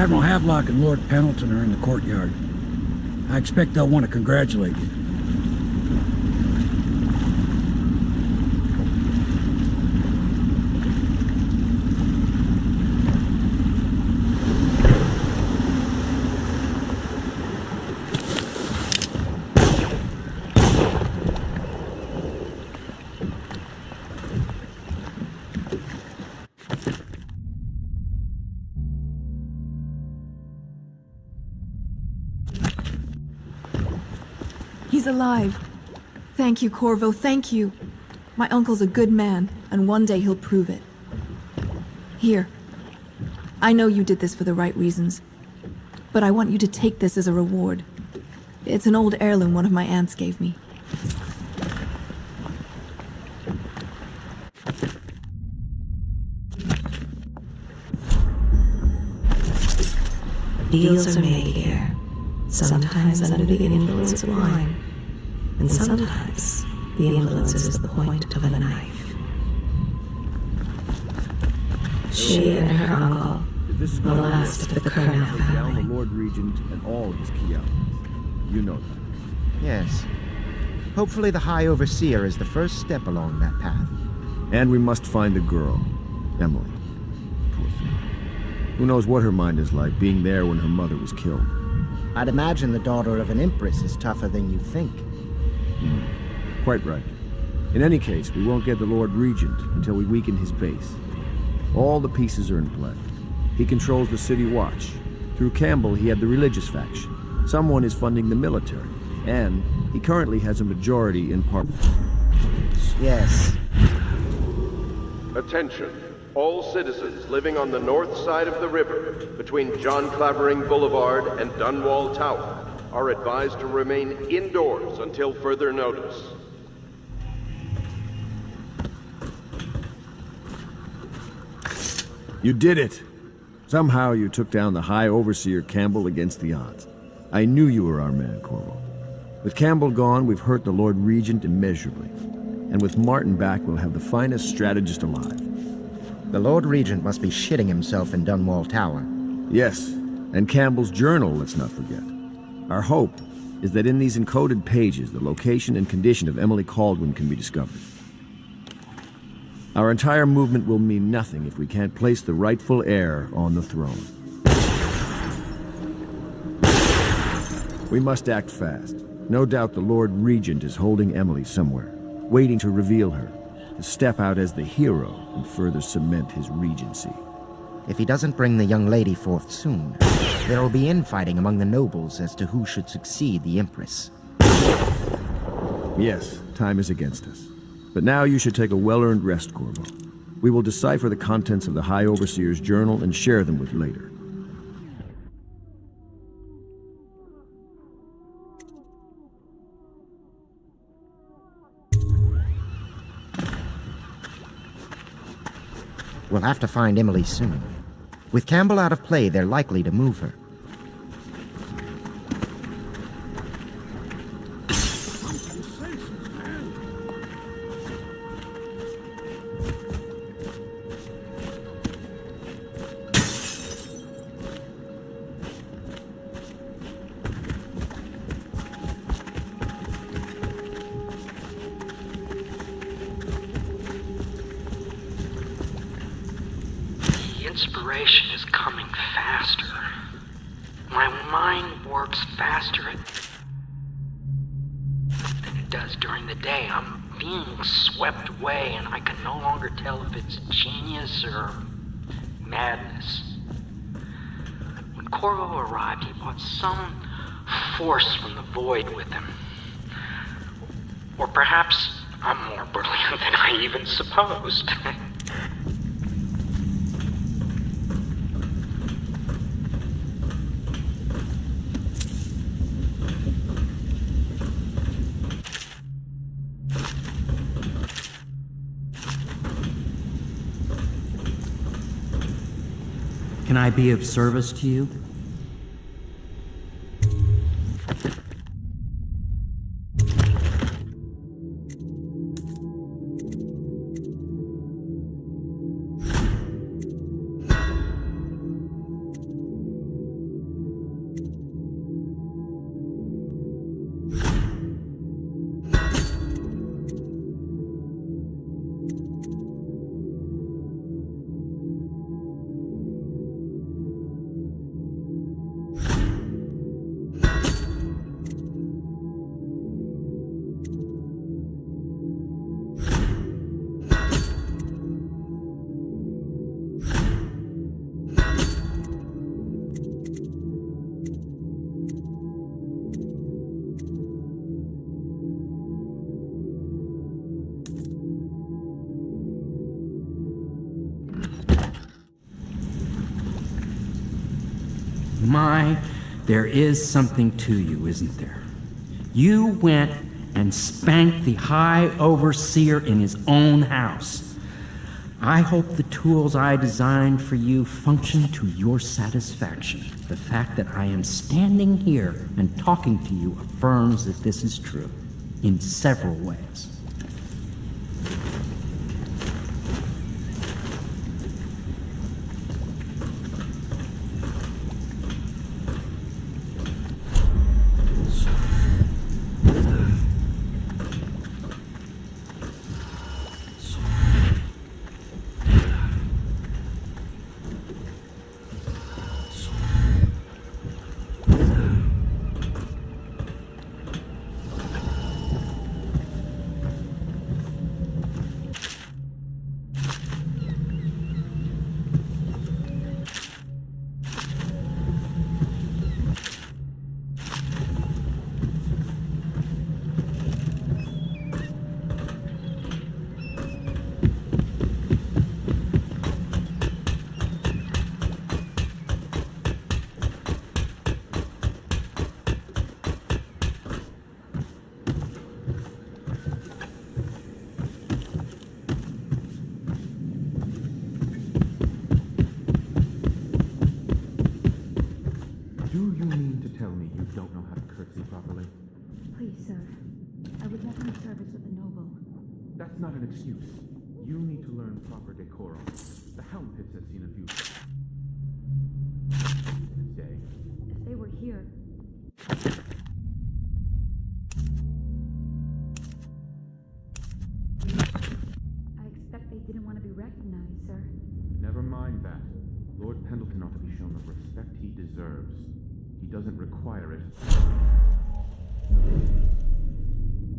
Admiral Havelock and Lord Pendleton are in the courtyard. I expect they'll want to congratulate you. He's alive. Thank you, Corvo, thank you. My uncle's a good man, and one day he'll prove it. Here. I know you did this for the right reasons, but I want you to take this as a reward. It's an old heirloom one of my aunts gave me. Deals are made here, sometimes under the influence of wine, and sometimes the influence is the point of a knife. She and her uncle, the last of the Colonel down the family. Lord Regent and all his key allies. You know that. Yes. Hopefully the High Overseer is the first step along that path. And we must find the girl, Emily. Poor thing. Who knows what her mind is like, being there when her mother was killed. I'd imagine the daughter of an empress is tougher than you think. Quite right. In any case, we won't get the Lord Regent until we weaken his base. All the pieces are in play. He controls the City Watch. Through Campbell, he had the religious faction. Someone is funding the military. And he currently has a majority in Parliament. Yes. Attention. All citizens living on the north side of the river, between John Clavering Boulevard and Dunwall Tower, are advised to remain indoors until further notice. You did it! Somehow you took down the High Overseer Campbell against the odds. I knew you were our man, Corvo. With Campbell gone, we've hurt the Lord Regent immeasurably. And with Martin back, we'll have the finest strategist alive. The Lord Regent must be shitting himself in Dunwall Tower. Yes, and Campbell's journal, let's not forget. Our hope is that in these encoded pages, the location and condition of Emily Kaldwin can be discovered. Our entire movement will mean nothing if we can't place the rightful heir on the throne. We must act fast. No doubt the Lord Regent is holding Emily somewhere, waiting to reveal her, to step out as the hero and further cement his regency. If he doesn't bring the young lady forth soon, there will be infighting among the nobles as to who should succeed the Empress. Yes, time is against us. But now you should take a well-earned rest, Corvo. We will decipher the contents of the High Overseer's journal and share them with you later. We'll have to find Emily soon. With Campbell out of play, they're likely to move her. Inspiration is coming faster. My mind works faster than it does during the day. I'm being swept away, and I can no longer tell if it's genius or madness. When Corvo arrived, he brought some force from the void with him. Or perhaps I'm more brilliant than I even supposed. Can I be of service to you? My, there is something to you, isn't there? You went and spanked the High Overseer in his own house. I hope the tools I designed for you function to your satisfaction. The fact that I am standing here and talking to you affirms that this is true, in several ways. That's not an excuse. You need to learn proper decorum. The Hound pits have seen a few today. If they were here... I expect they didn't want to be recognized, sir. Never mind that. Lord Pendleton ought to be shown the respect he deserves. He doesn't require it.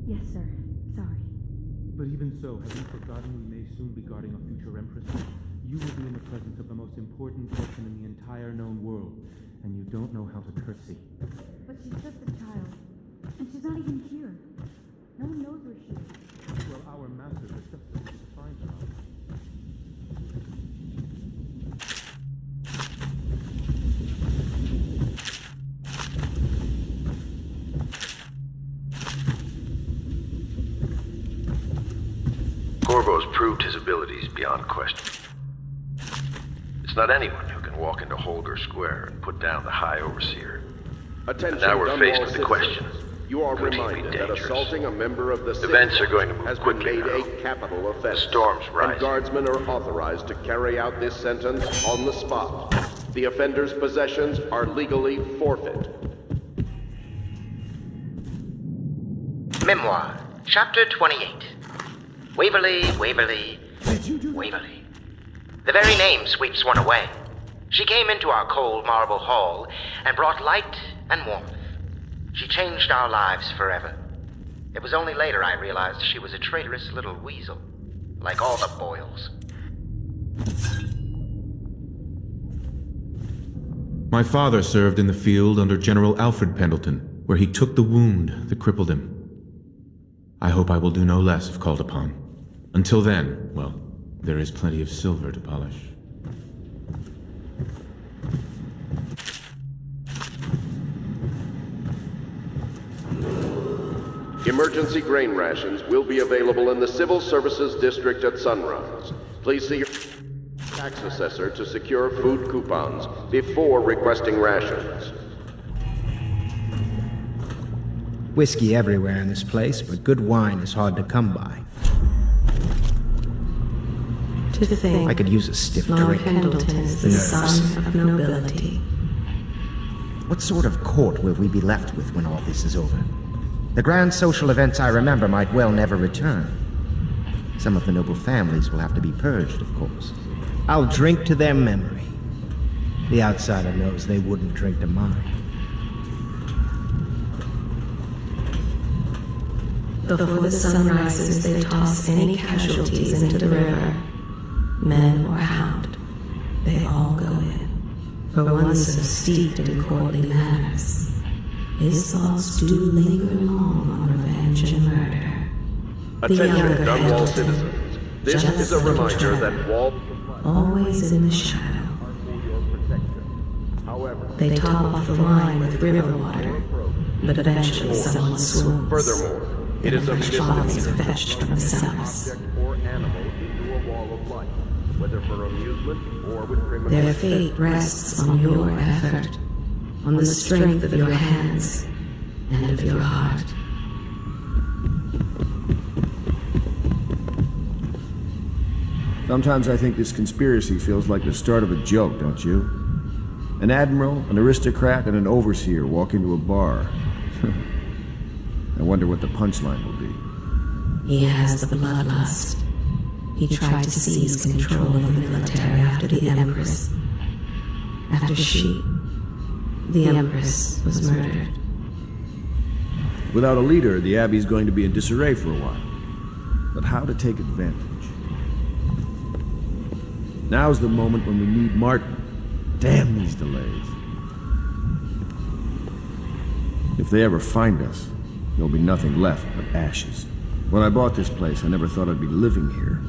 Yes, sir. Sorry. But even so, have you forgotten we may soon be guarding a future Empress? You will be in the presence of the most important person in the entire known world, and you don't know how to curtsy. But she's just a child, and she's not even here. No one knows where she is. Well, our masters are just supposed to find her. Corvo's proved his abilities beyond question. It's not anyone who can walk into Holger Square and put down the High Overseer. Attention, And now we're Dunwall faced with the citizens. question. You are Could he be reminded that dangerous? assaulting a member of the city Events are going to move has been quickly made now. a capital offense. The storm's rising. And guardsmen are authorized to carry out this sentence on the spot. The offender's possessions are legally forfeit. Memoir, Chapter 28. Waverly, Waverly, Waverly. The very name sweeps one away. She came into our cold marble hall and brought light and warmth. She changed our lives forever. It was only later I realized she was a traitorous little weasel, like all the Boyles. My father served in the field under General Alfred Pendleton, where he took the wound that crippled him. I hope I will do no less if called upon. Until then, well, there is plenty of silver to polish. Emergency grain rations will be available in the Civil Services District at sunrise. Please see your tax assessor to secure food coupons before requesting rations. Whiskey everywhere in this place, but good wine is hard to come by. To think I could use a stiff Lord drink. Pendleton is the son of nobility. What sort of court will we be left with when all this is over? The grand social events I remember might well never return. Some of the noble families will have to be purged, of course. I'll drink to their memory. The outsider knows they wouldn't drink to mine. Before the sun rises, they toss any casualties into the river. Men or hound, they all go in. For one so steeped in courtly manners, his thoughts do linger long on revenge and murder. Attention, Dunwall Pendleton, citizens. This just is a like reminder Trevor, that Wall always in the shadow. are for your protection. They top off the wine with river water, but eventually someone swoops. Furthermore, it is of fresh bodies are fetched from the cellars. or animal into a wall of light, whether for amusement or with criminal Their fate rests on your effort, on the strength of your hands and of your heart. Sometimes I think this conspiracy feels like the start of a joke, don't you? An admiral, an aristocrat, and an overseer walk into a bar. I wonder what the punchline will be. He has the bloodlust. He tried to seize control of the military after the Empress. After she, the Empress, was murdered. Without a leader, the Abbey's going to be in disarray for a while. But how to take advantage? Now's the moment when we need Martin. Damn these delays. If they ever find us, there'll be nothing left but ashes. When I bought this place, I never thought I'd be living here.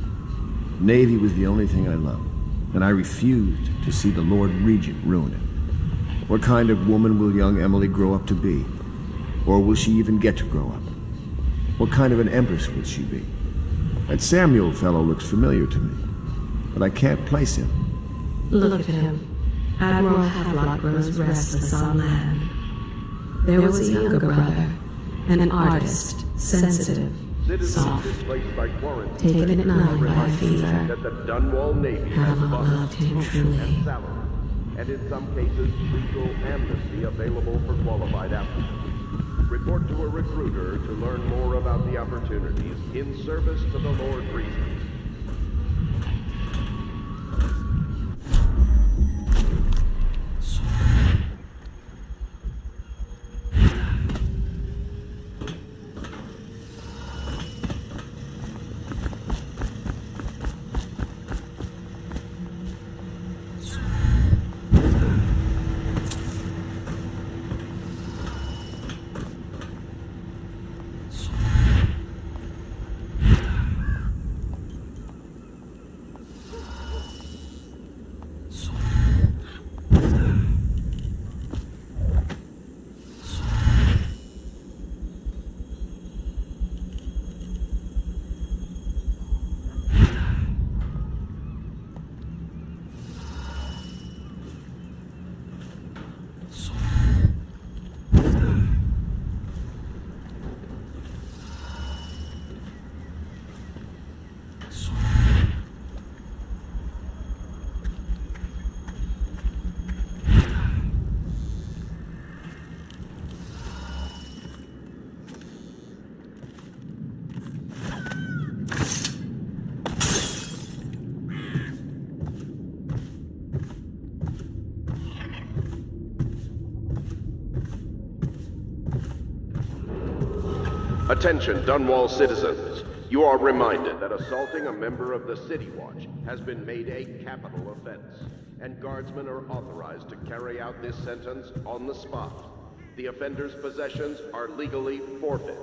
Navy was the only thing I loved, and I refused to see the Lord Regent ruin it. What kind of woman will young Emily grow up to be? Or will she even get to grow up? What kind of an empress will she be? That Samuel fellow looks familiar to me, but I can't place him. Look at him. Admiral Havelock grows restless on land. There was a younger brother, an artist, sensitive, soft, taken at night by a fever. that the Dunwall Navy has Havelock loved him truly. salary, and in some cases, legal amnesty available for qualified applicants. Report to a recruiter to learn more about the opportunities in service to the Lord Regent. Attention, Dunwall citizens. You are reminded that assaulting a member of the City Watch has been made a capital offense, and guardsmen are authorized to carry out this sentence on the spot. The offender's possessions are legally forfeit.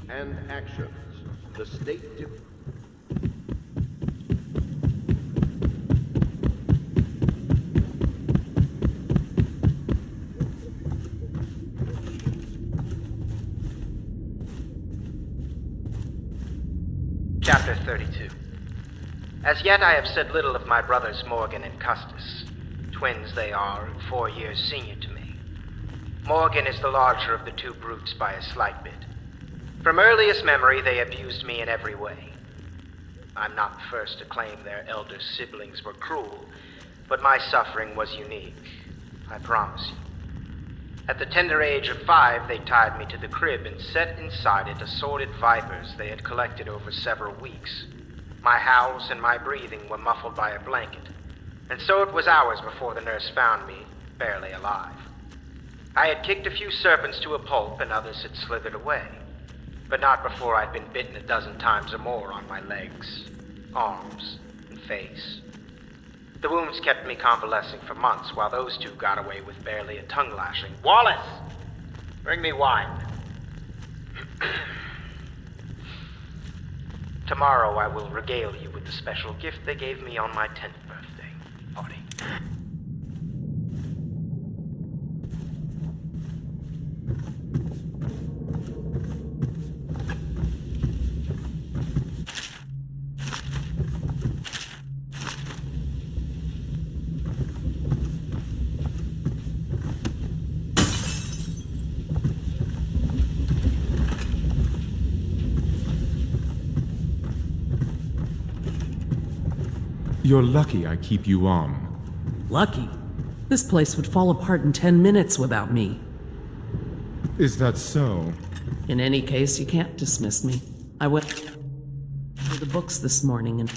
And actions. The state Chapter 32. As yet I have said little of my brothers Morgan and Custis. Twins they are, and 4 years senior to me. Morgan is the larger of the two brutes by a slight bit. From earliest memory, they abused me in every way. I'm not the first to claim their elder siblings were cruel, but my suffering was unique, I promise you. At the tender age of 5, they tied me to the crib and set inside it assorted vipers they had collected over several weeks. My howls and my breathing were muffled by a blanket, and so it was hours before the nurse found me, barely alive. I had kicked a few serpents to a pulp and others had slithered away, but not before I'd been bitten a dozen times or more on my legs, arms, and face. The wounds kept me convalescing for months while those two got away with barely a tongue lashing. Wallace! Bring me wine. Tomorrow I will regale you with the special gift they gave me on my 10th birthday party. You're lucky I keep you on. Lucky? This place would fall apart in 10 minutes without me. Is that so? In any case, you can't dismiss me. I went through the books this morning and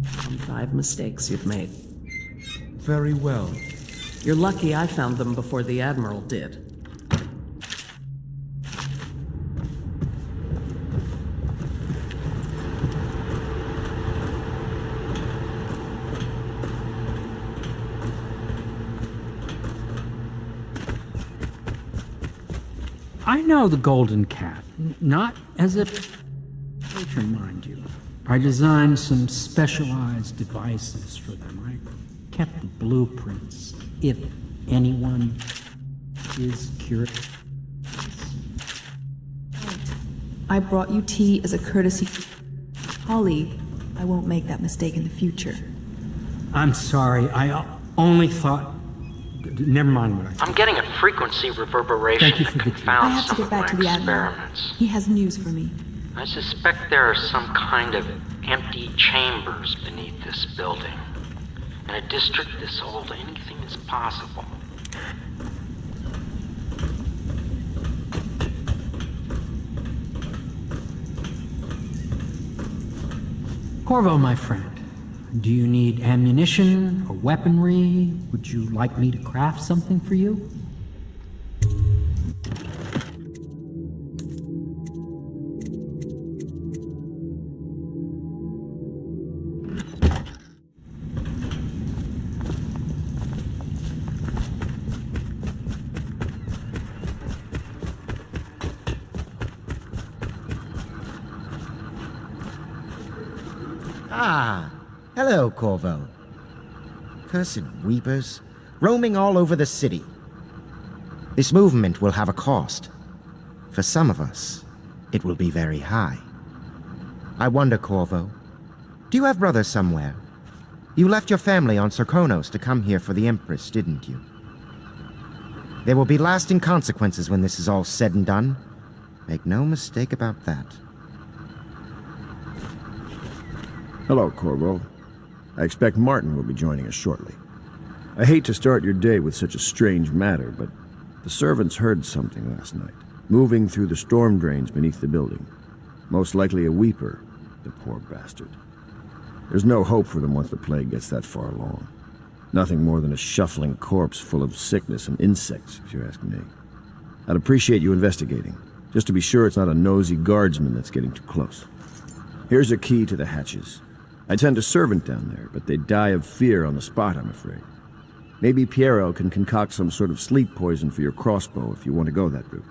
found 5 mistakes you've made. Very well. You're lucky I found them before the Admiral did. I know the Golden Cat, not as a patron, mind you. I designed some specialized devices for them. I kept the blueprints, if anyone is curious. I brought you tea as a courtesy. Holly, I won't make that mistake in the future. I'm sorry, I only thought... Never mind what I said. I'm getting a frequency reverberation Thank you that for the tea. I confounds have to some get of back my to the Admiral. experiments. He has news for me. I suspect there are some kind of empty chambers beneath this building. In a district this old, anything is possible. Corvo, my friend, do you need ammunition or weaponry? Would you like me to craft something for you? Ah, hello, Corvo. Cursed weepers, roaming all over the city. This movement will have a cost. For some of us, it will be very high. I wonder, Corvo, do you have brothers somewhere? You left your family on Sarkonos to come here for the Empress, didn't you? There will be lasting consequences when this is all said and done. Make no mistake about that. Hello, Corvo. I expect Martin will be joining us shortly. I hate to start your day with such a strange matter, but the servants heard something last night, moving through the storm drains beneath the building. Most likely a weeper, the poor bastard. There's no hope for them once the plague gets that far along. Nothing more than a shuffling corpse full of sickness and insects, if you ask me. I'd appreciate you investigating, just to be sure it's not a nosy guardsman that's getting too close. Here's a key to the hatches. I'd send a servant down there, but they'd die of fear on the spot, I'm afraid. Maybe Piero can concoct some sort of sleep poison for your crossbow if you want to go that route.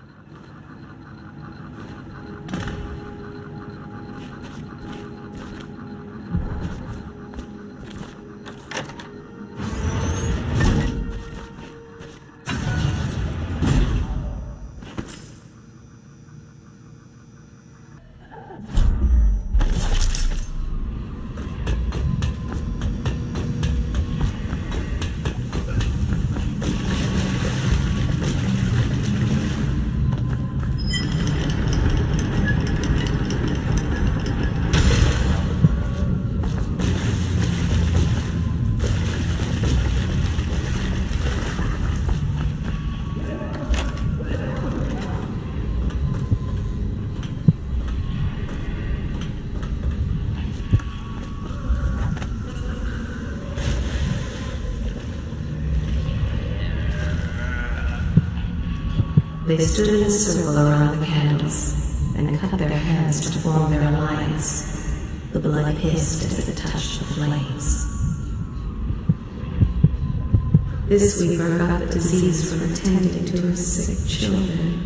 They stood in a circle around the candles and cut their hands to form their alliance. The blood hissed as it touched the flames. This weaver got the disease from attending to her sick children.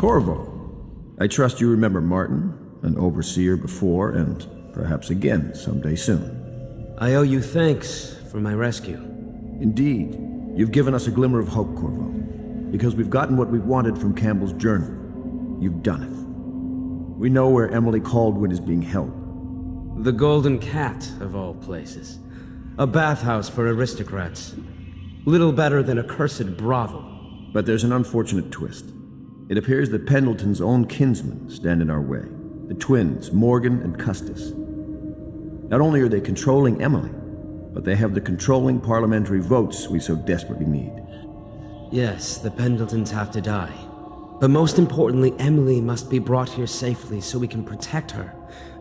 Corvo, I trust you remember Martin, an overseer before, and perhaps again someday soon. I owe you thanks for my rescue. Indeed. You've given us a glimmer of hope, Corvo. Because we've gotten what we wanted from Campbell's journal. You've done it. We know where Emily Kaldwin is being held. The Golden Cat, of all places. A bathhouse for aristocrats. Little better than a cursed brothel. But there's an unfortunate twist. It appears that Pendleton's own kinsmen stand in our way. The twins, Morgan and Custis. Not only are they controlling Emily, but they have the controlling parliamentary votes we so desperately need. Yes, the Pendletons have to die. But most importantly, Emily must be brought here safely so we can protect her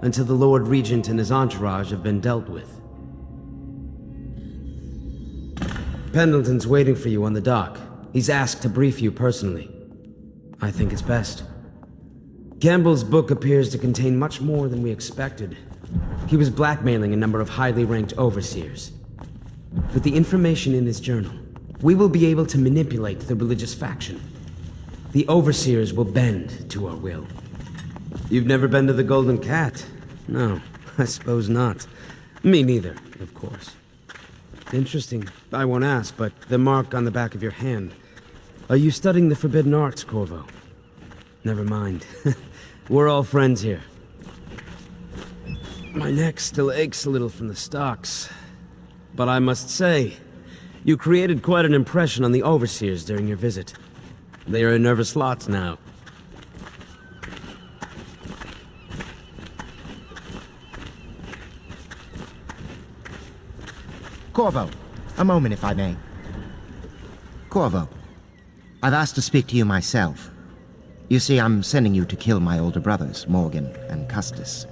until the Lord Regent and his entourage have been dealt with. Pendleton's waiting for you on the dock. He's asked to brief you personally. I think it's best. Campbell's book appears to contain much more than we expected. He was blackmailing a number of highly ranked overseers. With the information in his journal, we will be able to manipulate the religious faction. The overseers will bend to our will. You've never been to the Golden Cat? No, I suppose not. Me neither, of course. Interesting. I won't ask, but the mark on the back of your hand. Are you studying the forbidden arts, Corvo? Never mind. We're all friends here. My neck still aches a little from the stocks. But I must say, You created quite an impression on the overseers during your visit. They are in nervous lots now. Corvo, a moment if I may. Corvo, I've asked to speak to you myself. You see, I'm sending you to kill my older brothers, Morgan and Custis.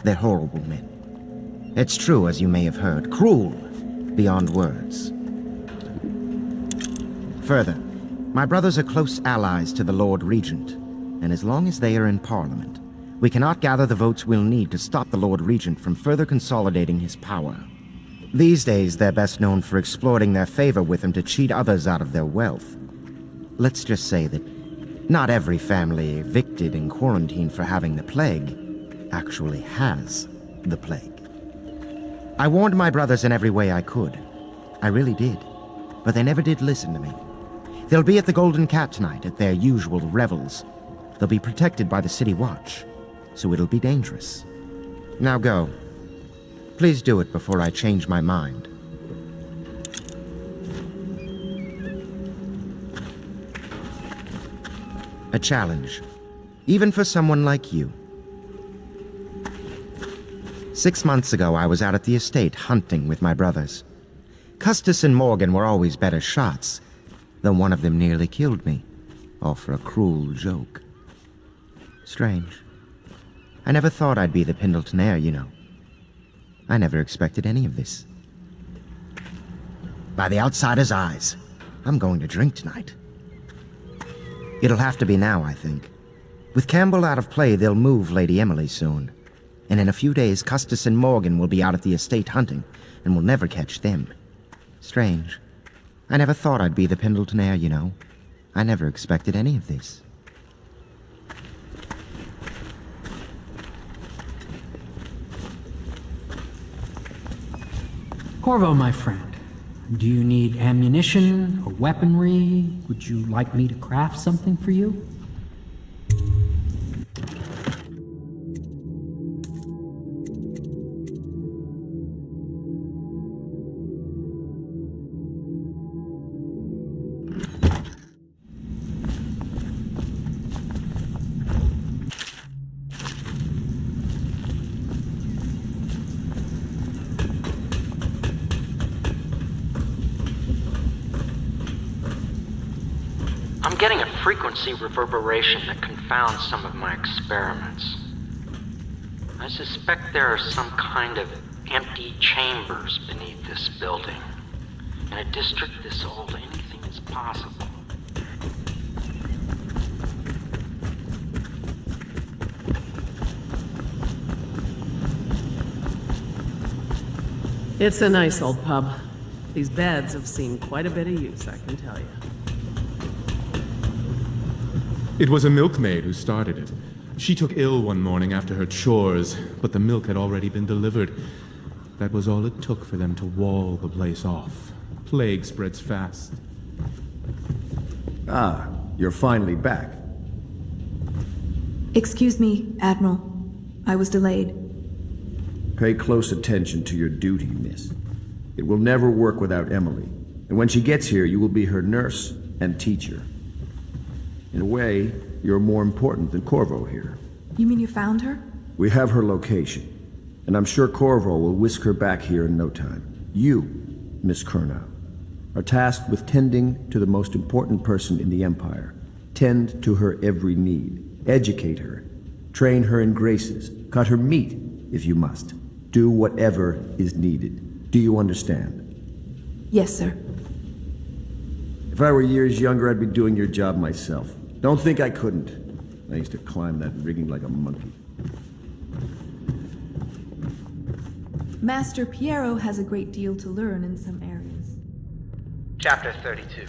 They're horrible men. It's true, as you may have heard, cruel beyond words. Further, my brothers are close allies to the Lord Regent, and as long as they are in Parliament, we cannot gather the votes we'll need to stop the Lord Regent from further consolidating his power. These days, they're best known for exploiting their favor with him to cheat others out of their wealth. Let's just say that not every family evicted and quarantined for having the plague actually has the plague. I warned my brothers in every way I could. I really did. But they never did listen to me. They'll be at the Golden Cat tonight at their usual revels. They'll be protected by the City Watch, so it'll be dangerous. Now go. Please do it before I change my mind. A challenge, even for someone like you. 6 months ago, I was out at the estate hunting with my brothers. Custis and Morgan were always better shots, though one of them nearly killed me, all for a cruel joke. Strange. I never thought I'd be the Pendleton heir, you know. I never expected any of this. By the outsider's eyes, I'm going to drink tonight. It'll have to be now, I think. With Campbell out of play, they'll move Lady Emily soon. And in a few days, Custis and Morgan will be out at the estate hunting, and we'll never catch them. Strange. I never thought I'd be the Pendleton heir, you know. I never expected any of this. Corvo, my friend, do you need ammunition or weaponry? Would you like me to craft something for you? I'm getting a frequency reverberation that confounds some of my experiments. I suspect there are some kind of empty chambers beneath this building. In a district this old, anything is possible. It's a nice old pub. These beds have seen quite a bit of use, I can tell you. It was a milkmaid who started it. She took ill one morning after her chores, but the milk had already been delivered. That was all it took for them to wall the place off. Plague spreads fast. Ah, you're finally back. Excuse me, Admiral. I was delayed. Pay close attention to your duty, miss. It will never work without Emily, and when she gets here, you will be her nurse and teacher. In a way, you're more important than Corvo here. You mean you found her? We have her location, and I'm sure Corvo will whisk her back here in no time. You, Miss Kurnow, are tasked with tending to the most important person in the Empire. Tend to her every need. Educate her. Train her in graces. Cut her meat, if you must. Do whatever is needed. Do you understand? Yes, sir. If I were years younger, I'd be doing your job myself. Don't think I couldn't. I used to climb that rigging like a monkey. Master Piero has a great deal to learn in some areas. Chapter 32.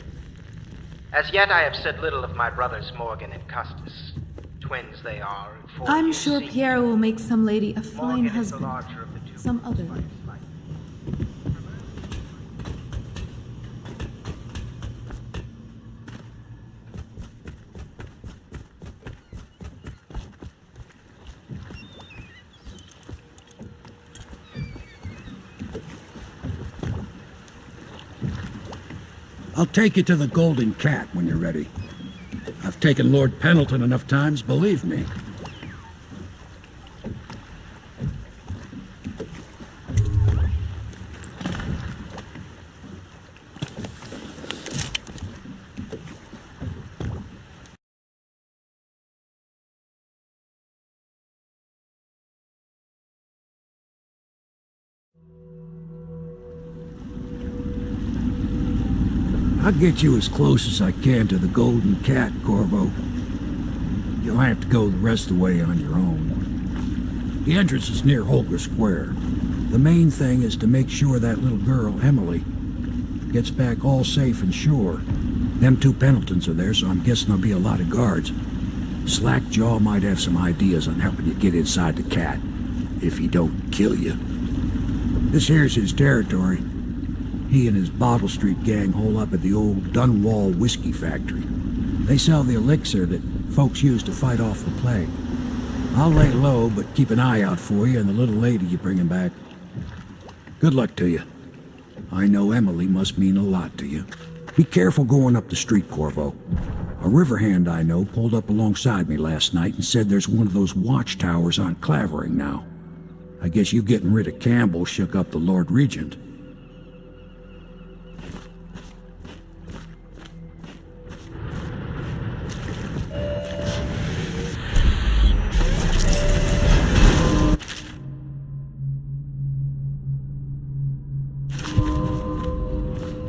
As yet I have said little of my brothers Morgan and Custis. Twins they are. And 4 I'm years sure senior. Piero will make some lady a fine Morgan is the husband. larger of the two. Some other lady. I'll take you to the Golden Cat when you're ready. I've taken Lord Pendleton enough times, believe me. I'll get you as close as I can to the Golden Cat, Corvo. You'll have to go the rest of the way on your own. The entrance is near Holger Square. The main thing is to make sure that little girl, Emily, gets back all safe and sure. Them two Pendletons are there, so I'm guessing there'll be a lot of guards. Slackjaw might have some ideas on helping you get inside the cat, if he don't kill you. This here's his territory. He and his Bottle Street gang hole up at the old Dunwall whiskey factory. They sell the elixir that folks use to fight off the plague. I'll lay low, but keep an eye out for you and the little lady you bring him back. Good luck to you. I know Emily must mean a lot to you. Be careful going up the street, Corvo. A river hand I know pulled up alongside me last night and said there's one of those watchtowers on Clavering now. I guess you getting rid of Campbell shook up the Lord Regent.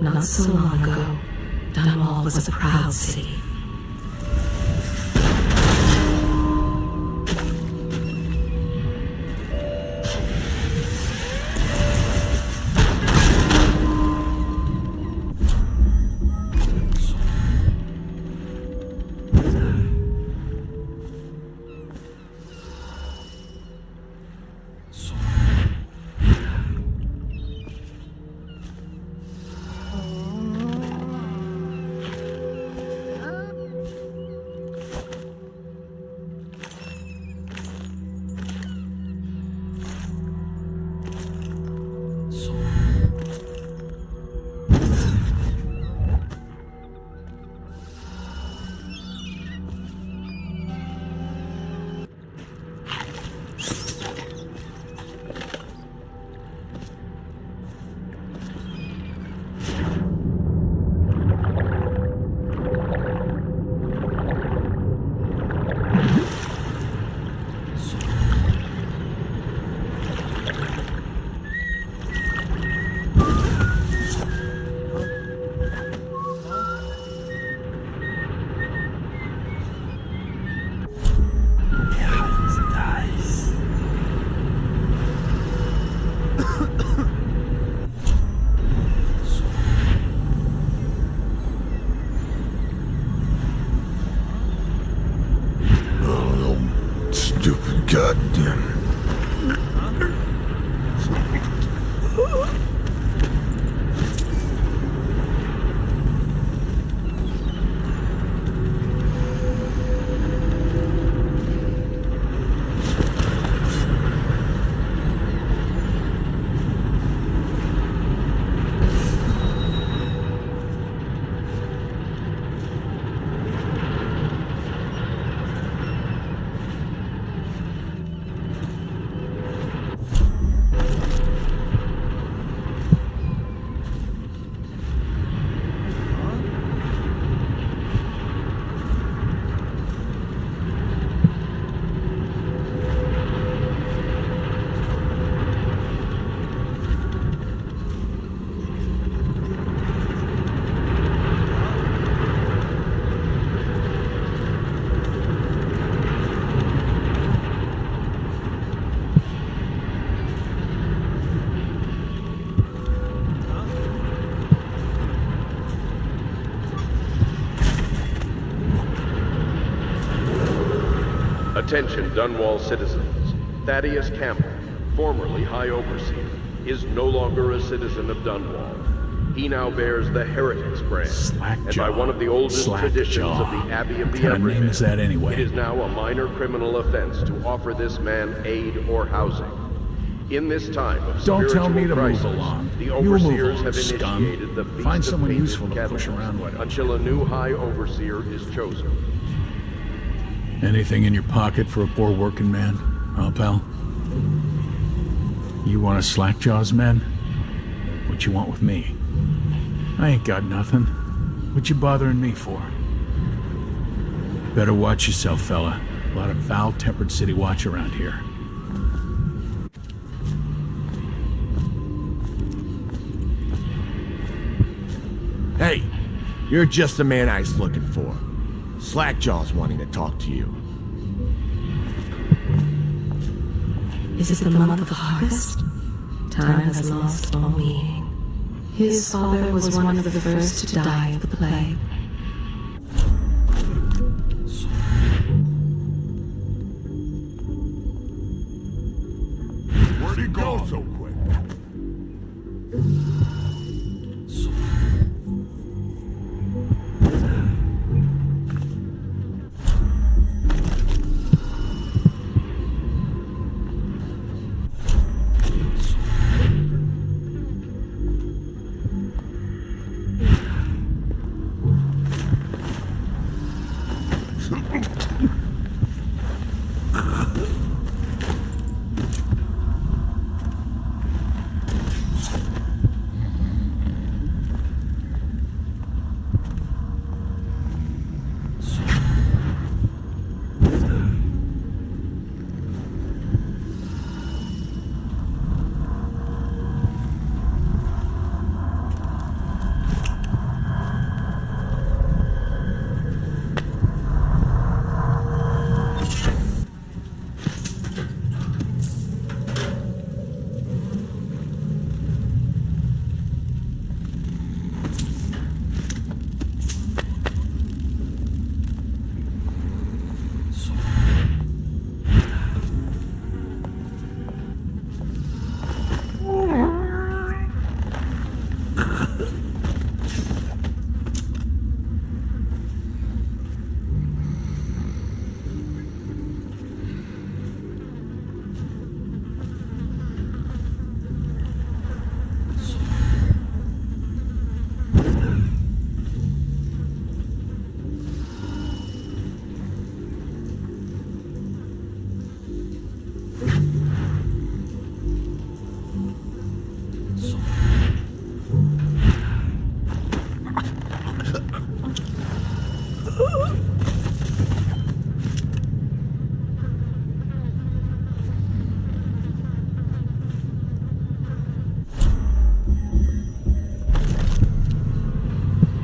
Not so long ago, Dunwall was a proud city. Attention, Dunwall citizens. Thaddeus Campbell, formerly High Overseer, is no longer a citizen of Dunwall. He now bears the Heretics brand, and by one of the oldest traditions of the Abbey of the Everyman, name is that anyway? It is now a minor criminal offense to offer this man aid or housing. In this time of Don't tell me to crisis, move along. the You move overseers along, have scum. initiated the Feast Find of someone Painted useful to push Kettles around, why don't you? until a new High Overseer is chosen. Anything in your pocket for a poor working man, huh, pal? You want a slackjaws, man? What you want with me? I ain't got nothing. What you bothering me for? Better watch yourself, fella. A lot of foul-tempered city watch around here. Hey, you're just the man I was looking for. Slackjaw's wanting to talk to you. Is it the month of harvest? Time has lost all meaning. His father was one of the first to die of the plague. Where'd he go so quick?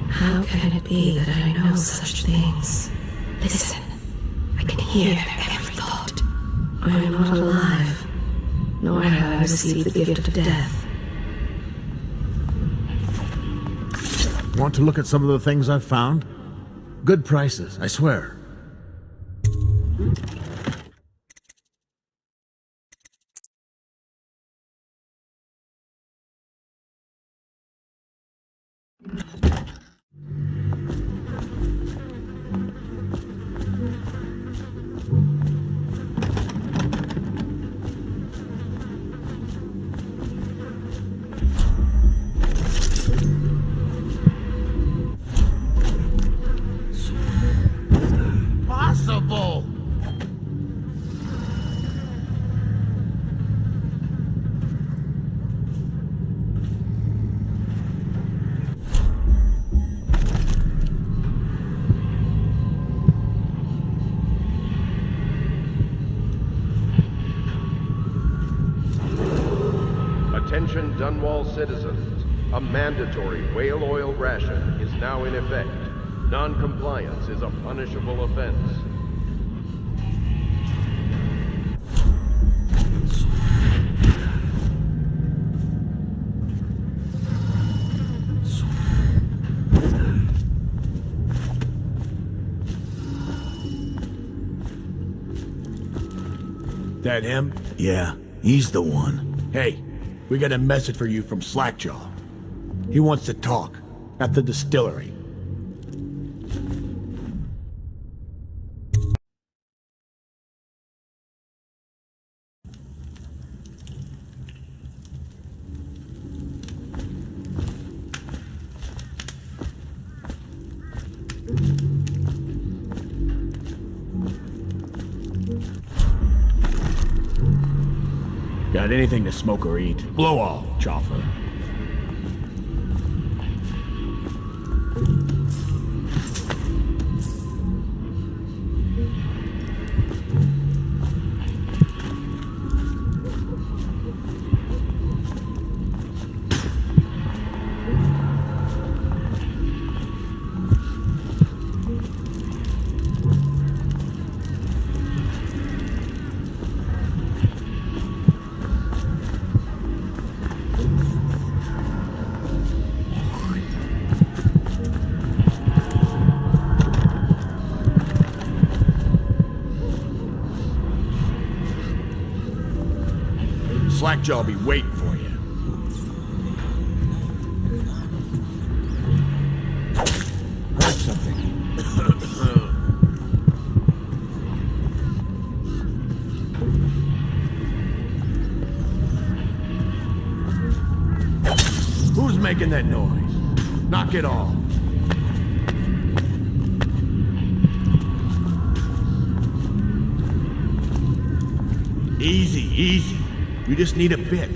How can it be that I know such things? Listen, I can hear their every thought. I am not alive, nor have I received the gift of death. Want to look at some of the things I've found? Good prices, I swear. Possible! Attention Dunwall citizens. A mandatory whale oil ration is now in effect. Non-compliance is a punishable offense. That him? Yeah, he's the one. Hey, we got a message for you from Slackjaw. He wants to talk at the distillery. Got anything to smoke or eat? Blow off, Chopper. Slackjaw be waiting for you. Heard something. Who's making that noise? Knock it off. Easy, easy. You just need a bit.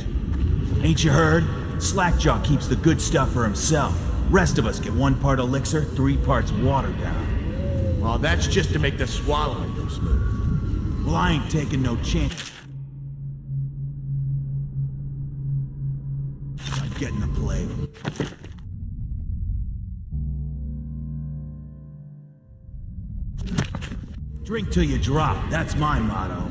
Ain't you heard? Slackjaw keeps the good stuff for himself. Rest of us get 1 part elixir, 3 parts watered down. Well, that's just to make the swallowing go smooth. Well, I ain't taking no chance. I'm getting the plague. Drink till you drop. That's my motto.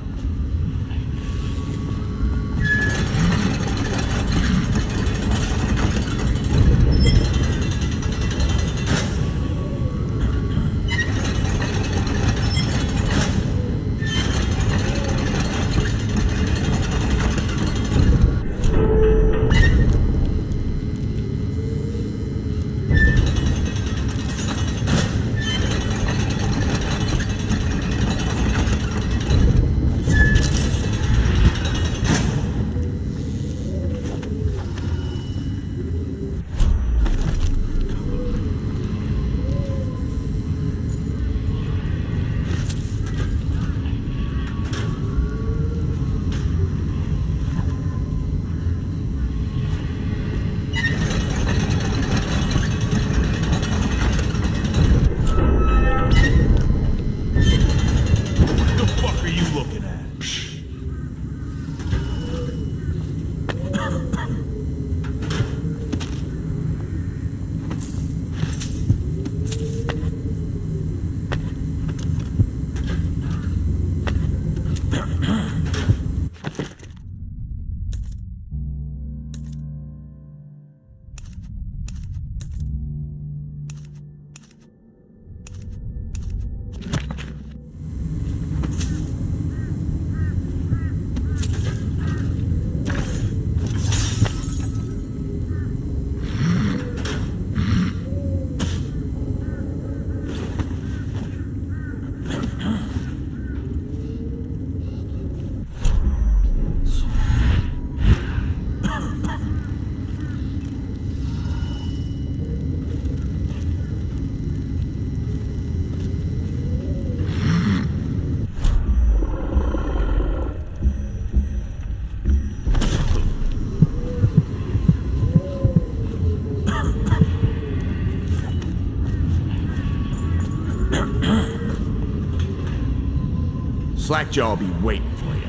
Slackjaw will be waiting for you.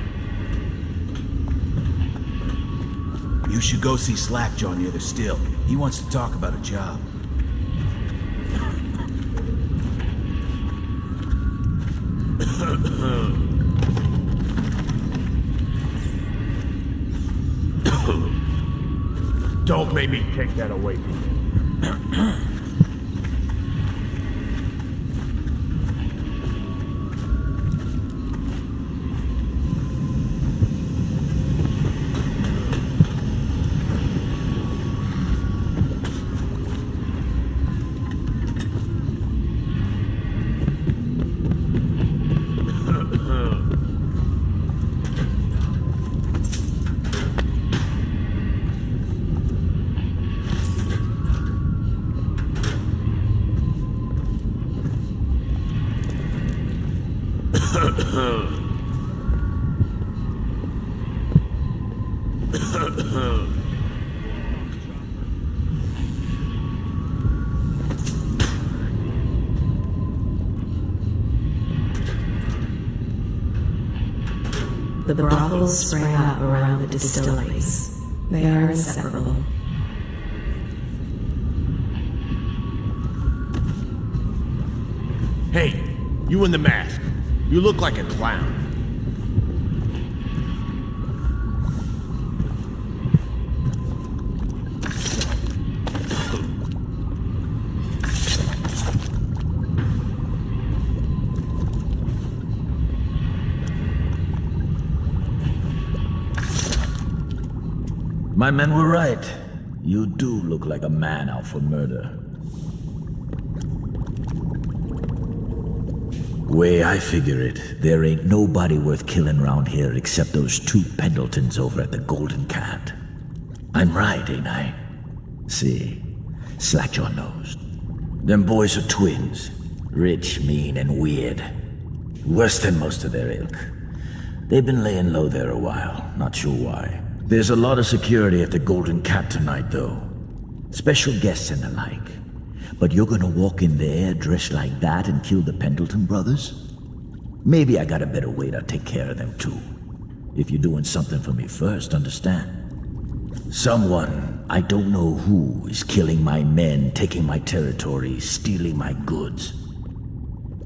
You should go see Slackjaw near the still. He wants to talk about a job. Don't make me take that away from you. The brothels sprang up around the distilleries. They are inseparable. Hey, you in the mask. You look like a clown. My men were right. You do look like a man out for murder. Way I figure it, there ain't nobody worth killing around here except those two Pendletons over at the Golden Cat. I'm right, ain't I? See, Slackjaw knows. Them boys are twins. Rich, mean, and weird. Worse than most of their ilk. They've been laying low there a while, not sure why. There's a lot of security at the Golden Cat tonight, though. Special guests and the like. But you're gonna walk in there dressed like that and kill the Pendleton brothers? Maybe I got a better way to take care of them, too. If you're doing something for me first, understand? Someone, I don't know who, is killing my men, taking my territory, stealing my goods.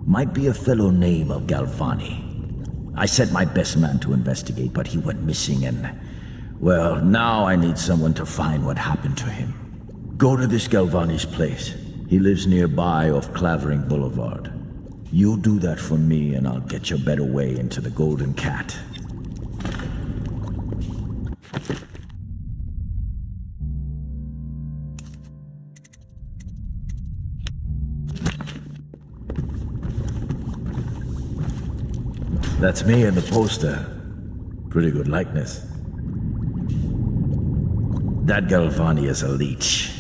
Might be a fellow named of Galvani. I sent my best man to investigate, but he went missing and... well, now I need someone to find what happened to him. Go to this Galvani's place. He lives nearby off Clavering Boulevard. You do that for me and I'll get you a better way into the Golden Cat. That's me in the poster. Pretty good likeness. That Galvani is a leech.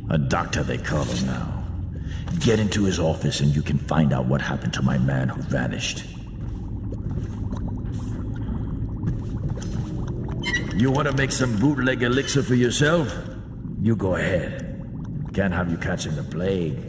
A doctor, they call him now. Get into his office and you can find out what happened to my man who vanished. You want to make some bootleg elixir for yourself? You go ahead. Can't have you catching the plague.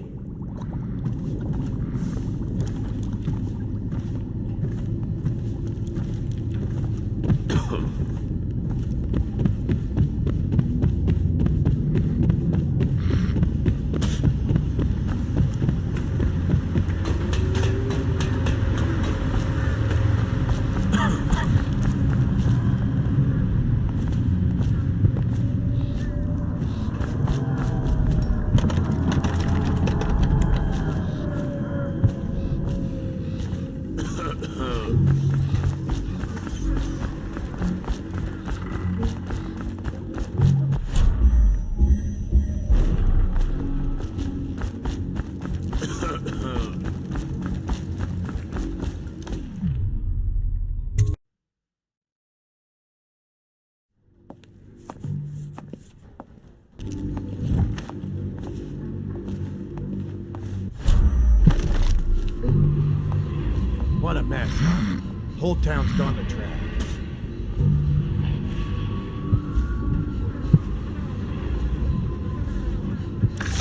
What a mess, huh? Whole town's gone to trash.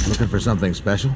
Looking for something special?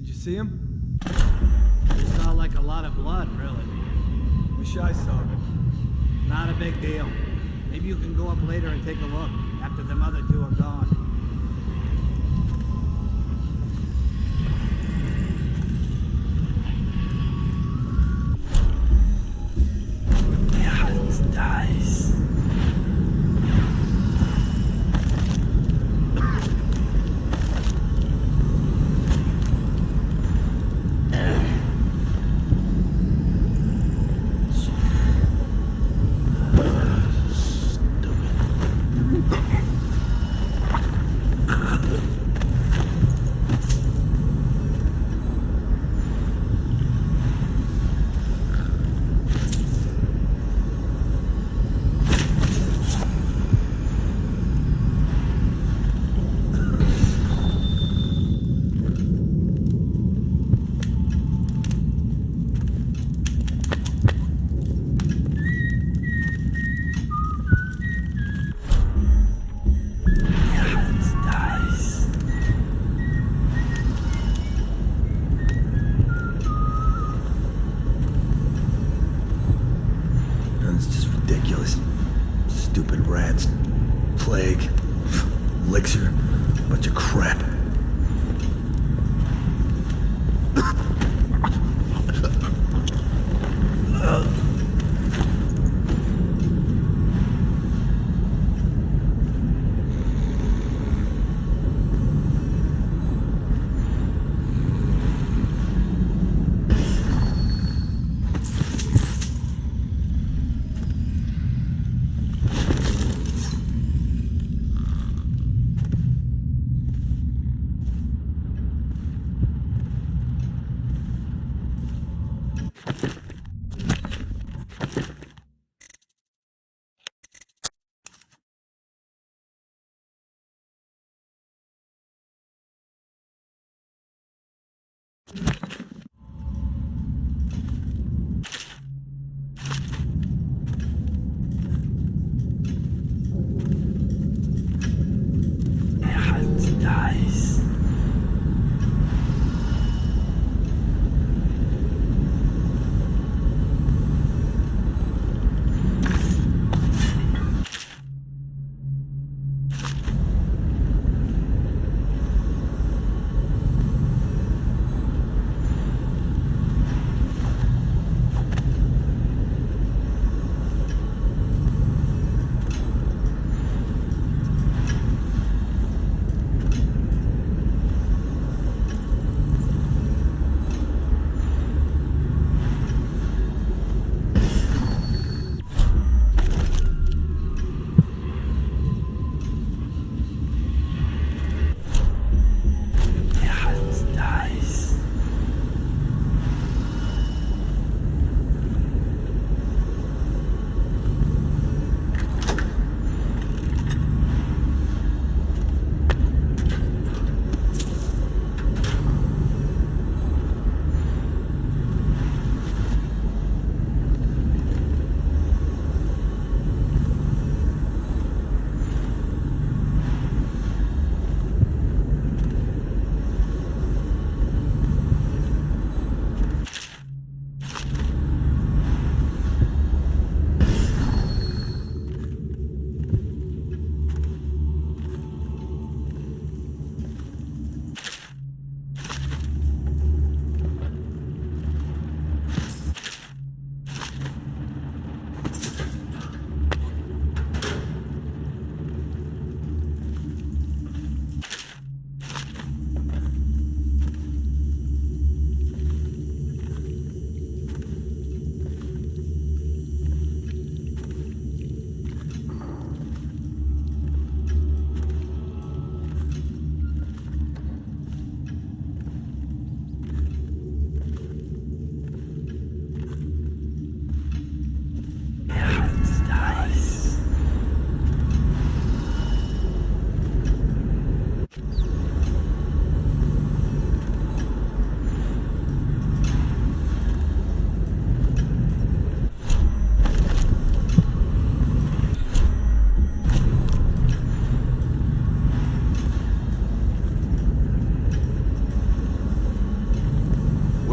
Did you see him? It saw like a lot of blood, really. Wish I saw it. Not a big deal. Maybe you can go up later and take a look, after them other two are gone. My heart dies.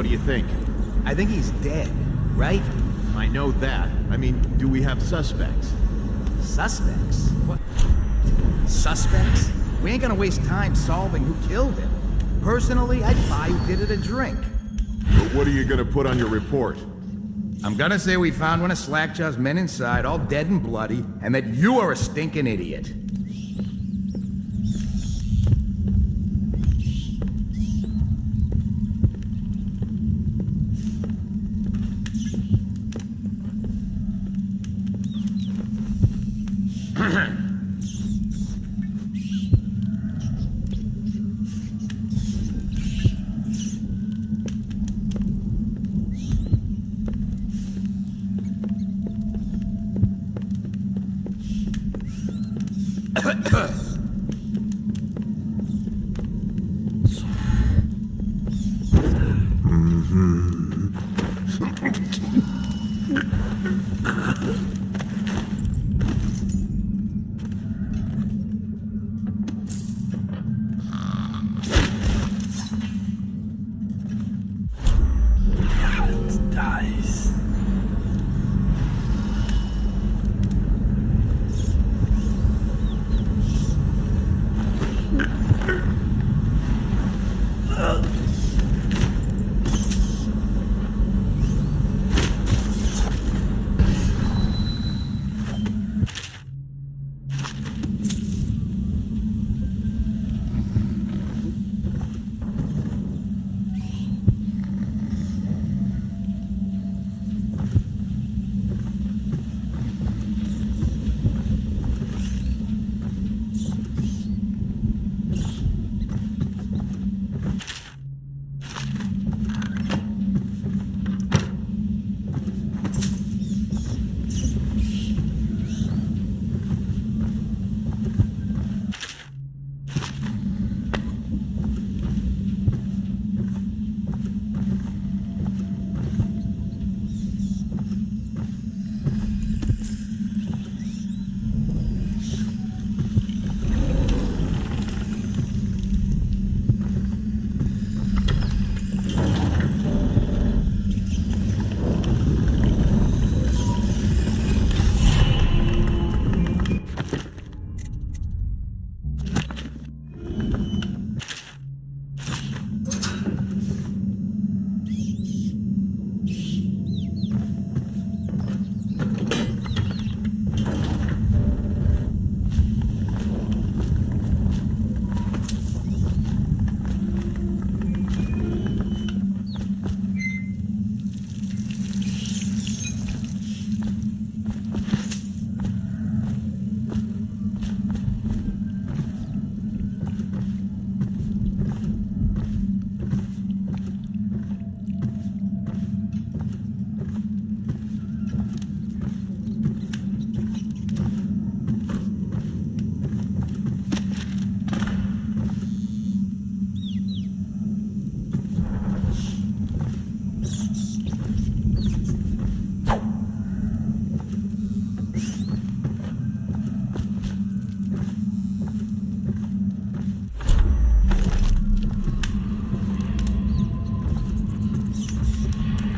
What do you think? I think he's dead, right? I know that. I mean, do we have suspects? Suspects? What? Suspects? We ain't gonna waste time solving who killed him. Personally, I'd buy who did it a drink. But what are you gonna put on your report? I'm gonna say we found one of Slackjaw's men inside, all dead and bloody, and that you are a stinking idiot.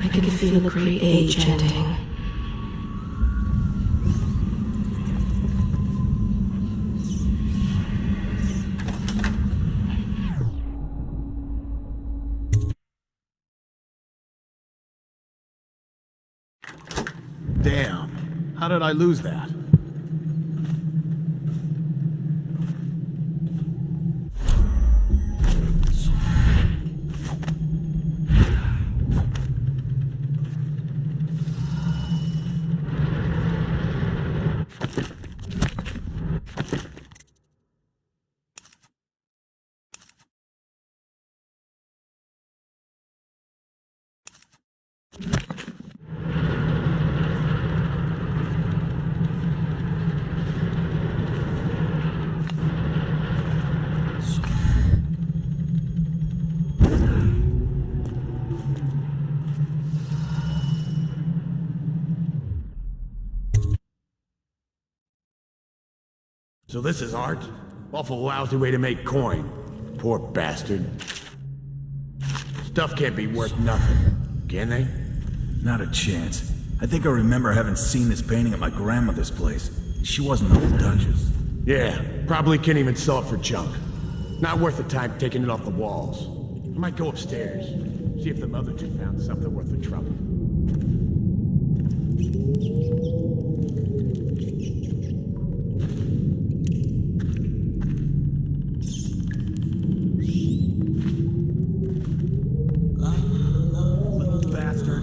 I can feel the great age ending. Damn. How did I lose that? So this is art? Awful lousy way to make coin. Poor bastard. Stuff can't be worth nothing, can they? Not a chance. I think I remember having seen this painting at my grandmother's place. She wasn't the Duchess. Yeah, probably can't even sell it for junk. Not worth the time taking it off the walls. I might go upstairs, see if the other two found something worth the trouble. Little bastard.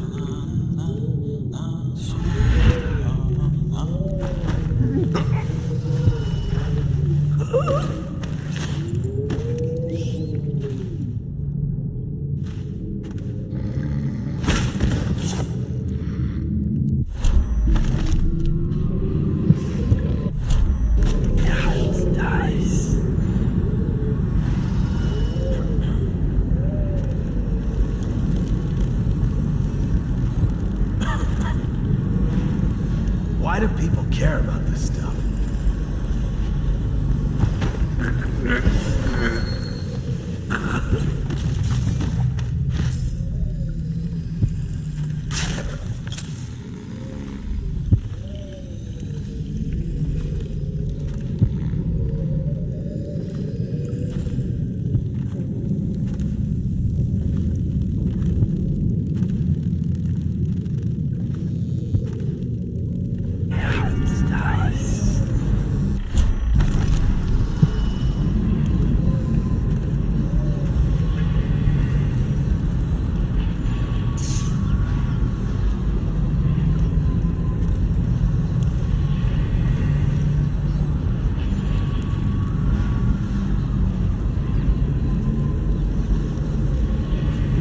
Why do people care about this stuff?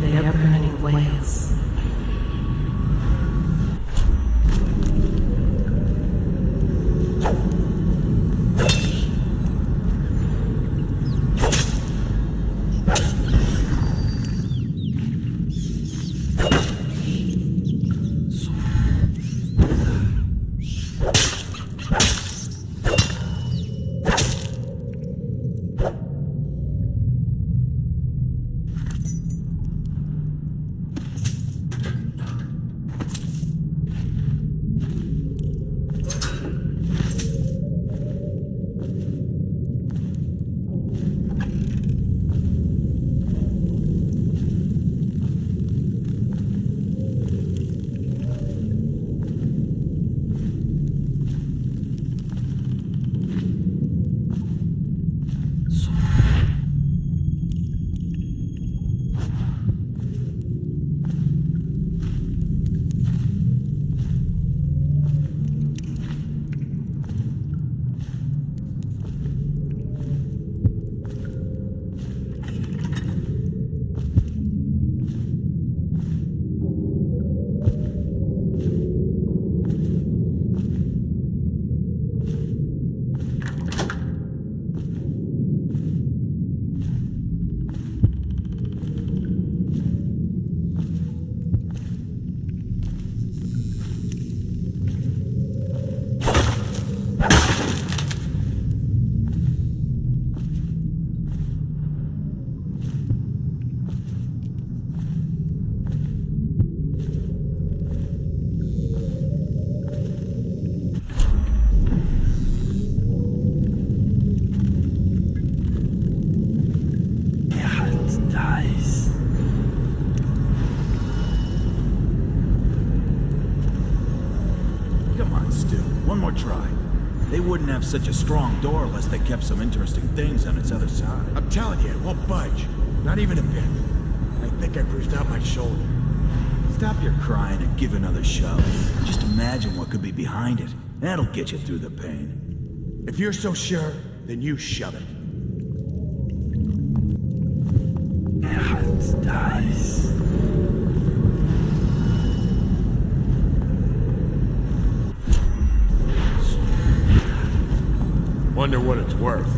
They are burning whales. Wouldn't have such a strong door unless they kept some interesting things on its other side. I'm telling you, it won't budge. Not even a bit. I think I bruised out my shoulder. Stop your crying and give another shove. Just imagine what could be behind it. That'll get you through the pain. If you're so sure, then you shove it. Dice. Wonder what it's worth.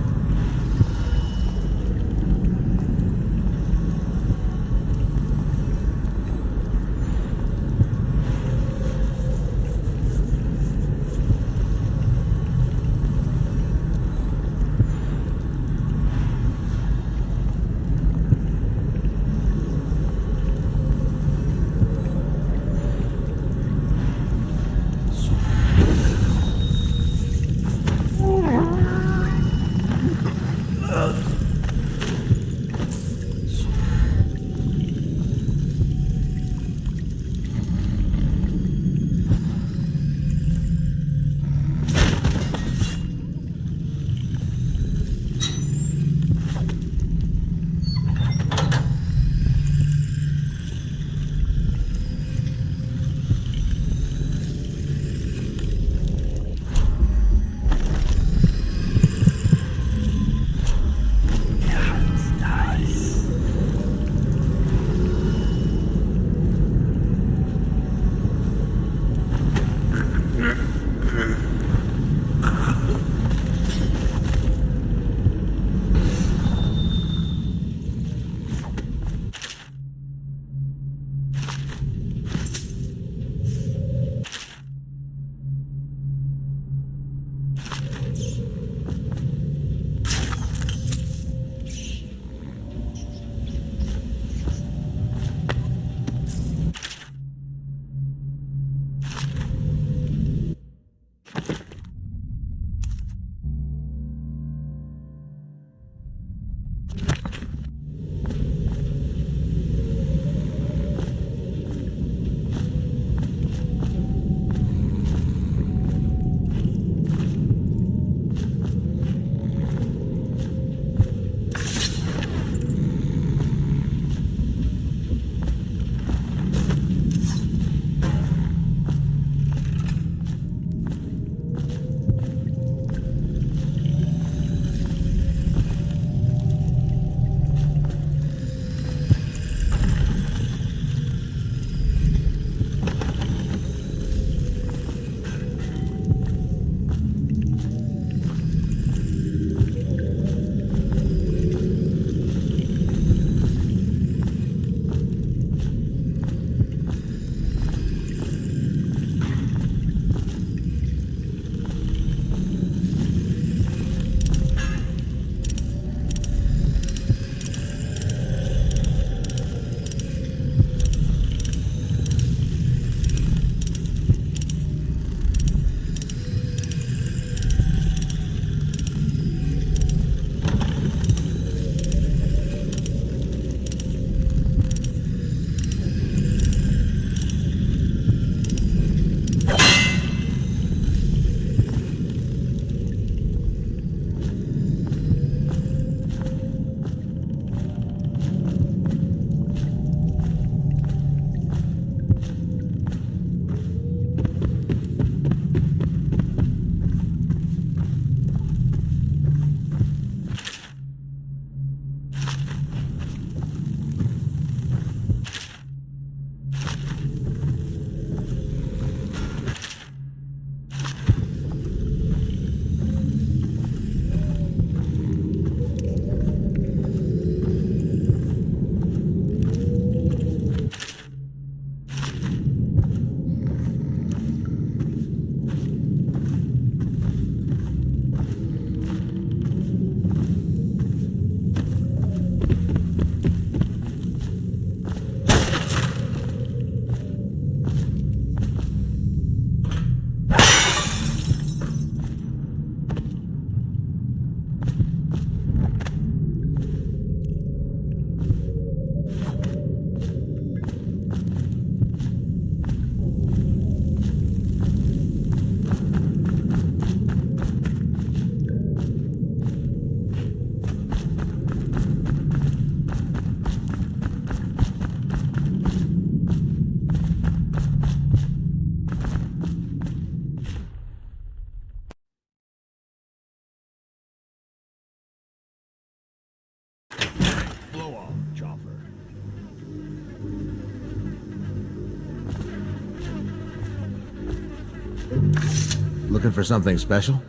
Looking for something special?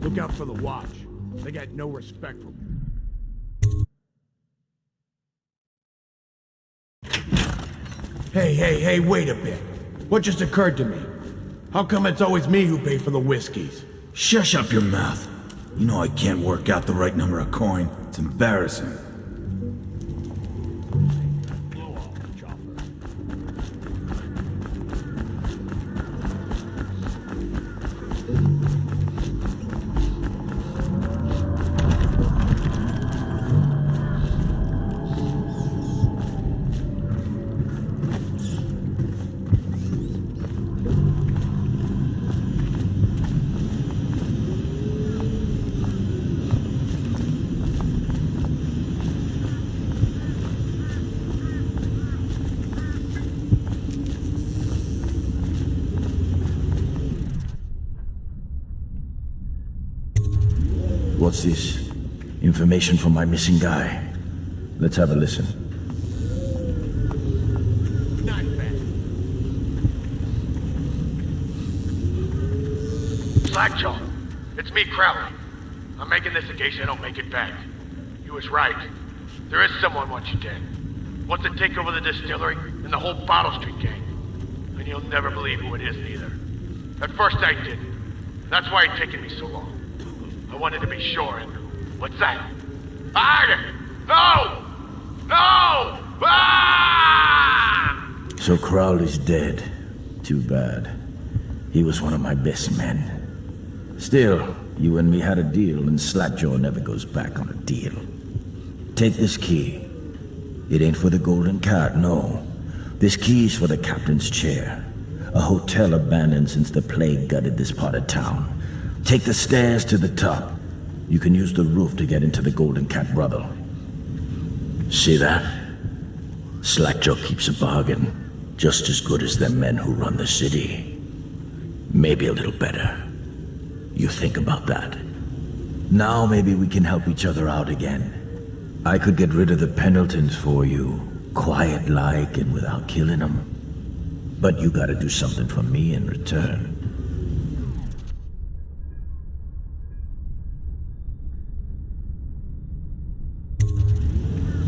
Look out for the watch. They got no respect for me. Hey, wait a bit. What just occurred to me? How come it's always me who pay for the whiskeys? Shush up your mouth. You know I can't work out the right number of coin. It's embarrassing. What's this? Information from my missing guy. Let's have a listen. Slackjaw, it's me, Crowley. I'm making this in case I don't make it back. You was right. There is someone wants you dead. Wants to take over the distillery and the whole Bottle Street gang. And you'll never believe who it is, neither. At first I didn't. That's why it's taken me so long. I wanted to be sure, and what's that? No! No! Ah! So Crowley's dead. Too bad. He was one of my best men. Still, you and me had a deal, and Slackjaw never goes back on a deal. Take this key. It ain't for the Golden Cat, no. This key's for the captain's chair. A hotel abandoned since the plague gutted this part of town. Take the stairs to the top. You can use the roof to get into the Golden Cat brothel. See that? Slackjaw keeps a bargain, just as good as the men who run the city. Maybe a little better. You think about that. Now maybe we can help each other out again. I could get rid of the Pendletons for you, quiet-like and without killing them. But you gotta do something for me in return.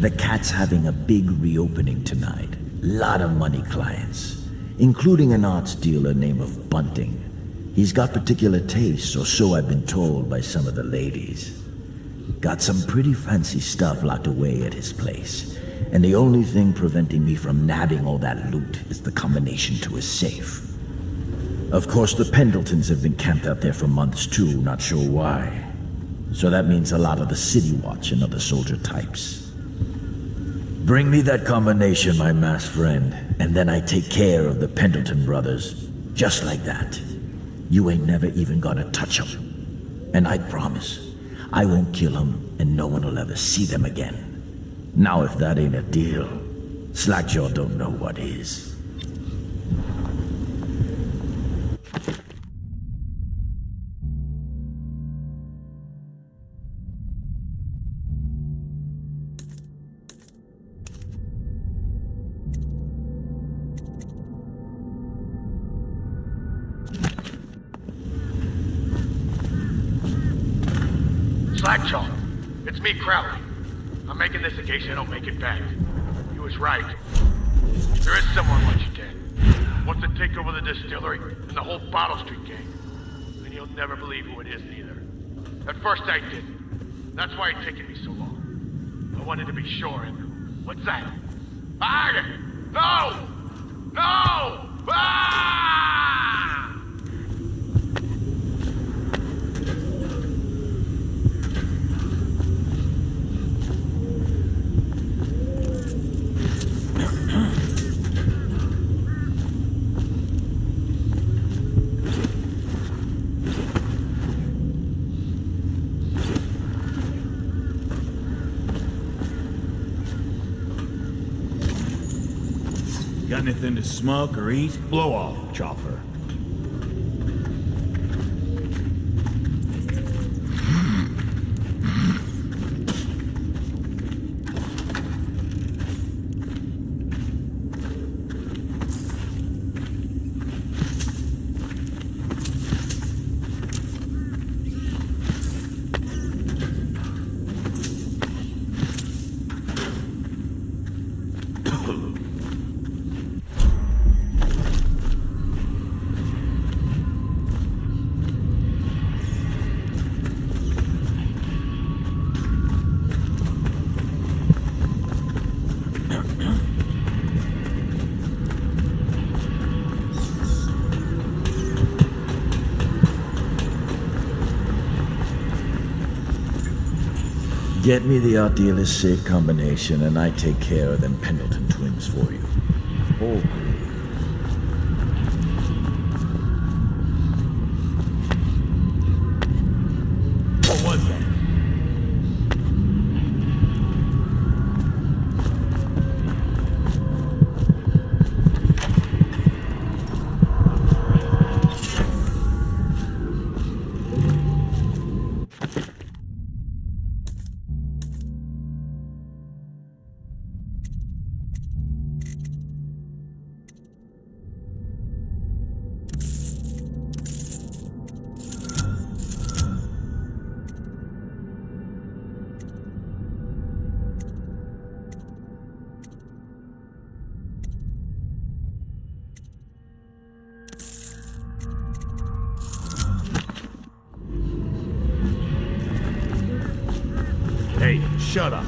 The Cat's having a big reopening tonight. Lot of money clients, including an arts dealer named of Bunting. He's got particular tastes, or so I've been told by some of the ladies. Got some pretty fancy stuff locked away at his place, and the only thing preventing me from nabbing all that loot is the combination to his safe. Of course, the Pendletons have been camped out there for months too, not sure why. So that means a lot of the City Watch and other soldier types. Bring me that combination, my masked friend, and then I take care of the Pendleton brothers. Just like that. You ain't never even gonna touch them. And I promise, I won't kill them, and no one will ever see them again. Now if that ain't a deal, Slackjaw don't know what is. Slackjaw, it's me, Crowley. I'm making this in case I don't make it back. You was right. There is someone wants you dead. Wants to take over the distillery and the whole Bottle Street gang. And you'll never believe who it is, neither. At first I didn't. That's why it's taken me so long. I wanted to be sure, and what's that? No! No! Ah! Got anything to smoke or eat? Blow off, Chopper. Get me the Ardelis safe combination and I take care of them Pendleton twins for you. Oh, What was that? Hey, shut up.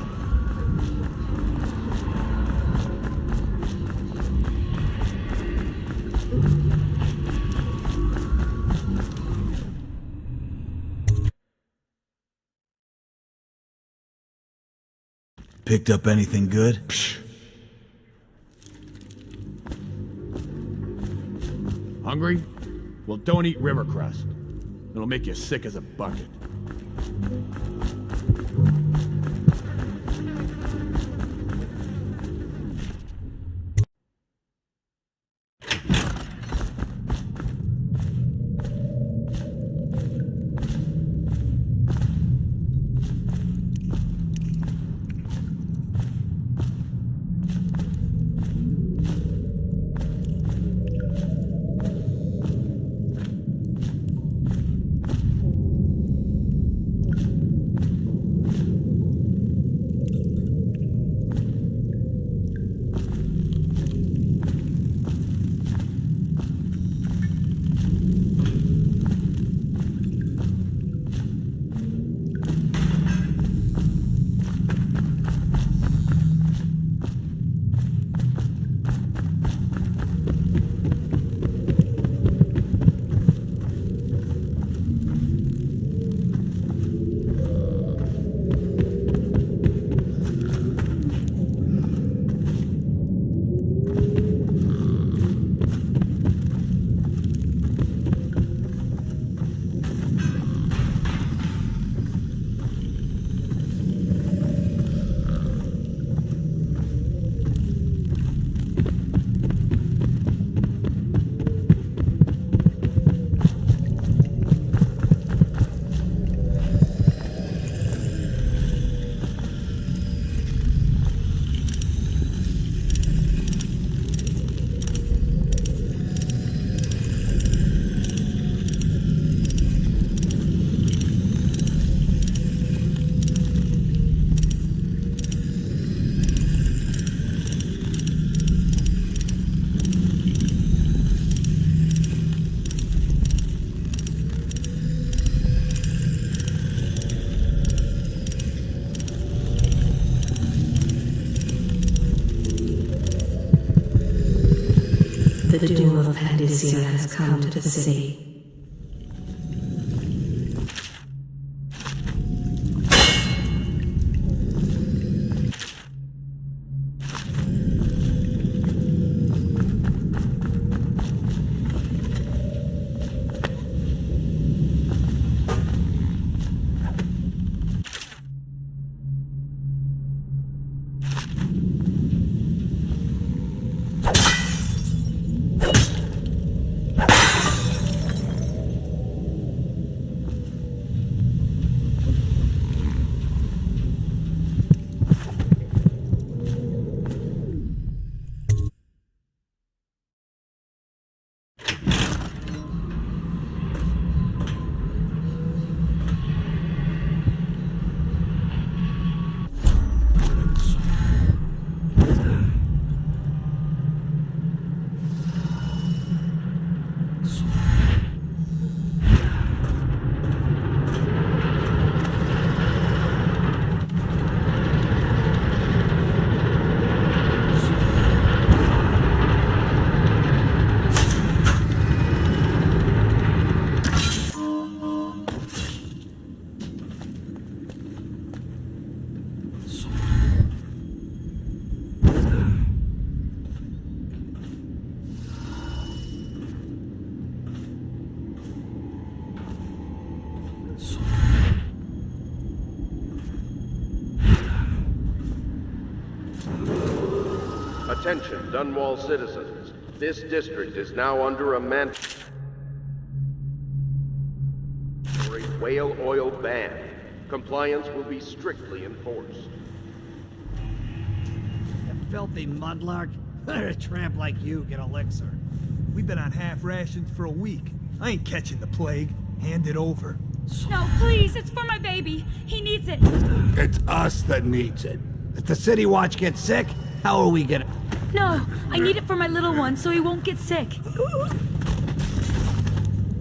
Picked up anything good? Hungry? Well, don't eat river crust. It'll make you sick as a bucket. The doom of Pandisia has come to the city. Attention, Dunwall citizens. This district is now under a mandatory whale oil ban. Compliance will be strictly enforced. You filthy mudlark. Let a tramp like you get elixir. We've been on half rations for a week. I ain't catching the plague. Hand it over. No, please, it's for my baby. He needs it. It's us that needs it. If the City Watch gets sick, how are we gonna... No, I need it for my little one so he won't get sick.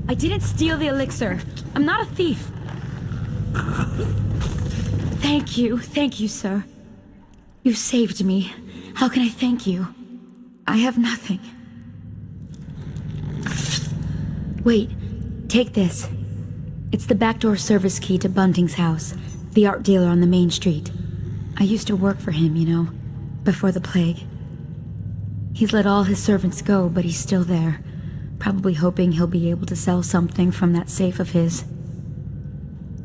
I didn't steal the elixir. I'm not a thief. Thank you, sir. You saved me. How can I thank you? I have nothing. Wait, take this. It's the backdoor service key to Bunting's house, the art dealer on the main street. I used to work for him, you know, before the plague. He's let all his servants go, but he's still there, probably hoping he'll be able to sell something from that safe of his.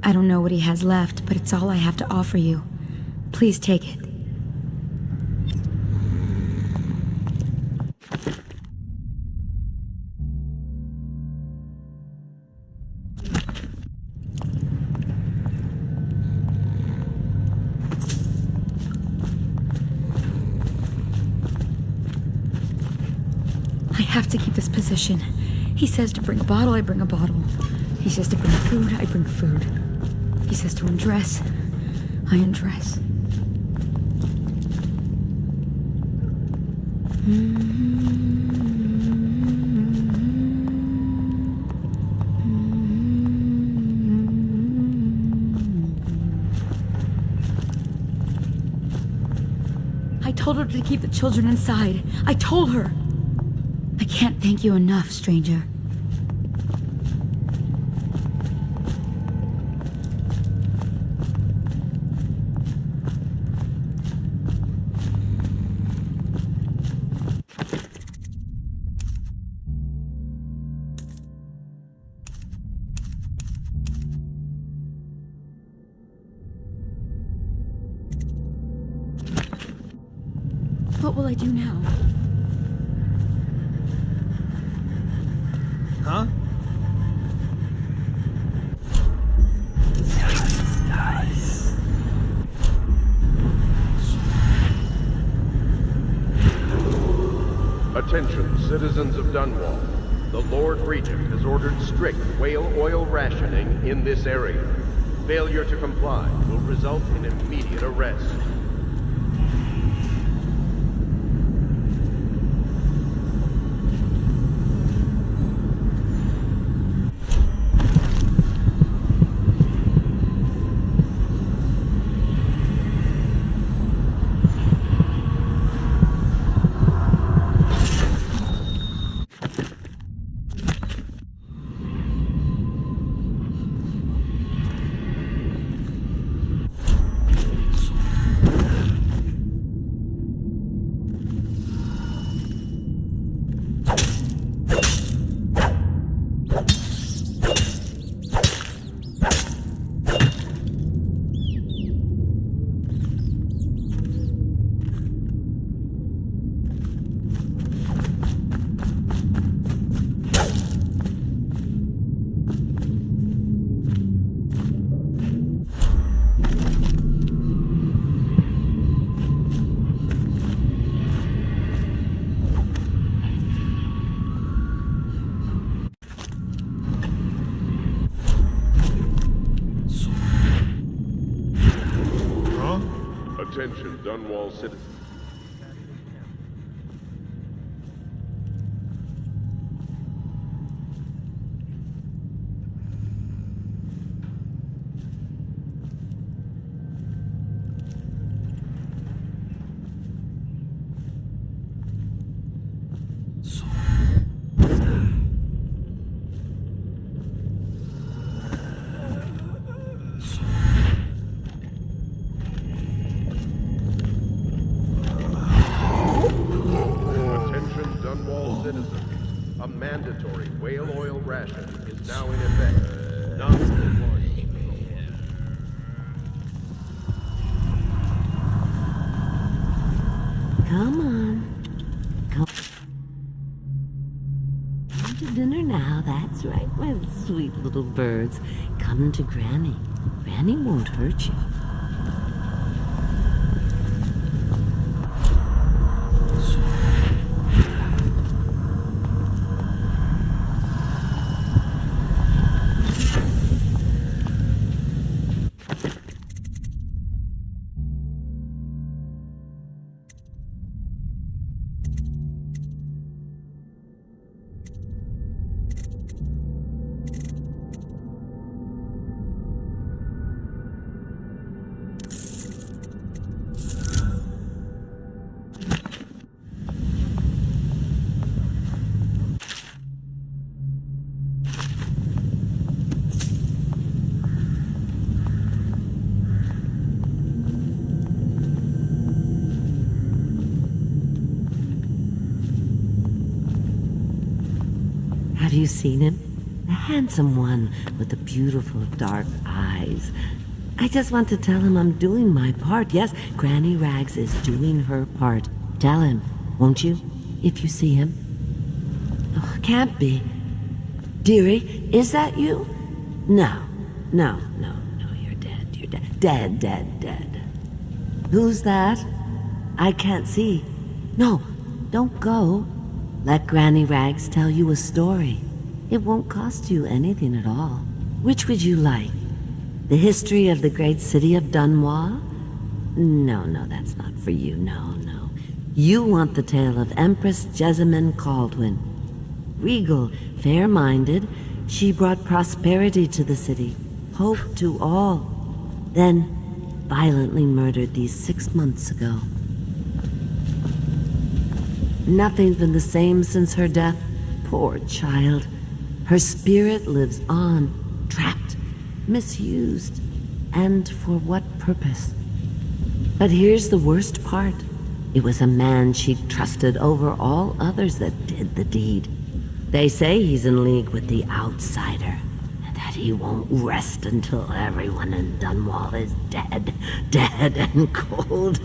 I don't know what he has left, but it's all I have to offer you. Please take it. I have to keep this position. He says to bring a bottle, I bring a bottle. He says to bring food, I bring food. He says to undress, I undress. I told her to keep the children inside. I told her. I can't thank you enough, stranger. What will I do now? Huh? Attention, citizens of Dunwall. The Lord Regent has ordered strict whale oil rationing in this area. Failure to comply will result in immediate arrest. Attention, Dunwall citizens. A mandatory whale oil ration is now in effect. Come on. That's right, my sweet little birds. Come to Granny. Granny won't hurt you. Have you seen him? The handsome one with the beautiful dark eyes. I just want to tell him I'm doing my part. Yes, Granny Rags is doing her part. Tell him, won't you? If you see him. Oh, can't be. Dearie, is that you? No, you're dead. You're dead. Dead. Who's that? I can't see. No, don't go. Let Granny Rags tell you a story. It won't cost you anything at all. Which would you like? The history of the great city of Dunwall? No, that's not for you. No. You want the tale of Empress Jessamine Kaldwin. Regal, fair-minded, she brought prosperity to the city, hope to all. Then, violently murdered these 6 months ago. Nothing's been the same since her death. Poor child. Her spirit lives on, trapped, misused, and for what purpose? But here's the worst part. It was a man she trusted over all others that did the deed. They say he's in league with the outsider, and that he won't rest until everyone in Dunwall is dead and cold.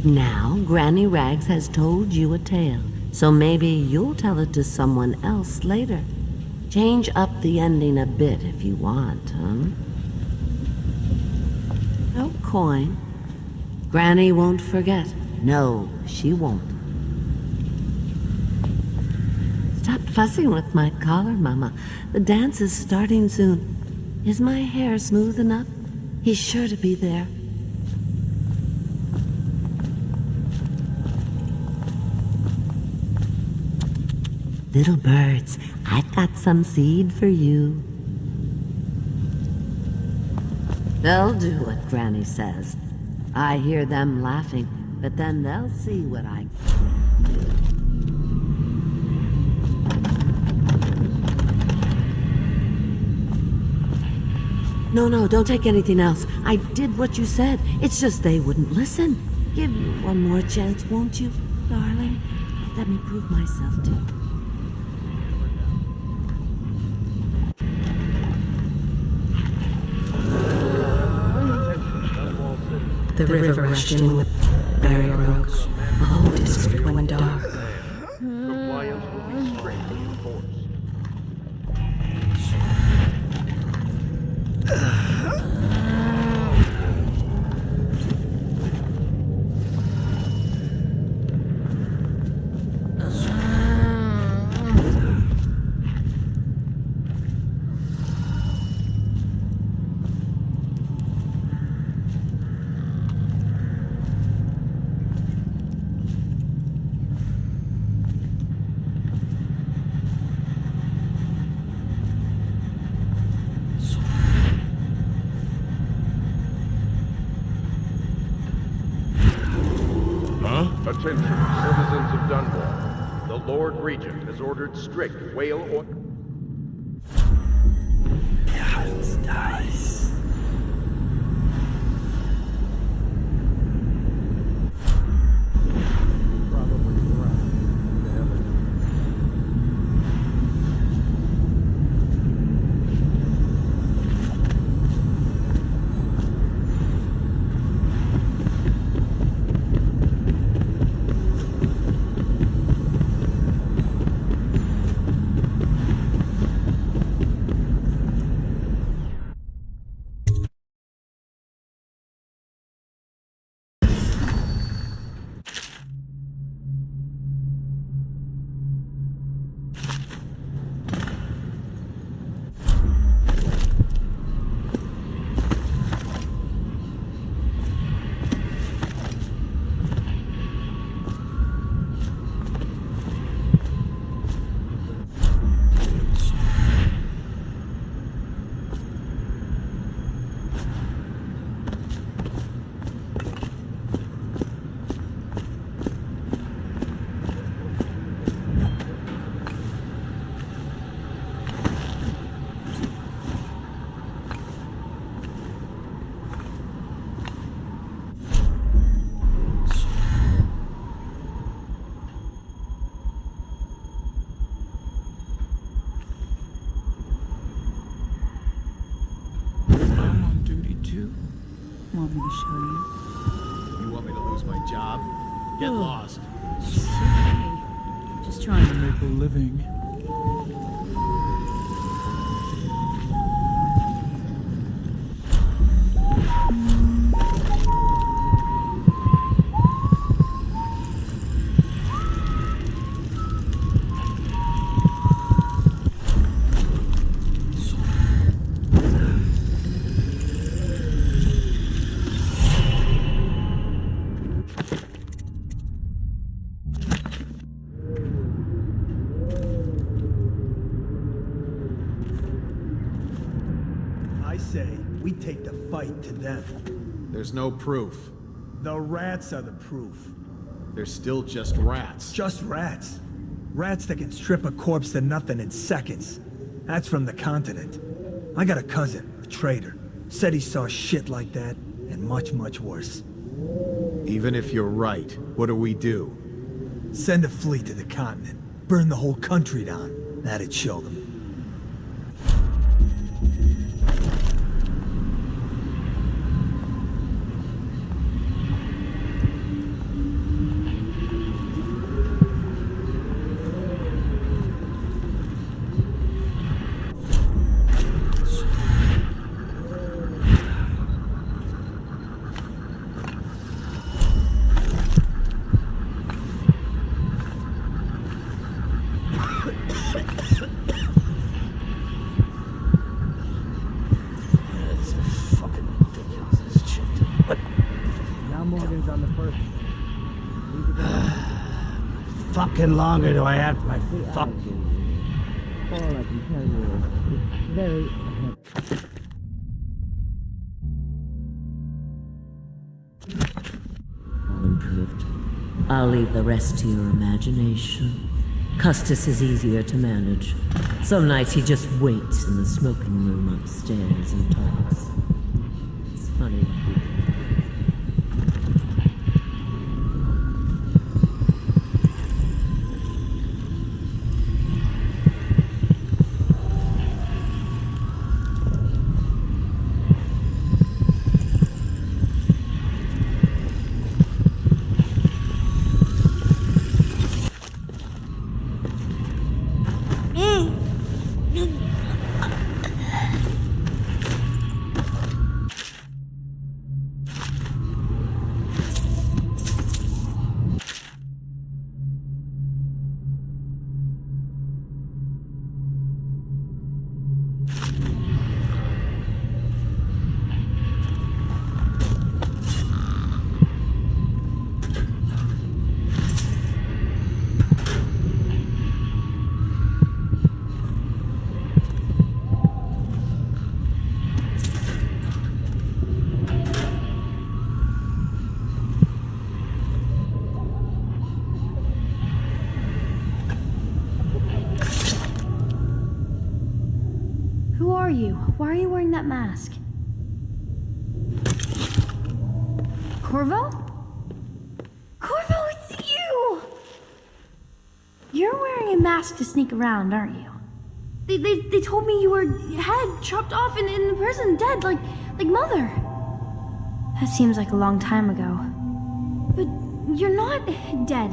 Now, Granny Rags has told you a tale, so maybe you'll tell it to someone else later. Change up the ending a bit if you want, huh? No coin. Granny won't forget. No, she won't. Stop fussing with my collar, Mama. The dance is starting soon. Is my hair smooth enough? He's sure to be there. Little birds, I've got some seed for you. They'll do what Granny says. I hear them laughing, but then they'll see what I do. No, don't take anything else. I did what you said. It's just they wouldn't listen. Give me one more chance, won't you, darling? Let me prove myself to you. The river rushed in with barrier broke. The whole district went dark. Compliance will be strictly enforced. Attention, citizens of Dunwall. The Lord Regent has ordered strict whale or... Dies. Want me to show you? You want me to lose my job? Get lost. Just trying to make a living. We take the fight to them. There's no proof. The rats are the proof. They're still just rats. Just rats. Rats that can strip a corpse to nothing in seconds. That's from the continent. I got a cousin, a trader. Said he saw shit like that, and much, much worse. Even if you're right, what do we do? Send a fleet to the continent. Burn the whole country down. That'd show them. Fucking longer do I have my fuck? All I can tell you is it's very... All improved. I'll leave the rest to your imagination. Custis is easier to manage. Some nights he just waits in the smoking room upstairs and talks. It's funny what we do. Why are you wearing that mask? Corvo? Corvo, it's you! You're wearing a mask to sneak around, aren't you? They told me you were head chopped off in the prison, dead, like Mother. That seems like a long time ago. But you're not dead.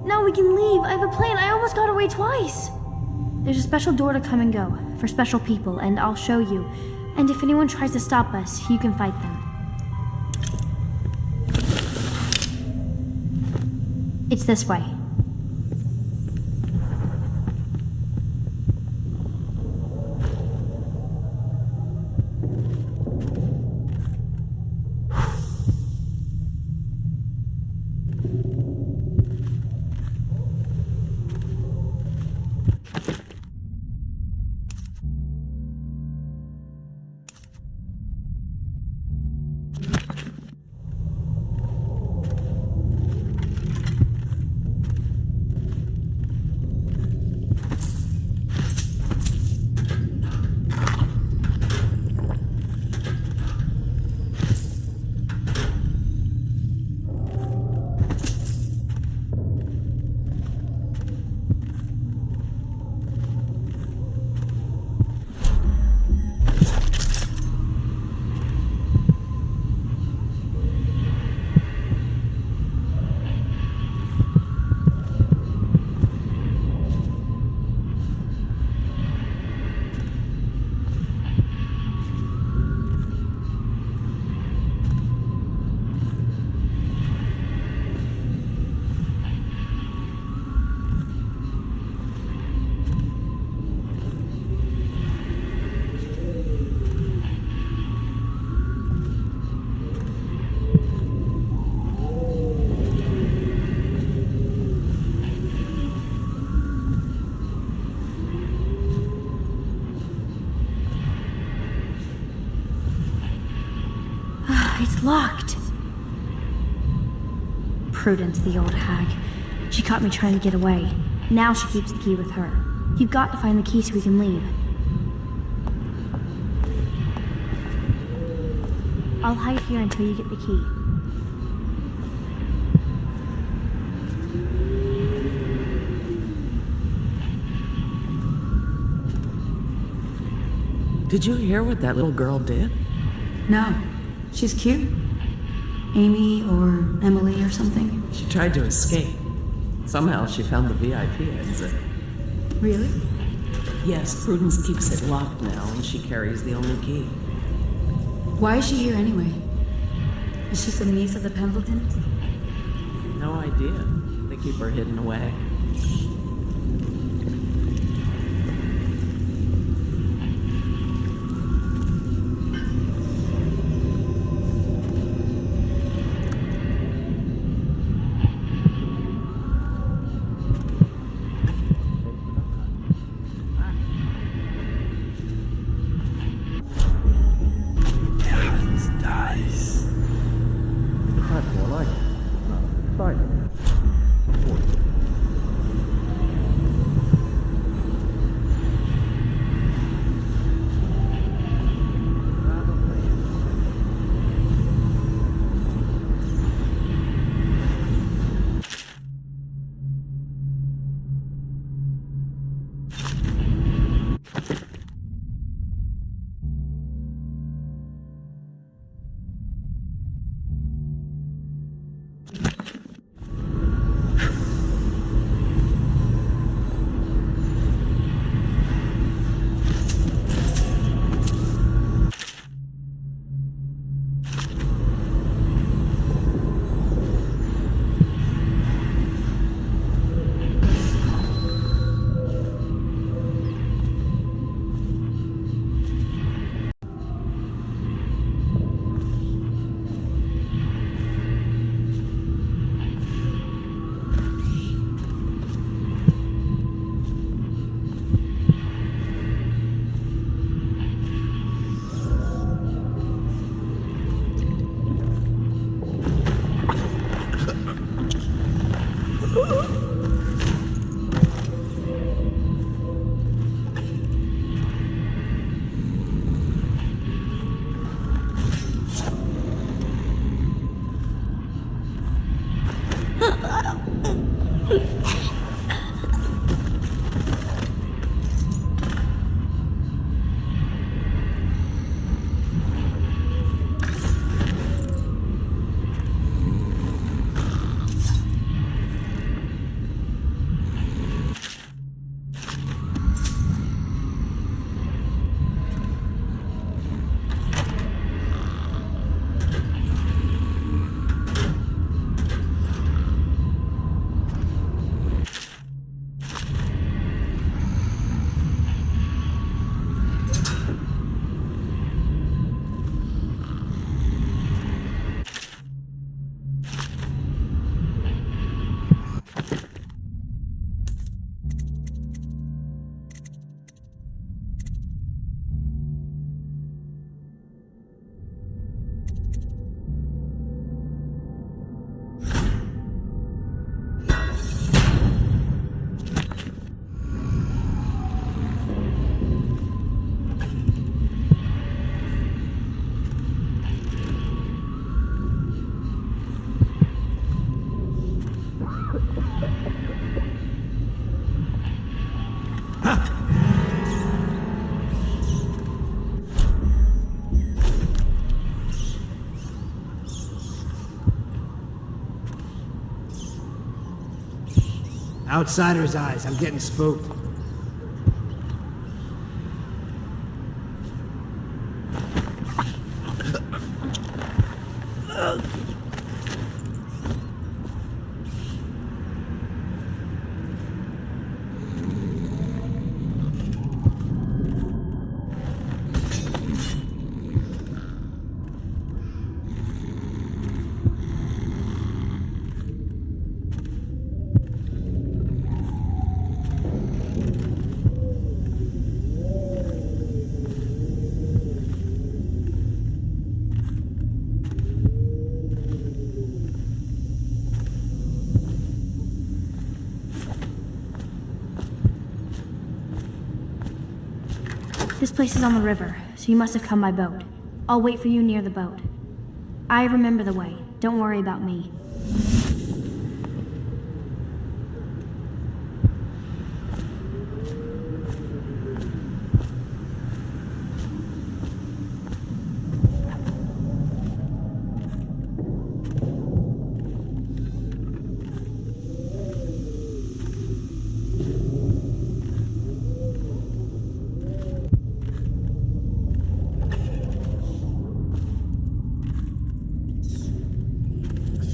Now we can leave. I have a plan. I almost got away twice. There's a special door to come and go, for special people, and I'll show you. And if anyone tries to stop us, you can fight them. It's this way. Prudence, the old hag. She caught me trying to get away. Now she keeps the key with her. You've got to find the key so we can leave. I'll hide here until you get the key. Did you hear what that little girl did? No. She's cute. Amy or Emily or something. She tried to escape. Somehow she found the VIP exit. Really? Yes, Prudence keeps it locked now, and she carries the only key. Why is she here anyway? Is she some niece of the Pendletons? No idea. They keep her hidden away. Outsider's eyes, I'm getting spooked. This place is on the river, so you must have come by boat. I'll wait for you near the boat. I remember the way. Don't worry about me.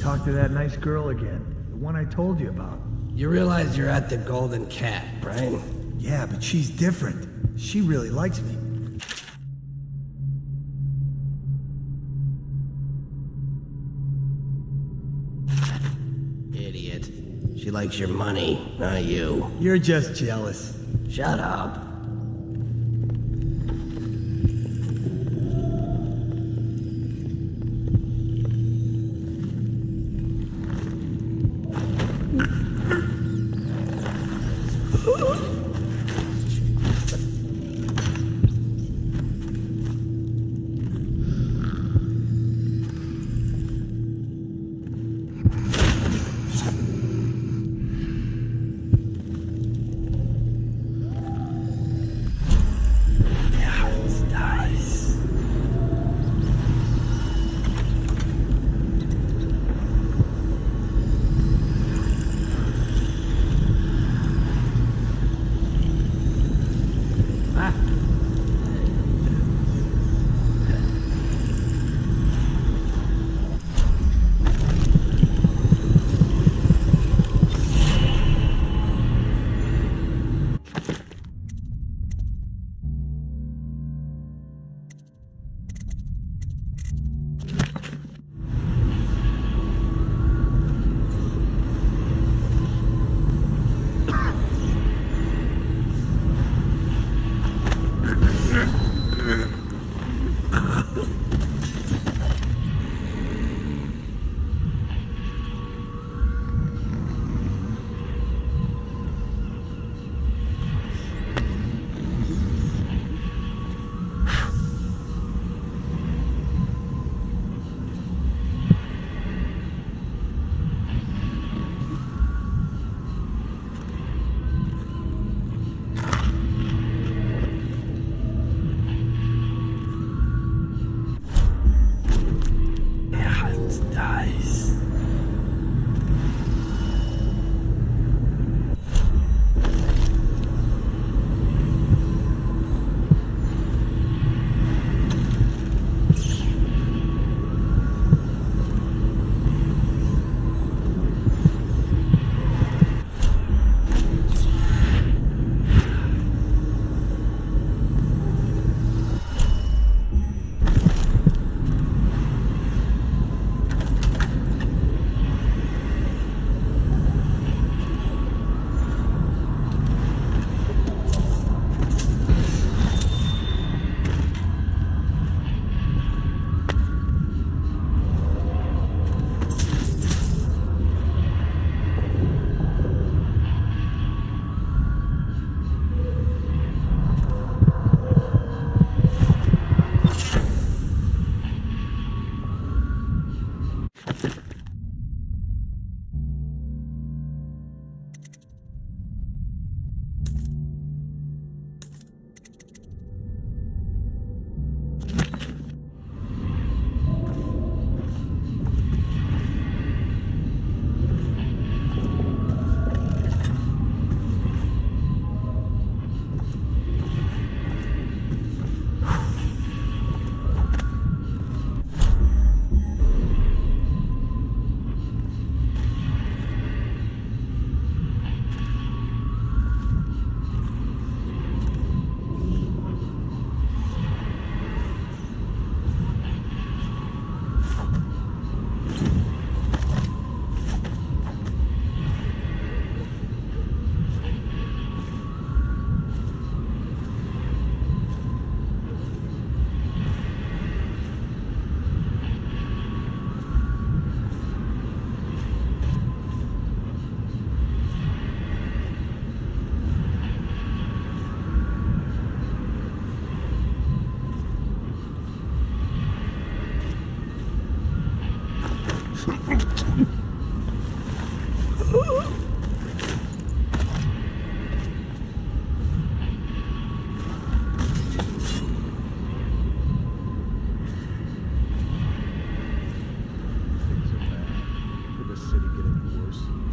Talk to that nice girl again. The one I told you about. You realize you're at the Golden Cat, right? Yeah, but she's different. She really likes me. Idiot. She likes your money, not you. You're just jealous. Shut up.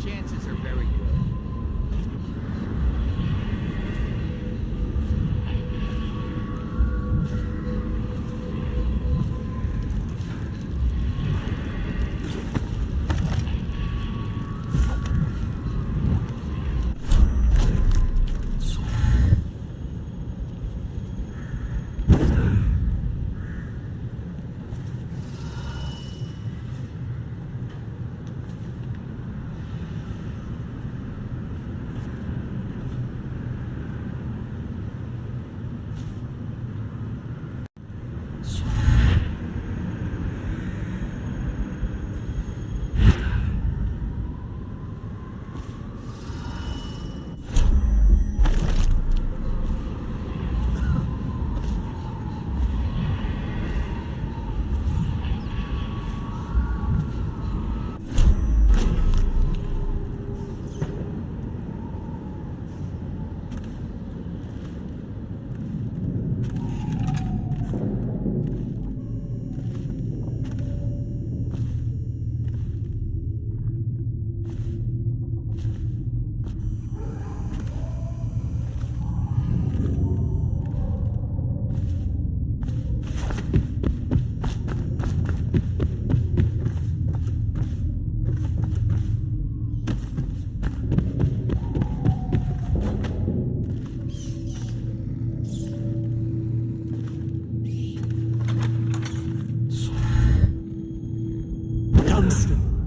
Chances are very good.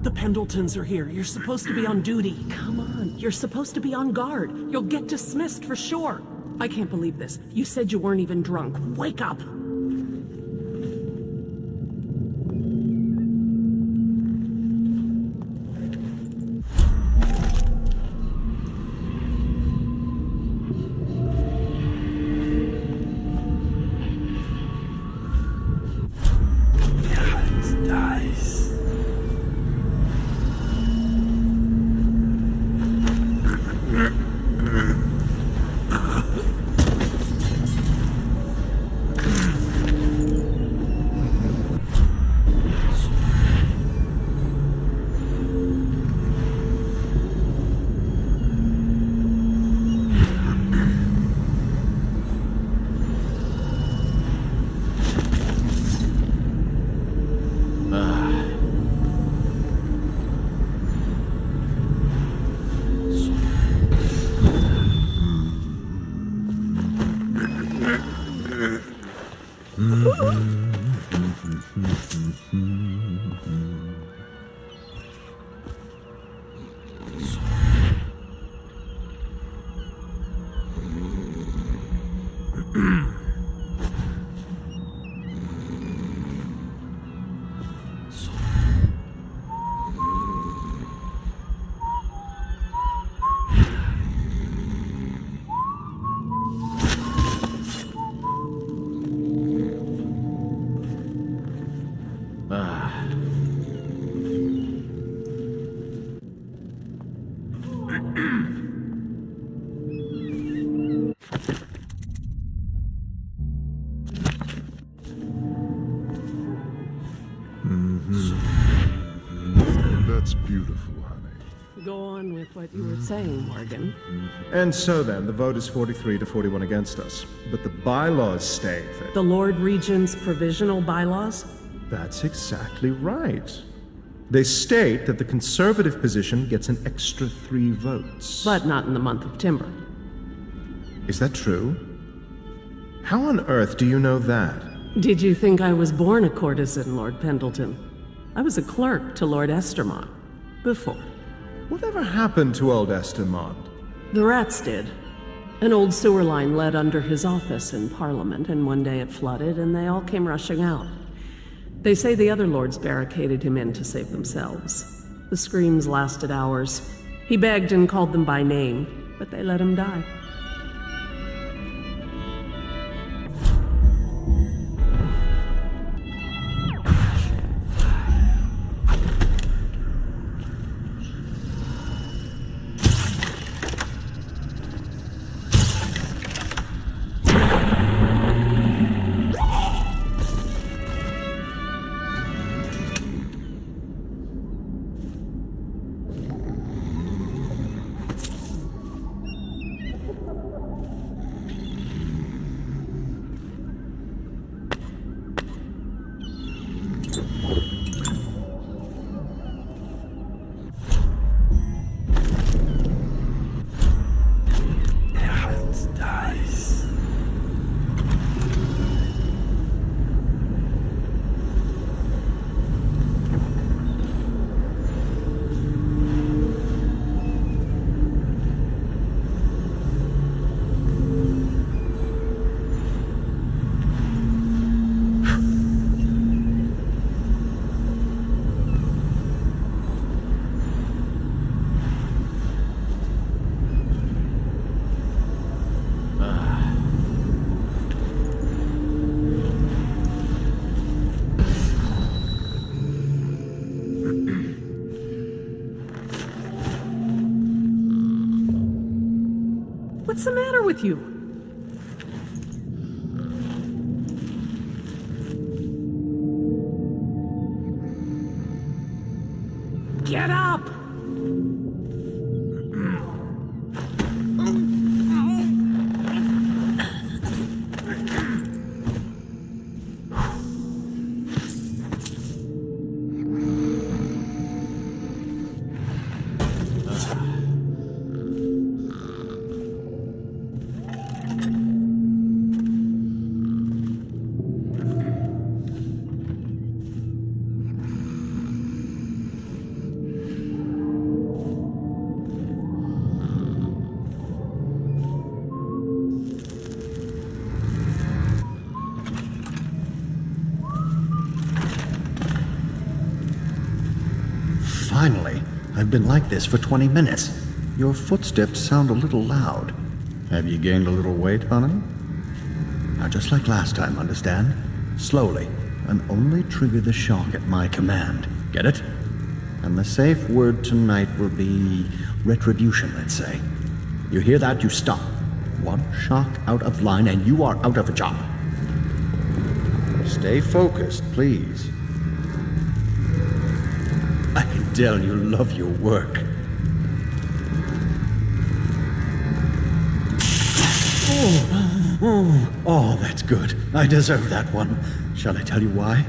The Pendletons are here. You're supposed to be on duty. Come on. You're supposed to be on guard. You'll get dismissed for sure. I can't believe this. You said you weren't even drunk. Wake up! That's beautiful, honey. Go on with what you were saying, Morgan. And so then, the vote is 43 to 41 against us. But the bylaws state that... The Lord Regent's provisional bylaws? That's exactly right. They state that the conservative position gets an extra 3 votes. But not in the month of Timber. Is that true? How on earth do you know that? Did you think I was born a courtesan, Lord Pendleton? I was a clerk to Lord Estermont. Before. Whatever happened to old Estermont? The rats did. An old sewer line led under his office in Parliament, and one day it flooded, and they all came rushing out. They say the other lords barricaded him in to save themselves. The screams lasted hours. He begged and called them by name, but they let him die. What's the matter with you? Get up! Finally, I've been like this for 20 minutes. Your footsteps sound a little loud. Have you gained a little weight, honey? Now, just like last time, understand? Slowly, and only trigger the shock at my command. Get it? And the safe word tonight will be retribution, let's say. You hear that, you stop. One shock out of line and you are out of a job. Stay focused, please. I can tell you love your work. Oh, that's good. I deserve that one. Shall I tell you why?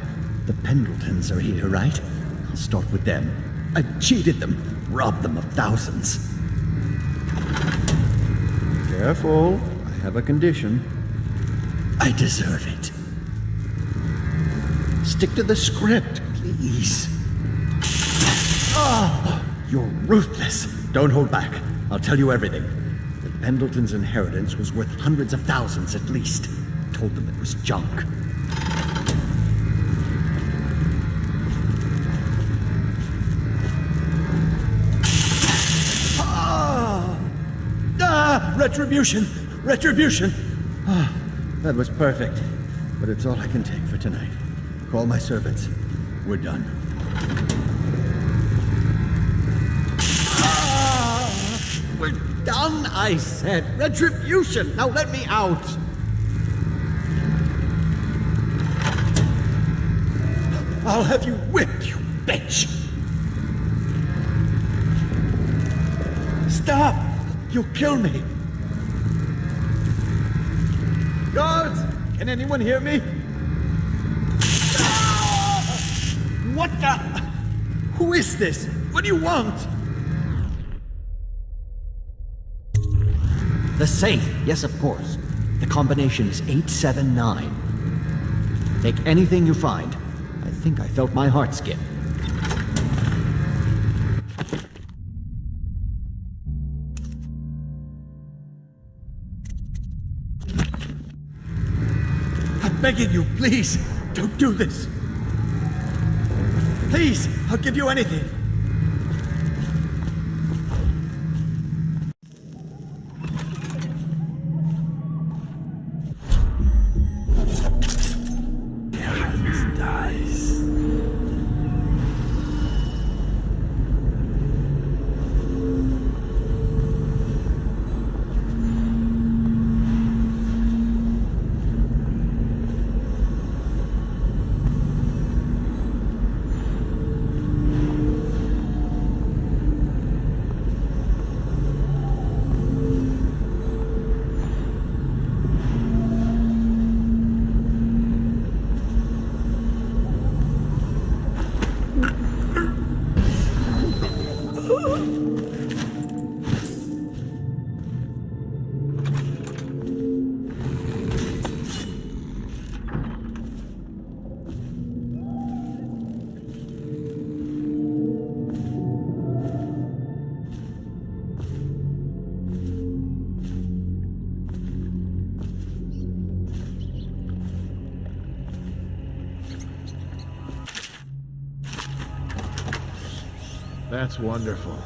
The Pendletons are here, right? I'll start with them. I cheated them, robbed them of thousands. Careful, I have a condition. I deserve it. Stick to the script, please. Oh, you're ruthless. Don't hold back. I'll tell you everything. The Pendleton's inheritance was worth hundreds of thousands at least. Told them it was junk. Retribution! Retribution! Ah, that was perfect. But it's all I can take for tonight. Call my servants. We're done. We're done, I said. Retribution! Now let me out! I'll have you whipped, you bitch! Stop! You'll kill me! Guards! Can anyone hear me? What the? Who is this? What do you want? The safe. Yes, of course. The combination is 879. Take anything you find. I think I felt my heart skip. I'm begging you, please, don't do this. Please, I'll give you anything. That's wonderful.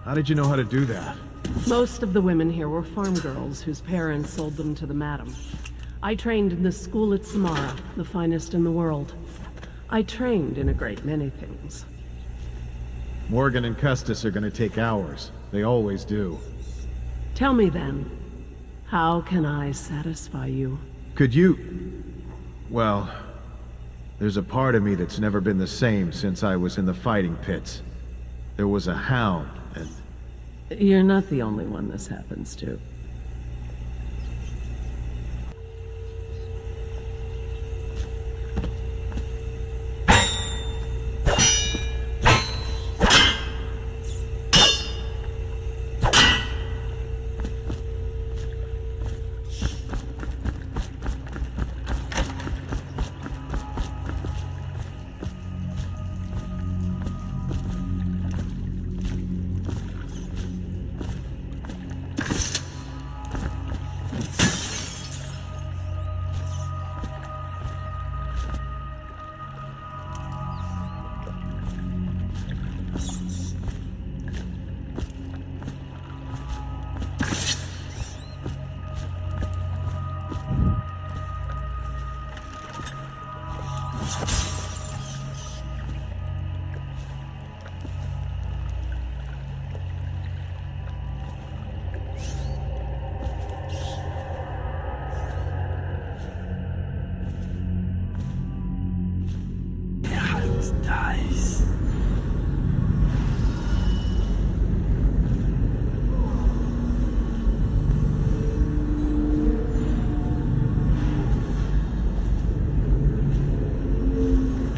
How did you know how to do that? Most of the women here were farm girls whose parents sold them to the madam. I trained in the school at Samara, the finest in the world. I trained in a great many things. Morgan and Custis are gonna take hours. They always do. Tell me then, How can I satisfy you? Could you... Well, there's a part of me that's never been the same since I was in the fighting pits. There was a Hound, and... You're not the only one this happens to.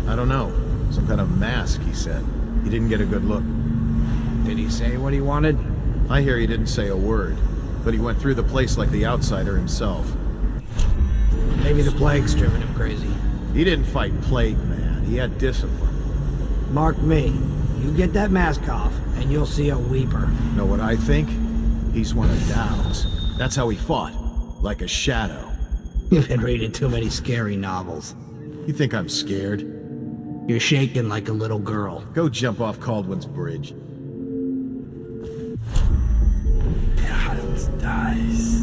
I don't know. Some kind of mask, he said. He didn't get a good look. Did he say what he wanted? I hear he didn't say a word, but he went through the place like the outsider himself. Maybe the plague's driven him crazy. He didn't fight plague, man. He had discipline. Mark me. You get that mask off, and you'll see a weeper. Know what I think? He's one of Dow's. That's how he fought. Like a shadow. You've been reading too many scary novels. You think I'm scared? You're shaking like a little girl. Go jump off Kaldwin's bridge. The Hound dies.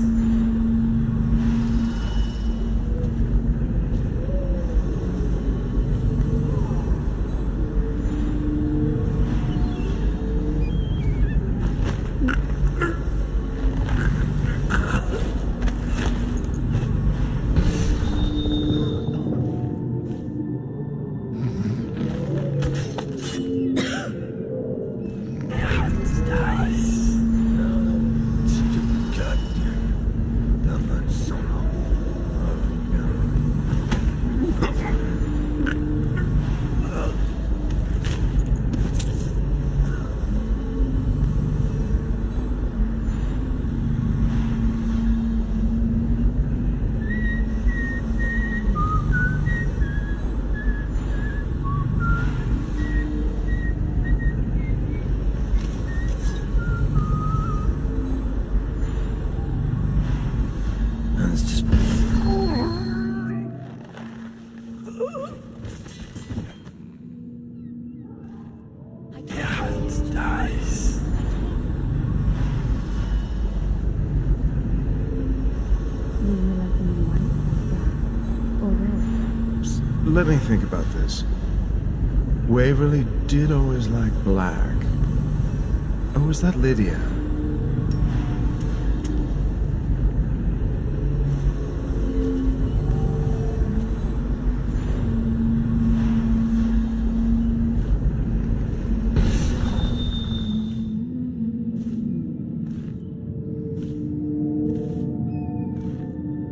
Let me think about this. Waverly did always like black. Or was that Lydia?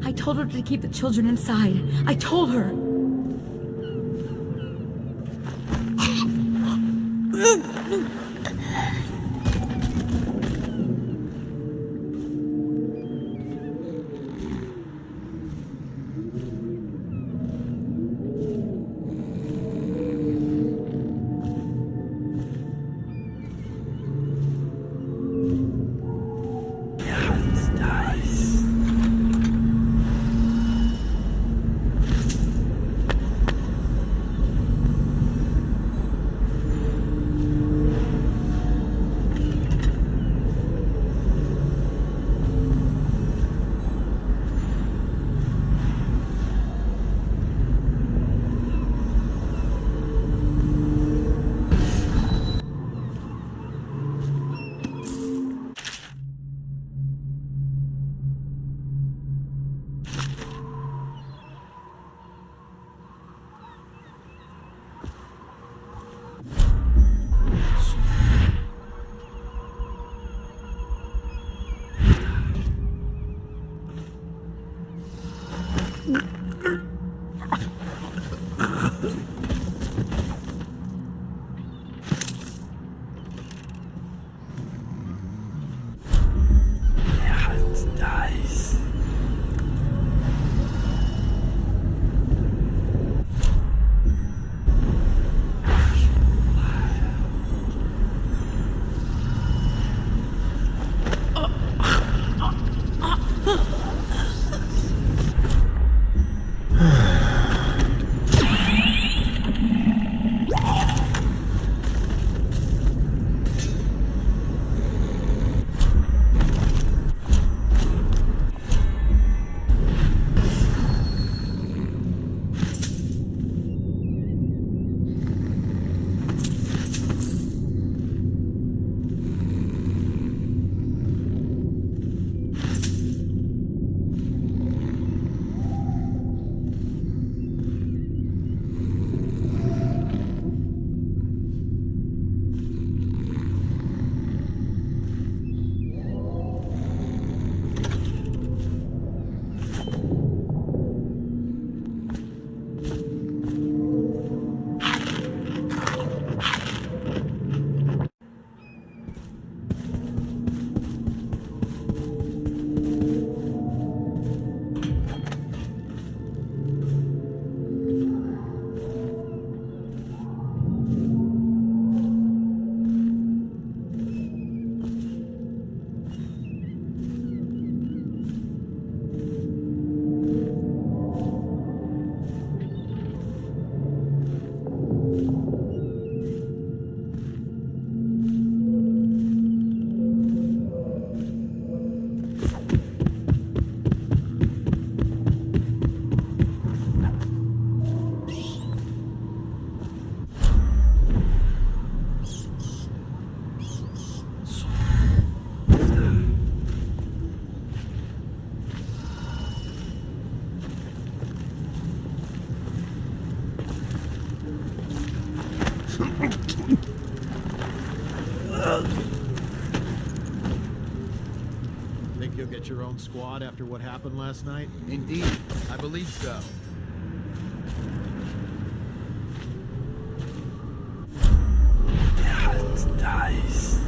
I told her to keep the children inside. I told her. dies. Think you'll get your own squad after what happened last night? Indeed, I believe so. Hound dies.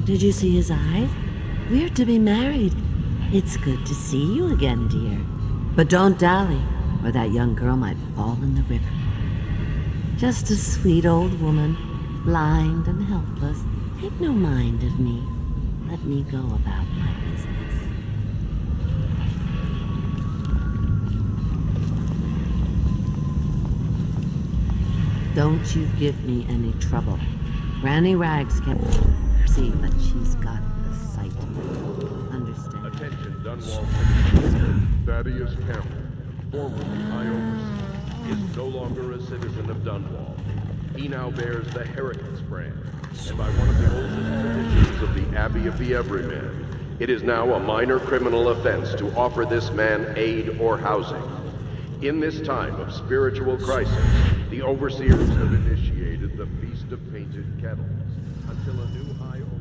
Did you see his eyes? We're to be married. It's good to see you again, dear. But don't dally, or that young girl might fall in the river. Just a sweet old woman, blind and helpless. Take no mind of me. Let me go about my business. Don't you give me any trouble. Granny Rags can see, but she's got the sight. Understand? Attention, Dunwall. Thaddeus Campbell, formerly High Overseer, is no longer a citizen of Dunwall. He now bears the Heretics brand, and by one of the oldest traditions of the Abbey of the Everyman, it is now a minor criminal offense to offer this man aid or housing. In this time of spiritual crisis, the Overseers have initiated the Feast of Painted Kettles until a new High Overseer...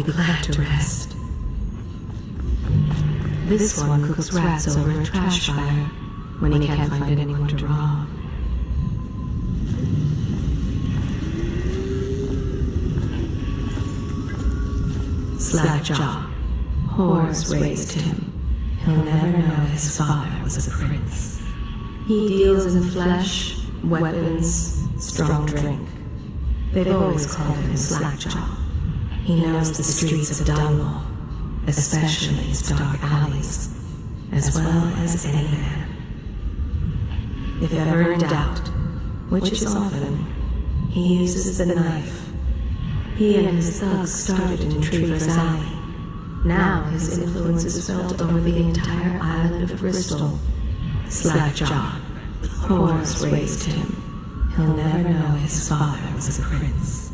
Glad to rest. This one cooks rats over a trash fire when he can't find anyone to rob. Slackjaw. Whores raised him. He'll never know his father was a prince. He deals in flesh, weapons, strong drink. They've always called him Slackjaw. He knows the streets of Dunwall, especially its dark alleys, as well as any man. If ever in doubt, which is often, he uses the knife. He and his thugs started in Trevor's Alley. Now his influence is felt over the entire island of Bristol. Slackjaw, Whores raised him. He'll never know his father was a prince.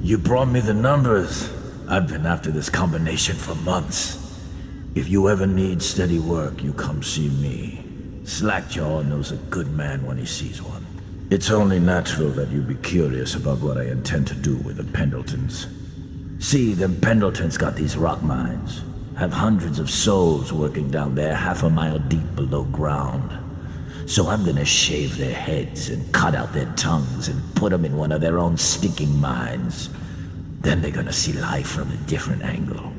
You brought me the numbers. I've been after this combination for months. If you ever need steady work, you come see me. Slackjaw knows a good man when he sees one. It's only natural that you be curious about what I intend to do with the Pendletons. See, them Pendletons got these rock mines. Have hundreds of souls working down there 1/2 mile deep below ground. So I'm gonna shave their heads and cut out their tongues and put them in one of their own stinking mines. Then they're gonna see life from a different angle.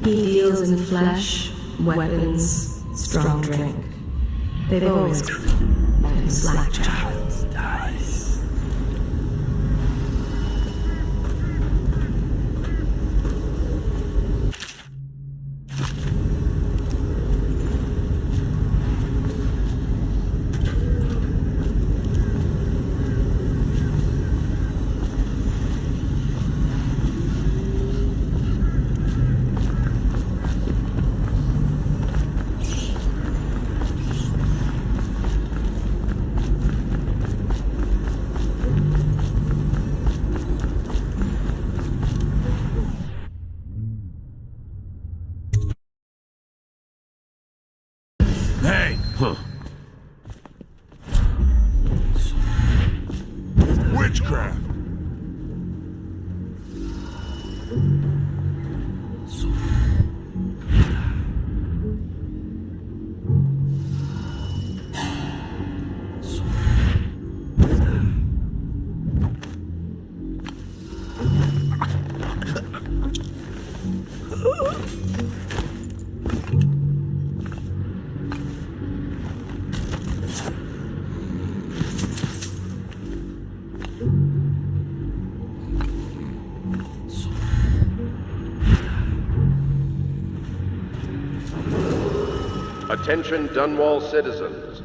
He deals in flesh, weapons, strong drink. They've always been slackjaw. Hey! Witchcraft! Attention Dunwall citizens.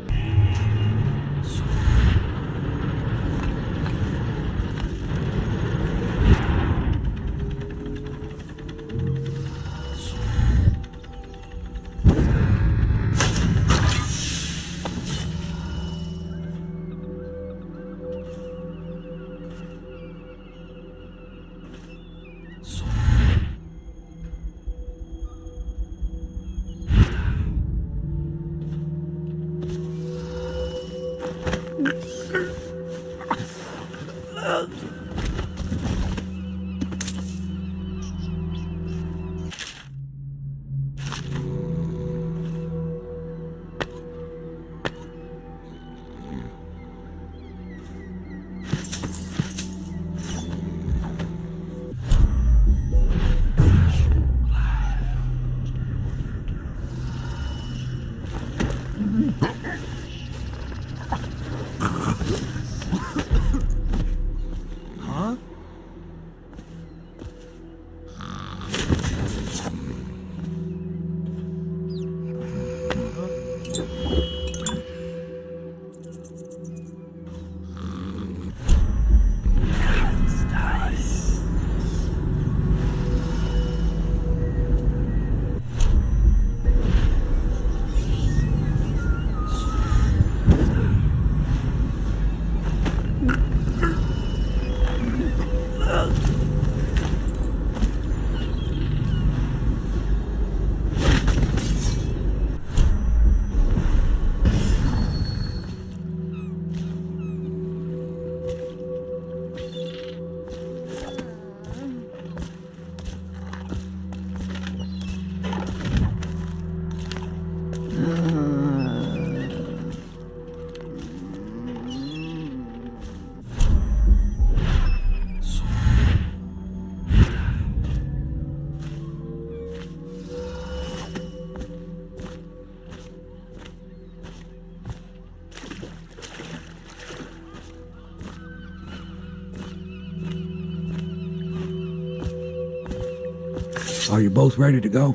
Are you both ready to go?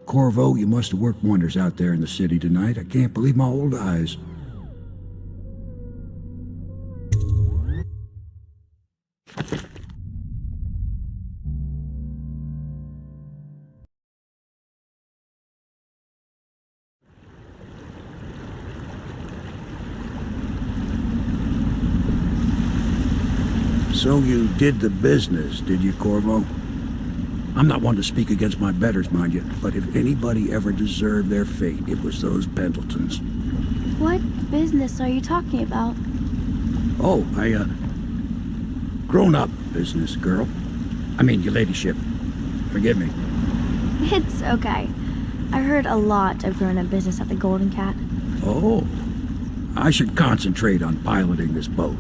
Corvo, you must have worked wonders out there in the city tonight. I can't believe my old eyes. So you did the business, did you, Corvo? I'm not one to speak against my betters, mind you, but if anybody ever deserved their fate, it was those Pendletons. What business are you talking about? Oh, grown-up business, girl. I mean, your ladyship. Forgive me. It's okay. I heard a lot of grown-up business at the Golden Cat. Oh, I should concentrate on piloting this boat.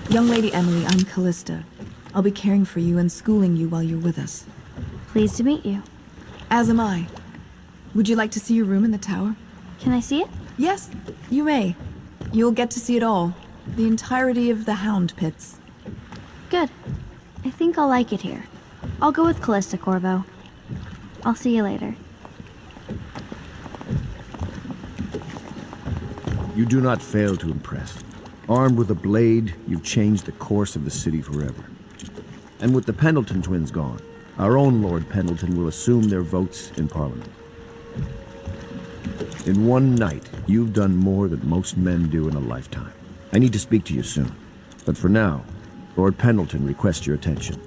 Young Lady Emily, I'm Callista. I'll be caring for you and schooling you while you're with us. Pleased to meet you. As am I. Would you like to see your room in the tower? Can I see it? Yes, you may. You'll get to see it all. The entirety of the Hound pits. Good. I think I'll like it here. I'll go with Callista, Corvo. I'll see you later. You do not fail to impress. Armed with a blade, you've changed the course of the city forever. And with the Pendleton twins gone, our own Lord Pendleton will assume their votes in Parliament. In one night, you've done more than most men do in a lifetime. I need to speak to you soon. But for now, Lord Pendleton requests your attention.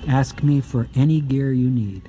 Ask me for any gear you need.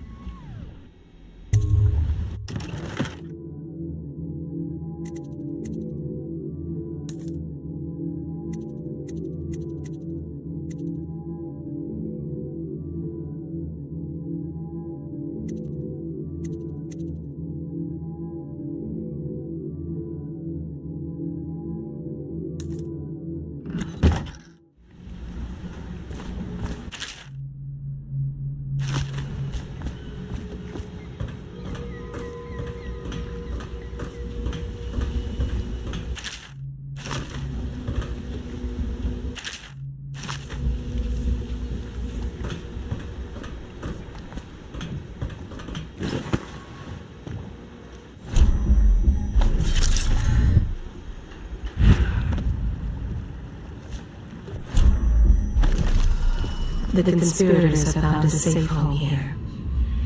The conspirators have found a safe home here.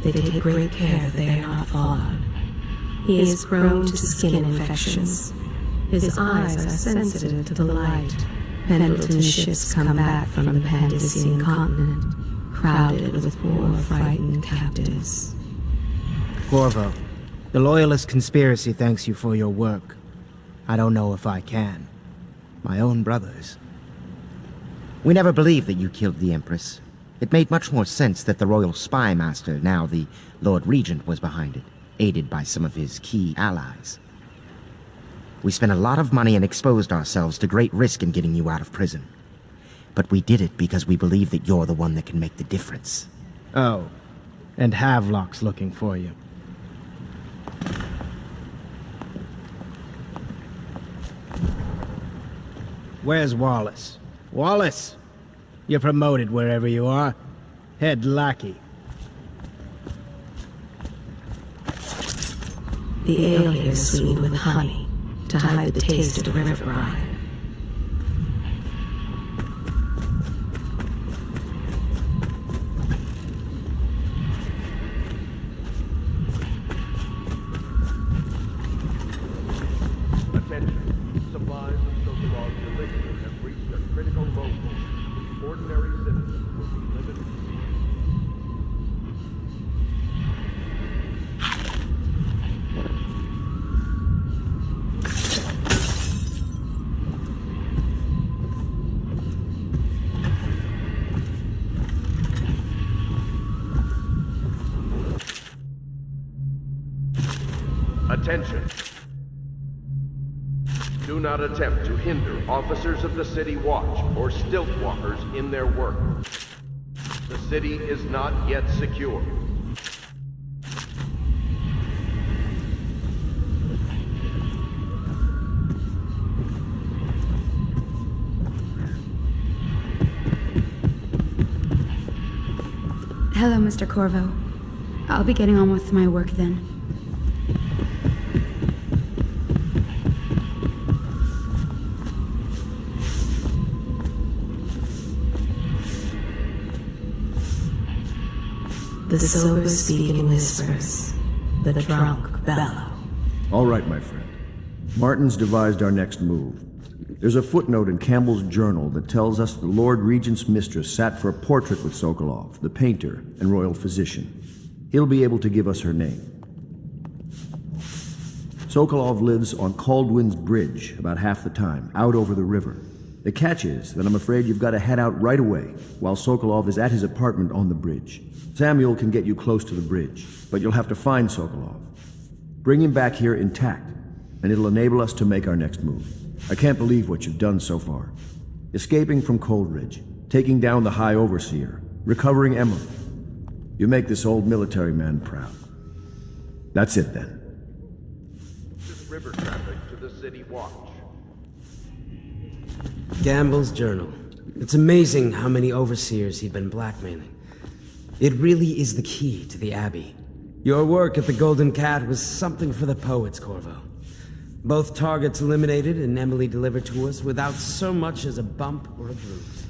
They take great care that they are not followed. He is prone to skin infections. His eyes are sensitive to the light. Pendleton ships come back from the Pandician continent, crowded with poor, frightened captives. Corvo, the Loyalist conspiracy thanks you for your work. I don't know if I can. My own brothers. We never believed that you killed the Empress. It made much more sense that the Royal Spy Master, now the Lord Regent, was behind it, aided by some of his key allies. We spent a lot of money and exposed ourselves to great risk in getting you out of prison. But we did it because we believe that you're the one that can make the difference. Oh, and Havelock's looking for you. Where's Wallace? Wallace! You're promoted wherever you are. Head lackey. The ale here is sweetened with honey to hide the taste of the river brine. Attention. Supplies of Sokolov's elixir have reached a critical low point. Ordinary citizens will be limited. Attention. Do not attempt to hinder officers of the City Watch or stilt walkers in their work. The city is not yet secure. Hello, Mr. Corvo. I'll be getting on with my work then. The sober speak in whispers. The drunk bellow. All right, my friend. Martin's devised our next move. There's a footnote in Campbell's journal that tells us the Lord Regent's mistress sat for a portrait with Sokolov, the painter and royal physician. He'll be able to give us her name. Sokolov lives on Kaldwin's bridge about half the time, out over the river. The catch is that I'm afraid you've got to head out right away while Sokolov is at his apartment on the bridge. Samuel can get you close to the bridge, but you'll have to find Sokolov. Bring him back here intact, and it'll enable us to make our next move. I can't believe what you've done so far. Escaping from Coldridge, taking down the High Overseer, recovering Emily. You make this old military man proud. That's it then. River traffic to the City Watch. Gamble's journal. It's amazing how many overseers he'd been blackmailing. It really is the key to the Abbey. Your work at the Golden Cat was something for the poets, Corvo. Both targets eliminated and Emily delivered to us without so much as a bump or a bruise.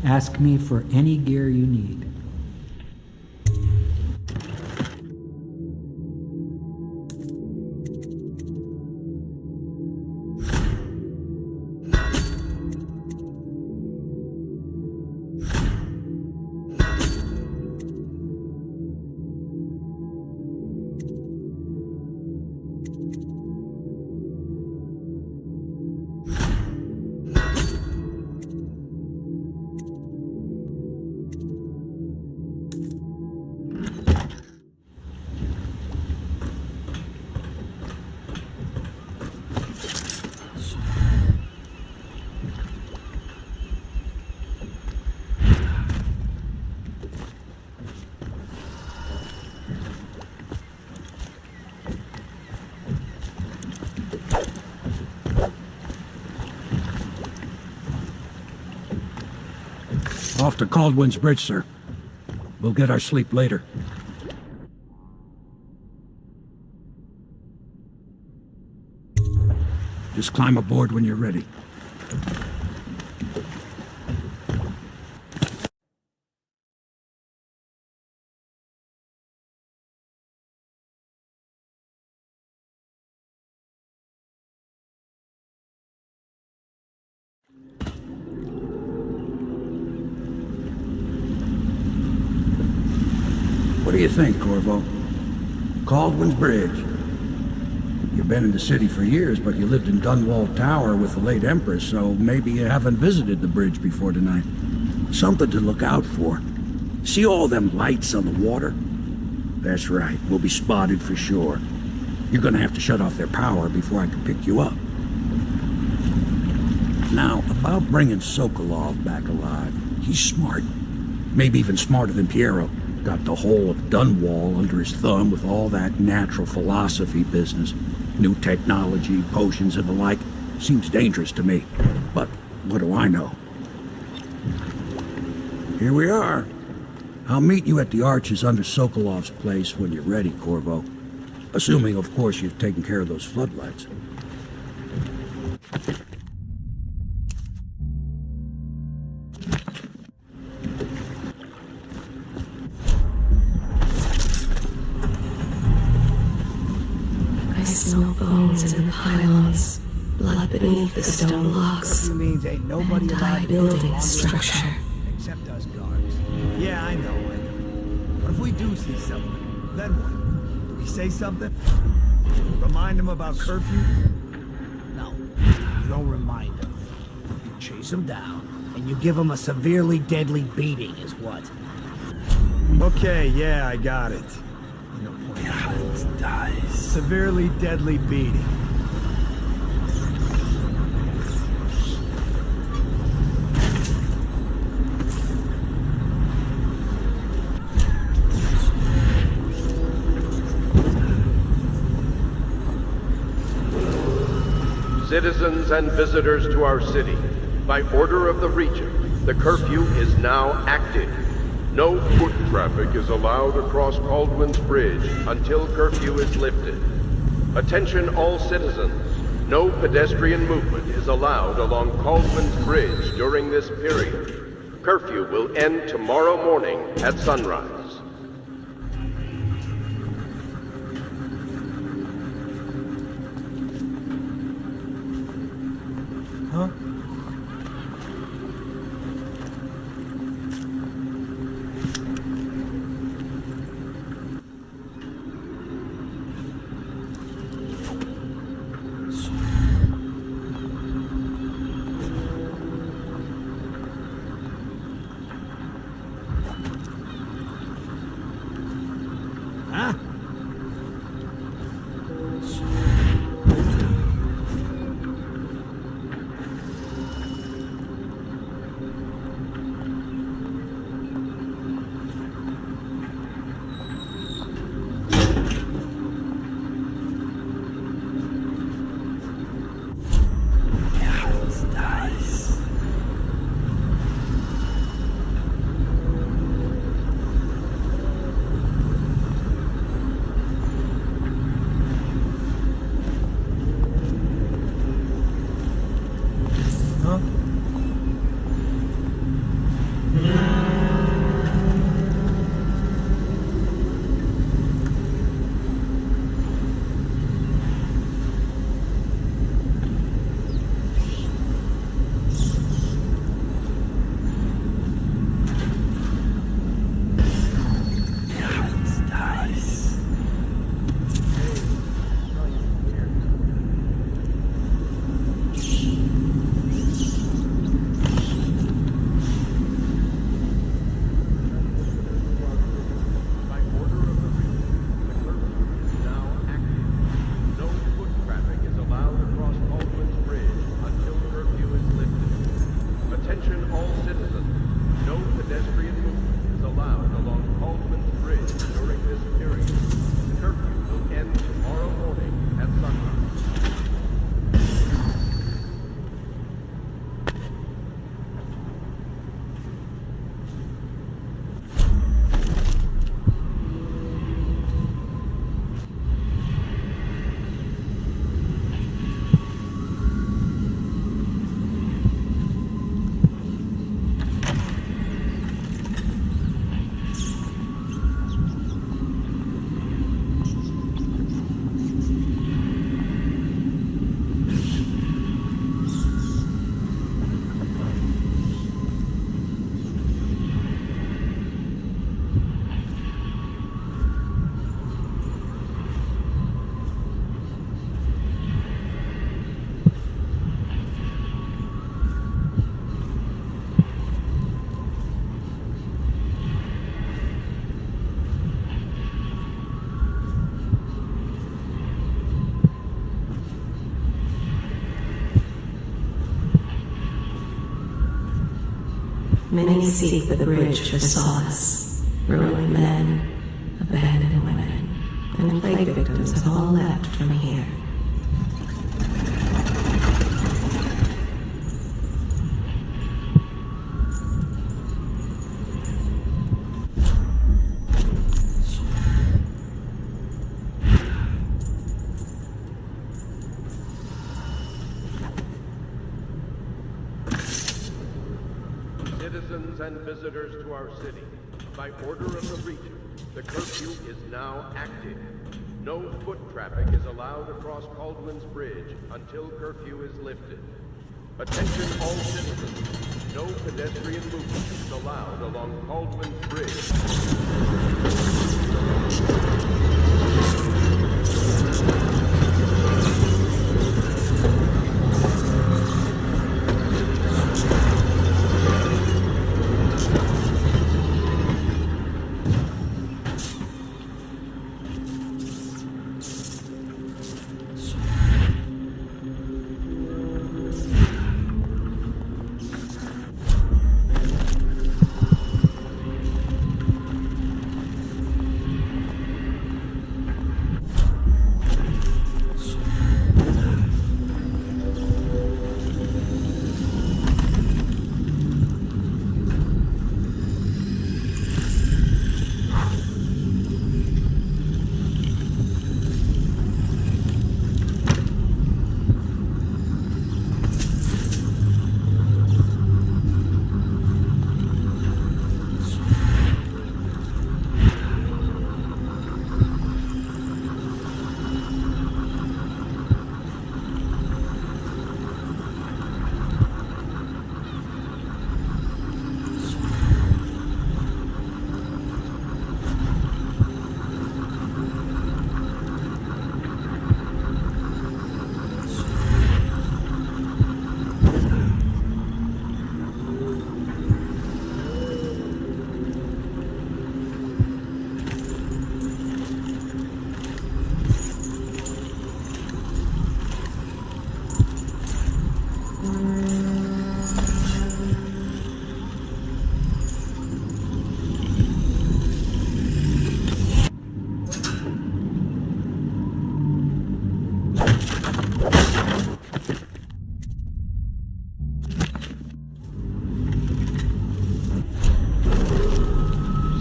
Ask me for any gear you need. Off to Kaldwin's bridge, sir. We'll get our sleep later. Just climb aboard when you're ready. What do you think, Corvo? Kaldwin's bridge. You've been in the city for years, but you lived in Dunwall Tower with the late Empress, so maybe you haven't visited the bridge before tonight. Something to look out for. See all them lights on the water? That's right, we'll be spotted for sure. You're gonna have to shut off their power before I can pick you up. Now, about bringing Sokolov back alive, he's smart. Maybe even smarter than Piero. Got the whole of Dunwall under his thumb with all that natural philosophy business. New technology, potions and the like. Seems dangerous to me. But what do I know? Here we are. I'll meet you at the arches under Sokolov's place when you're ready, Corvo. Assuming, of course, you've taken care of those floodlights. I smell bones in the pylons, blood beneath the stone blocks. Means ain't nobody An allowed entire to building go structure. except us guards. Yeah, I know. What if we do see something? Then what? Do we say something? Remind them about curfew? No, you don't remind them. You chase them down, and you give them a severely deadly beating, is what? Okay, yeah, I got it. No point. Dies. Severely deadly beating. Citizens and visitors to our city, by order of the Regent, the curfew is now active. No foot traffic is allowed across Kaldwin's Bridge until curfew is lifted. Attention all citizens, no pedestrian movement is allowed along Kaldwin's Bridge during this period. Curfew will end tomorrow morning at sunrise. Huh? Many seek the bridge for solace. Ruined men, abandoned women, and plague victims have all left from here. Citizens and visitors to our city, by order of the Regent, the curfew is now active. No foot traffic is allowed across Kaldwin's Bridge until curfew is lifted. Attention all citizens, no pedestrian movement is allowed along Kaldwin's Bridge.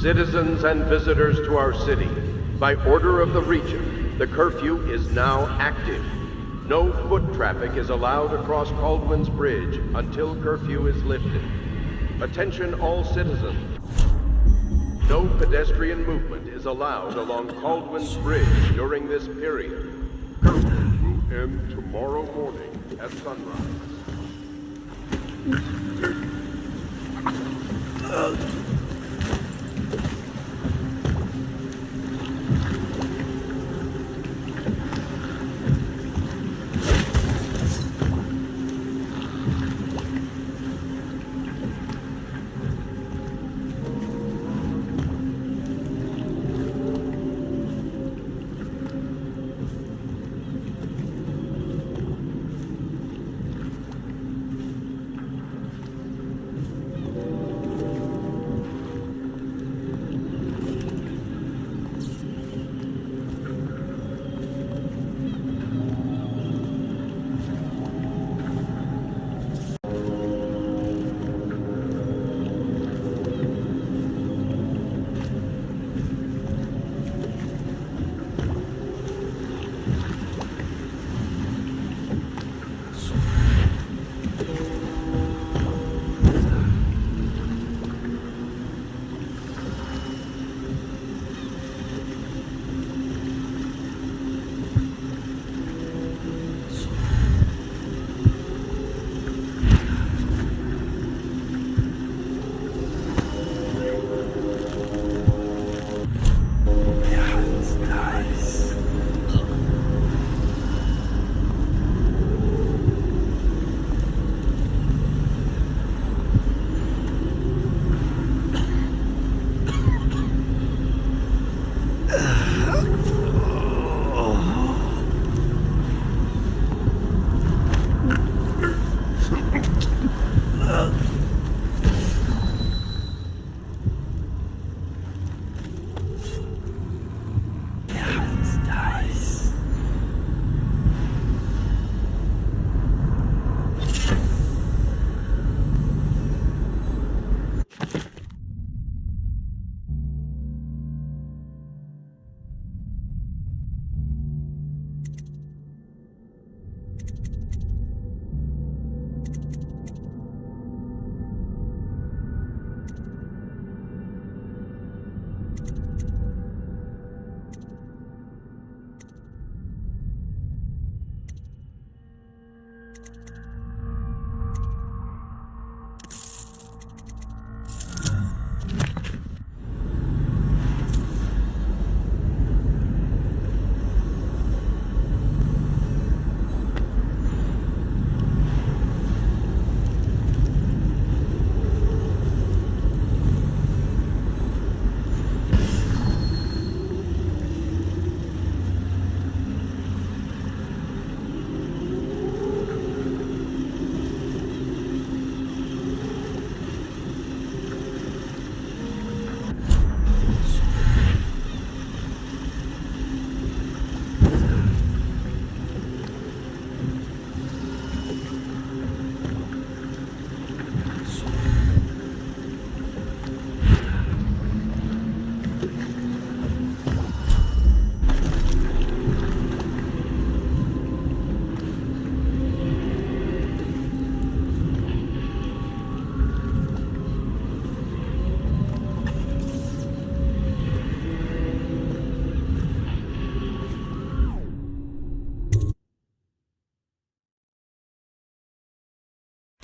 Citizens and visitors to our city, by order of the Regent, the curfew is now active. No foot traffic is allowed across Kaldwin's Bridge until curfew is lifted. Attention all citizens. No pedestrian movement is allowed along Kaldwin's Bridge during this period. Curfew will end tomorrow morning at sunrise.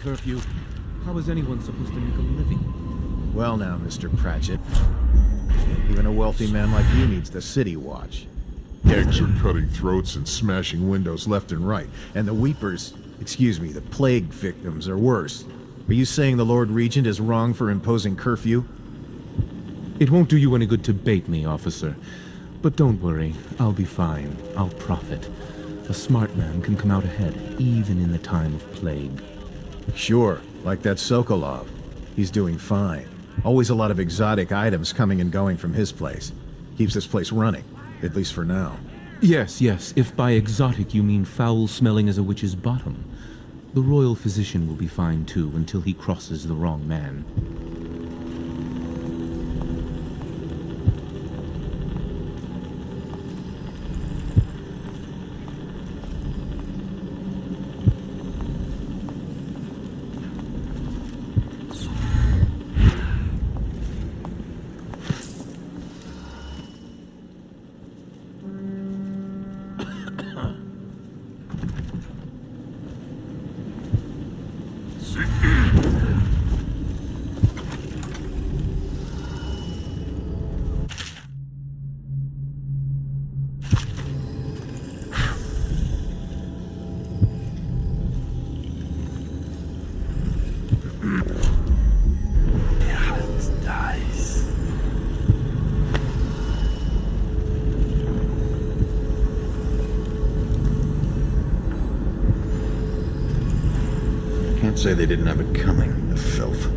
curfew. How is anyone supposed to make a living? Well now, Mr. Pratchett. Even a wealthy man like you needs the city watch. Gangs are cutting throats and smashing windows left and right. And the weepers, excuse me, the plague victims are worse. Are you saying the Lord Regent is wrong for imposing curfew? It won't do you any good to bait me, officer. But don't worry, I'll be fine. I'll profit. A smart man can come out ahead, even in the time of plague. Sure, like that Sokolov. He's doing fine. Always a lot of exotic items coming and going from his place. Keeps this place running, at least for now. Yes, if by exotic you mean foul-smelling as a witch's bottom. The royal physician will be fine too, until he crosses the wrong man. Can't say they didn't have it coming, the filth.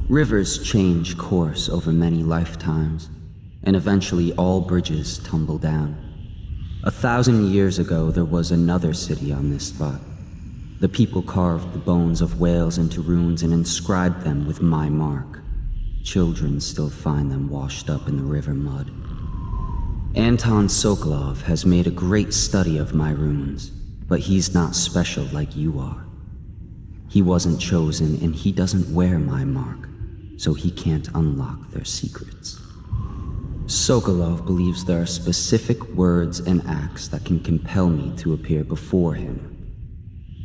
Rivers change course over many lifetimes, and eventually all bridges tumble down. 1,000 years ago, there was another city on this spot. The people carved the bones of whales into runes and inscribed them with my mark. Children still find them washed up in the river mud. Anton Sokolov has made a great study of my runes, but he's not special like you are. He wasn't chosen, and he doesn't wear my mark, so he can't unlock their secrets. Sokolov believes there are specific words and acts that can compel me to appear before him.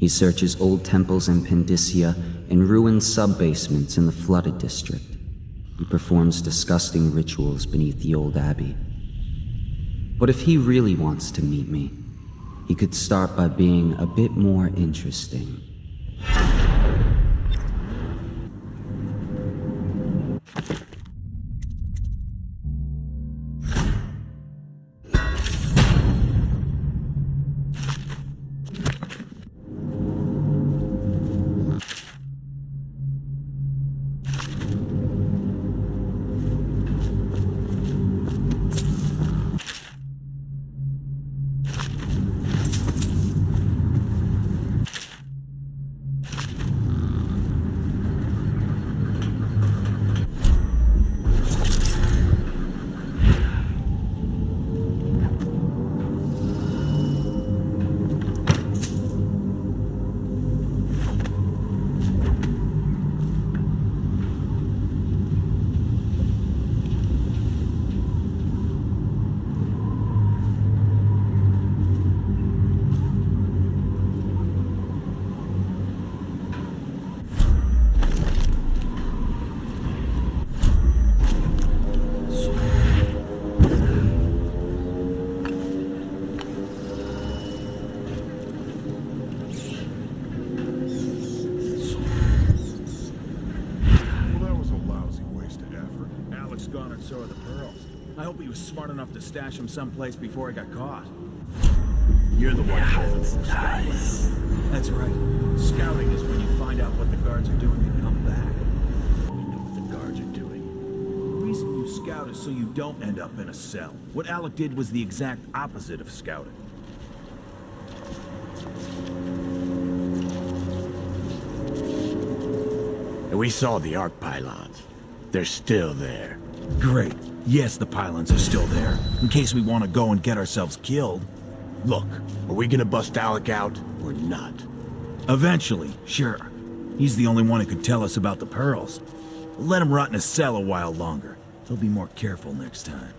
He searches old temples in Pendicia and ruined sub-basements in the flooded district. He performs disgusting rituals beneath the old abbey. But if he really wants to meet me, he could start by being a bit more interesting. Stash him someplace before I got caught. You're the one holding for scouting. That's right. Scouting is when you find out what the guards are doing and come back. We know what the guards are doing. The reason you scout is so you don't end up in a cell. What Alec did was the exact opposite of scouting. We saw the arc pylons. They're still there. Great. Yes, the pylons are still there, in case we want to go and get ourselves killed. Look, are we gonna bust Alec out, or not? Eventually, sure. He's the only one who could tell us about the pearls. We'll let him rot in a cell a while longer. He'll be more careful next time.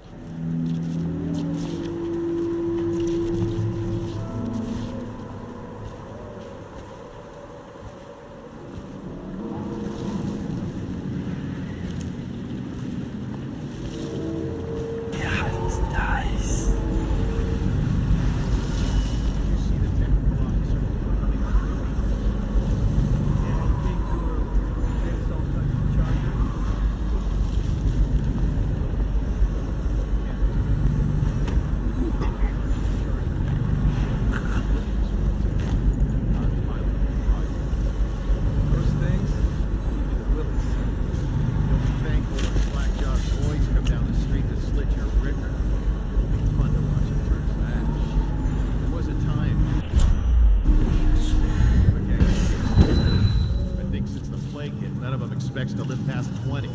To live past 20,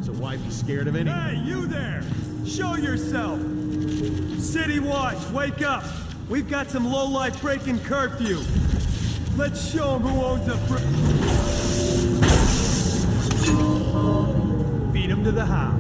so why be scared of anything? Hey, you there! Show yourself! City Watch, wake up! We've got some lowlife breaking curfew! Let's show them who owns the Feed them to the Hounds.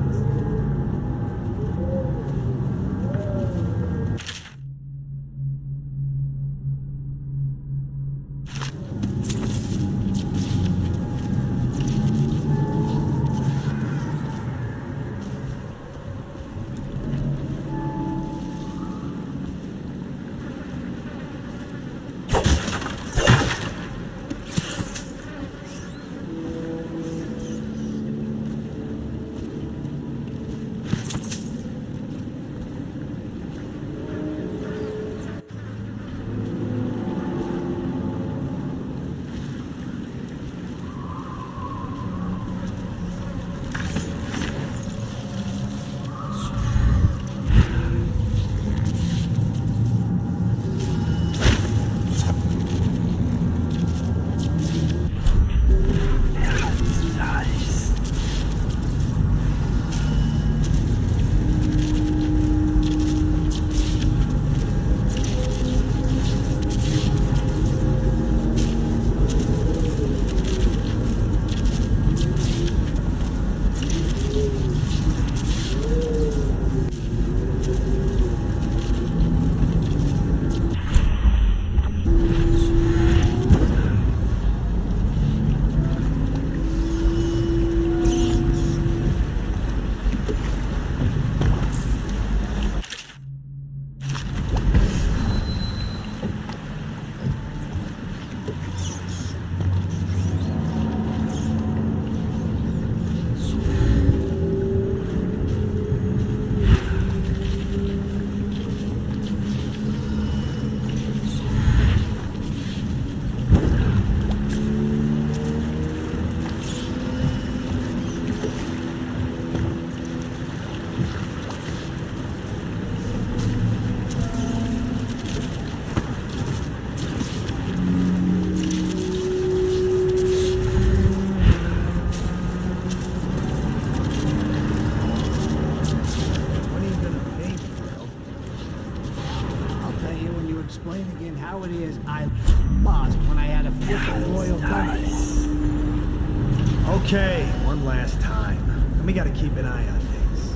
Okay, one last time. And we gotta keep an eye on things.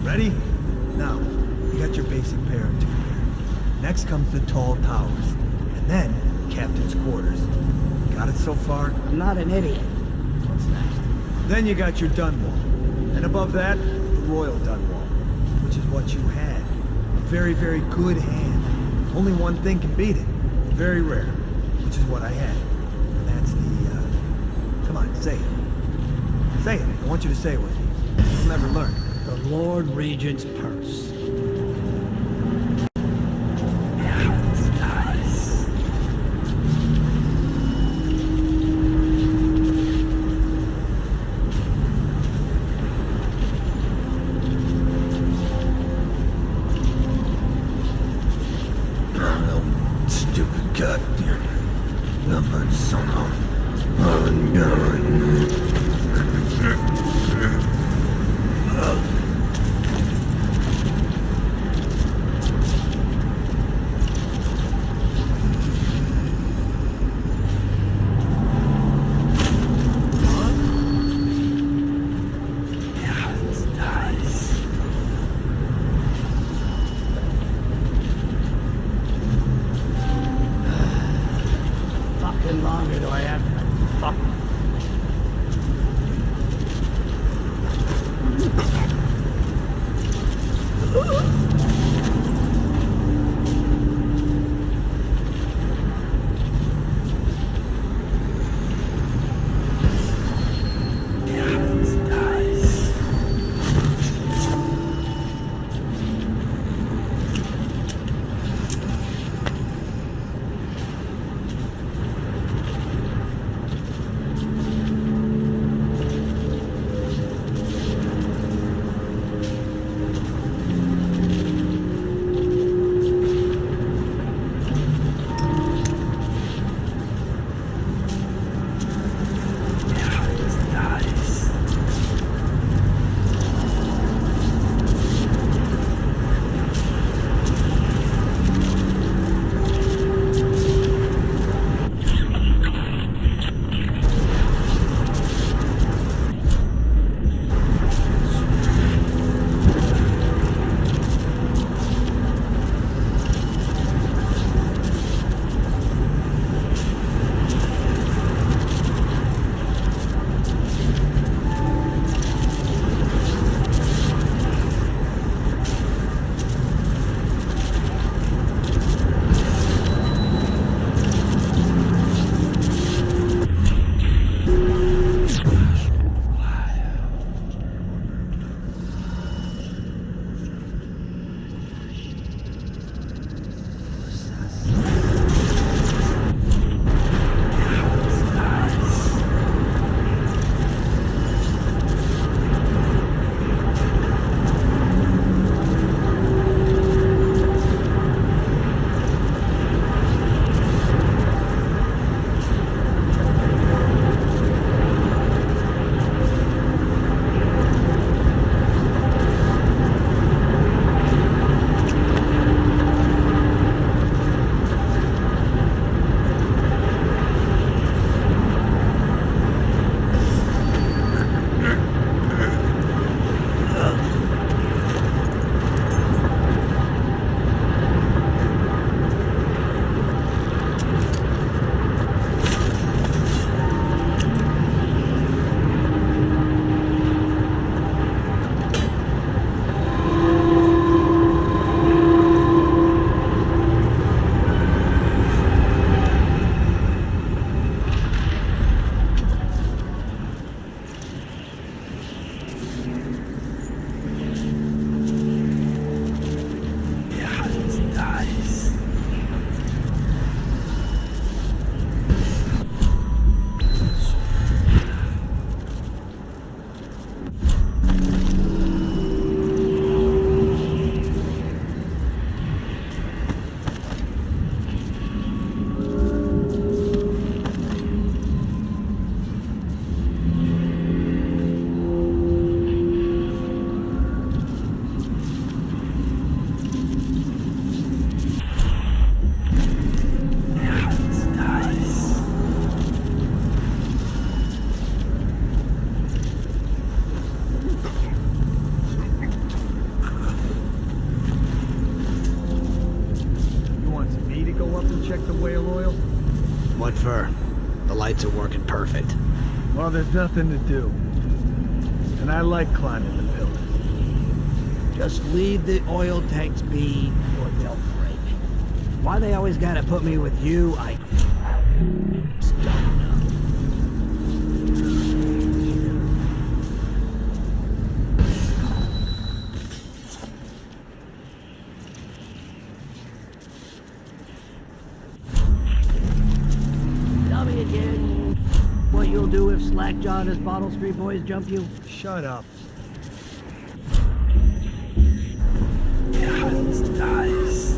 Ready? Now, you got your basic pair of two here. Next comes the tall towers. And then, captain's quarters. Got it so far? I'm not an idiot. What's next? Then you got your Dunwall. And above that, the Royal Dunwall. Which is what you had. A very, very good hand. Only one thing can beat it. Very rare. Which is what I had. And that's the, come on, say it. Say it. I want you to say it with me. You'll never learn. The Lord Regent's purse. Well, there's nothing to do. And I like climbing the pillars. Just leave the oil tanks be, or they'll break. Why they always gotta put me with you, I just don't know. Tell me again what you'll do if Slackjaw and his Bottle Street boys jump you. Shut up. Nice.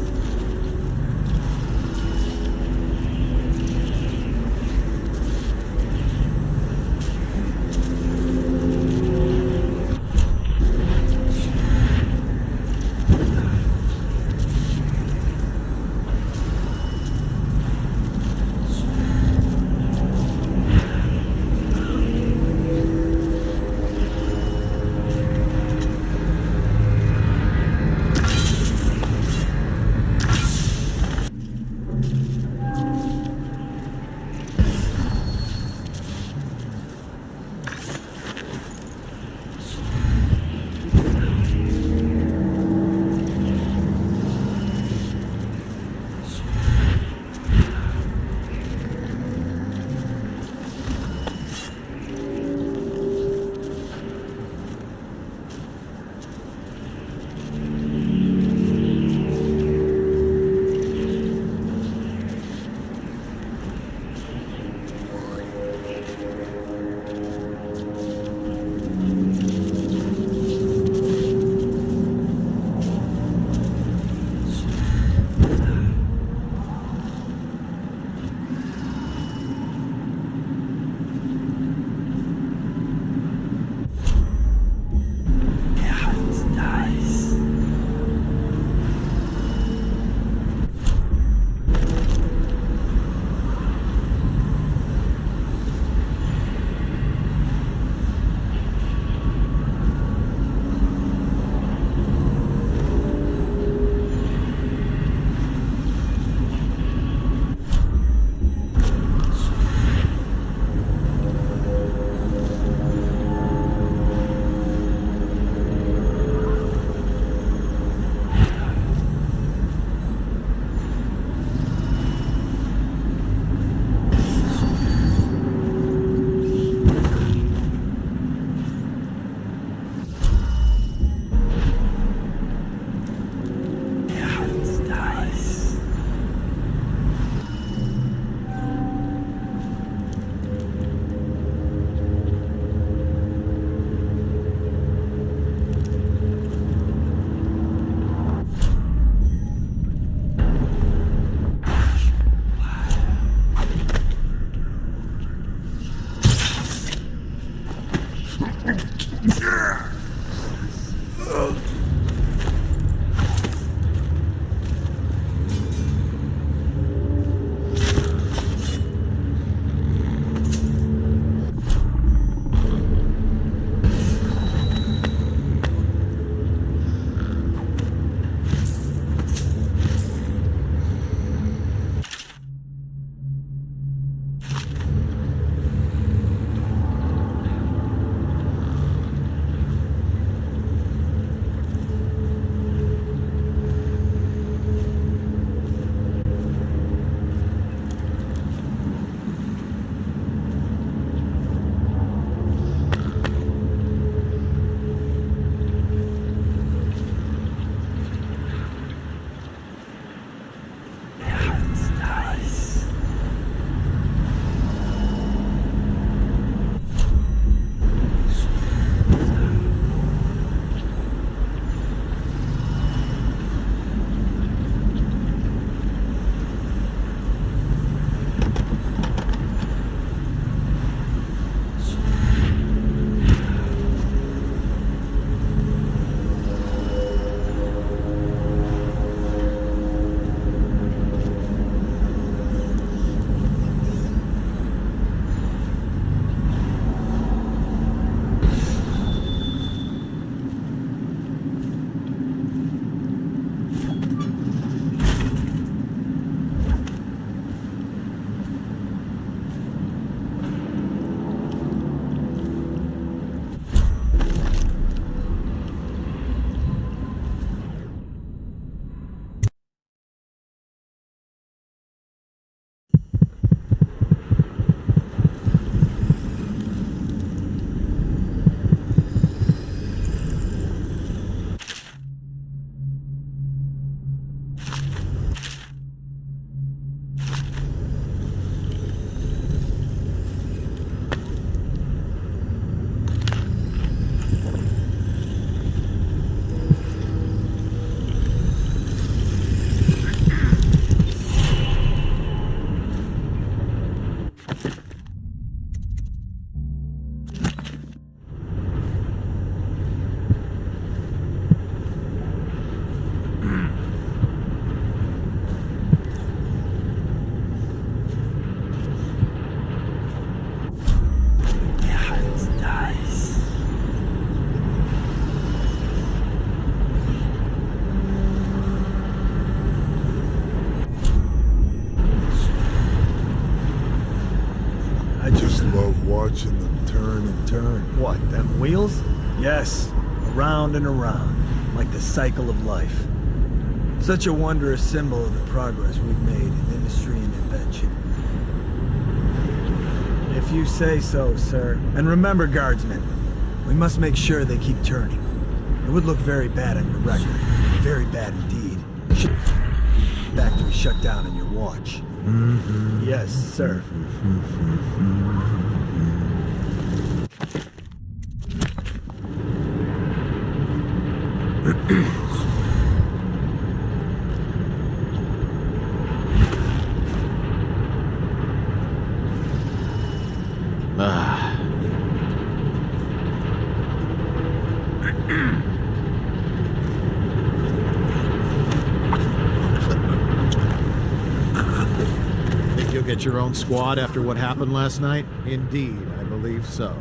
turn and turn. What, them wheels? Yes, around and around, like the cycle of life. Such a wondrous symbol of the progress we've made in industry and invention. If you say so, sir. And remember, guardsmen, we must make sure they keep turning. It would look very bad on your record. Very bad indeed. Factory shut down on your watch. Yes, sir. Think you'll get your own squad after what happened last night? Indeed, I believe so.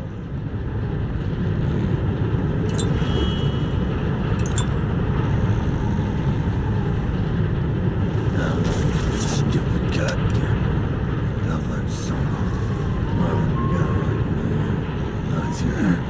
Stupid cut. Now let's solo. That's here.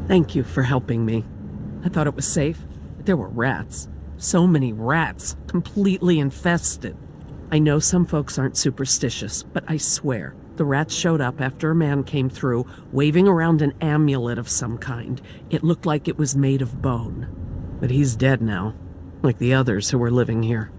Thank you for helping me. I thought it was safe, but there were rats. So many rats, completely infested. I know some folks aren't superstitious, but I swear, the rats showed up after a man came through, waving around an amulet of some kind. It looked like it was made of bone. But he's dead now, like the others who were living here.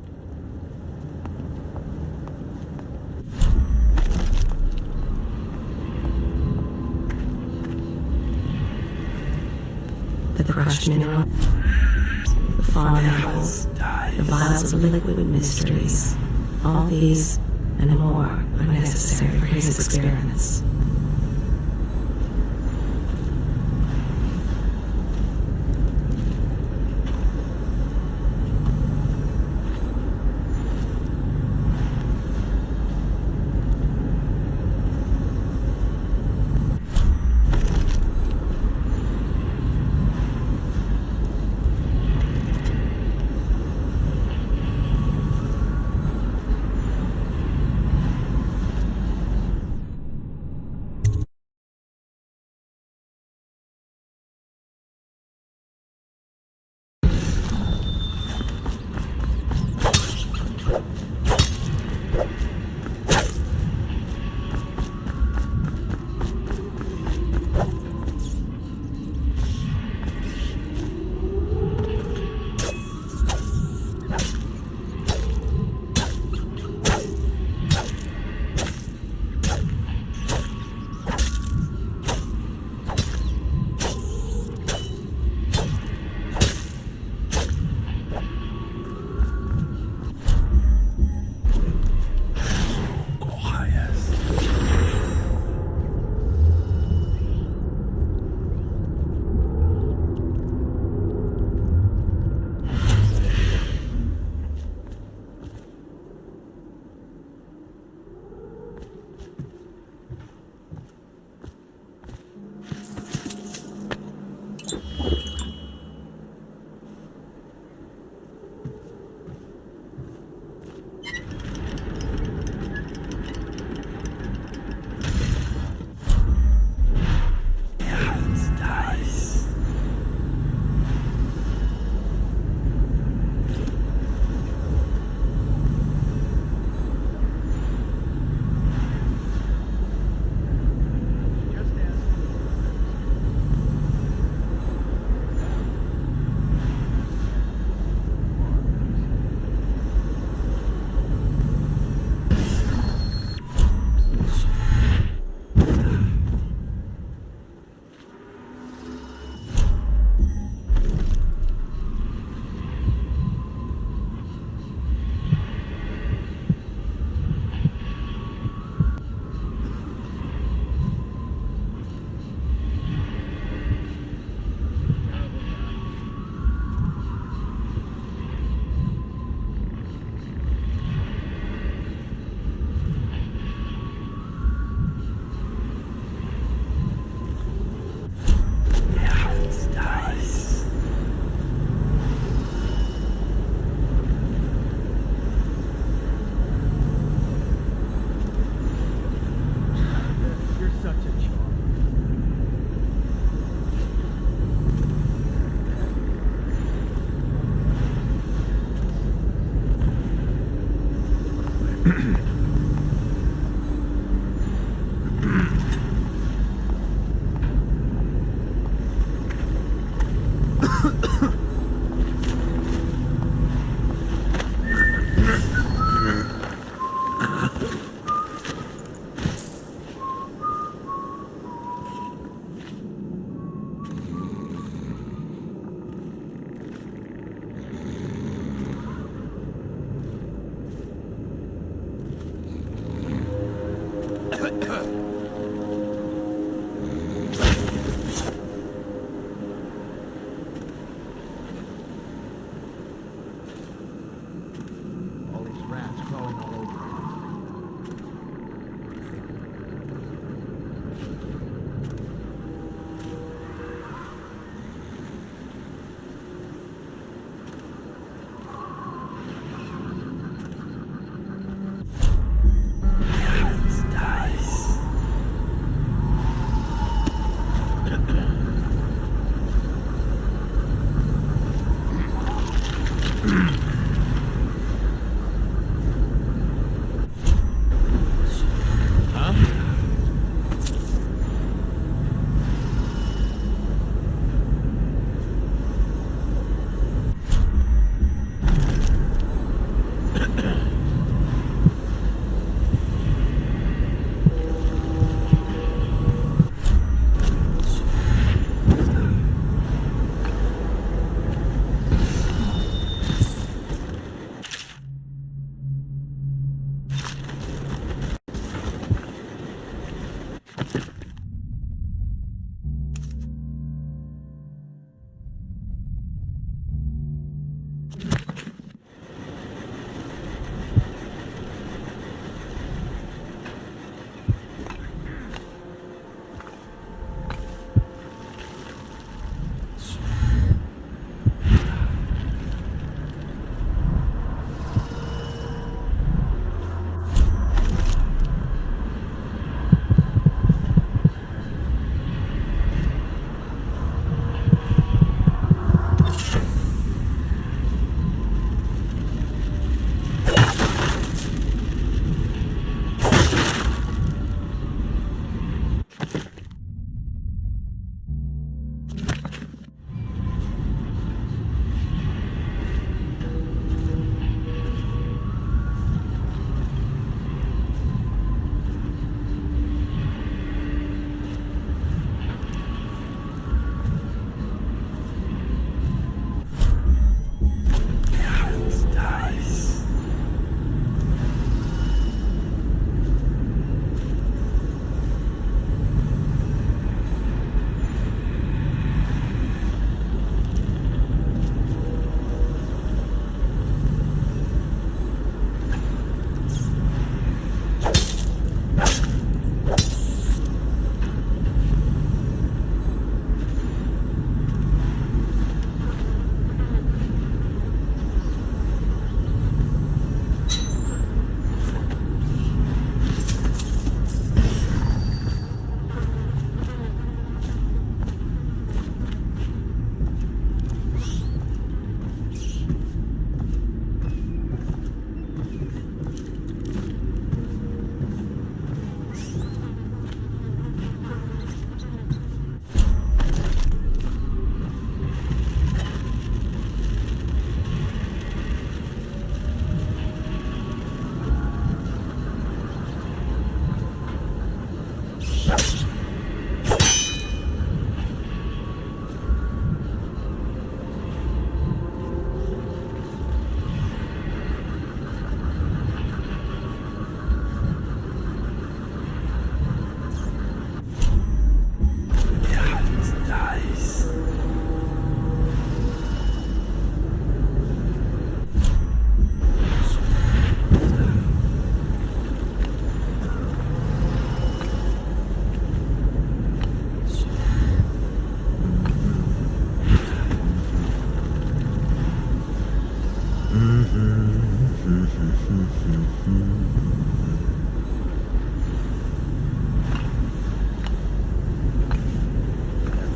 The crushed mineral, the farm animals, the vials of liquid mysteries. All these and more are necessary for his experiments.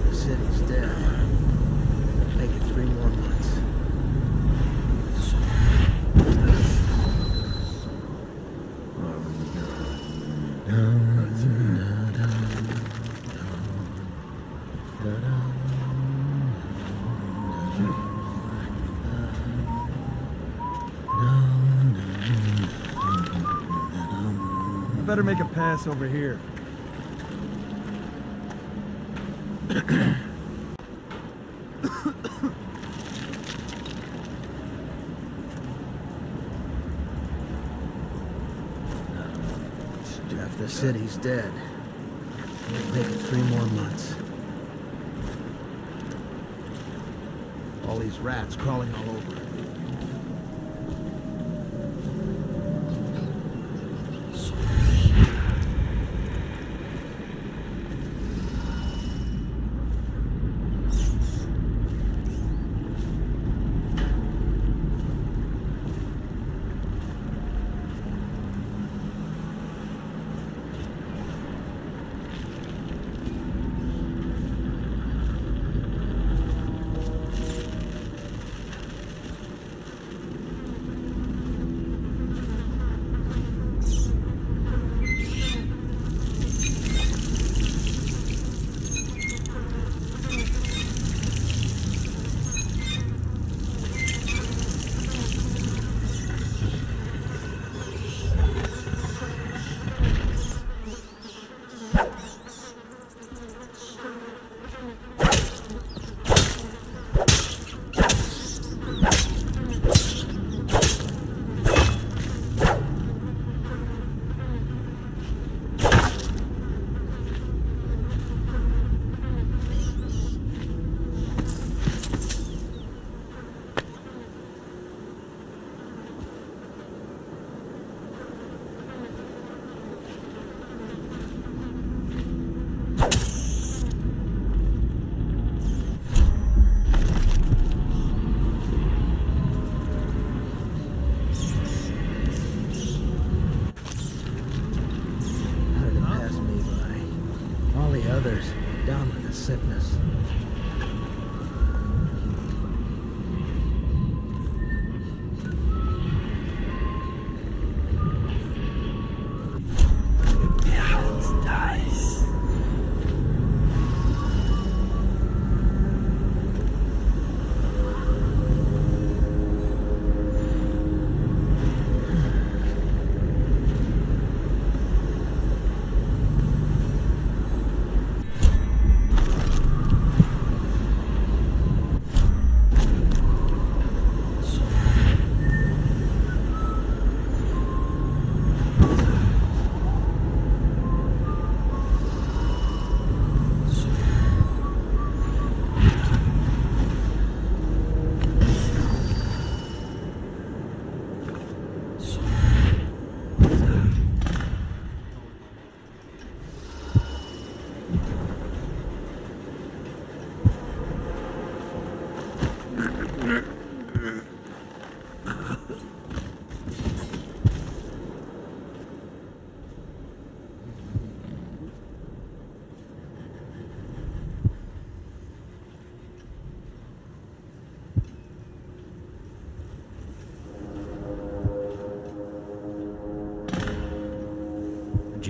The city's dead. Make it 3 more months. I better make a pass over here. Jeff, the city's dead. Make it 3 more months. All these rats crawling all over it.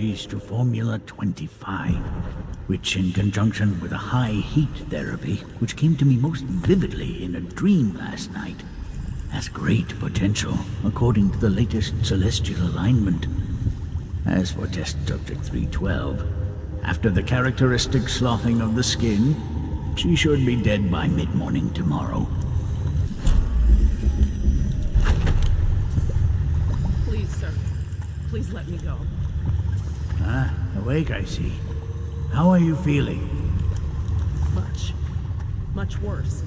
properties to Formula 25, which in conjunction with a high heat therapy, which came to me most vividly in a dream last night, has great potential, according to the latest celestial alignment. As for test subject 312, after the characteristic sloughing of the skin, she should be dead by mid-morning tomorrow. Please, sir. Please let me go. Ah, awake, I see. How are you feeling? Much worse.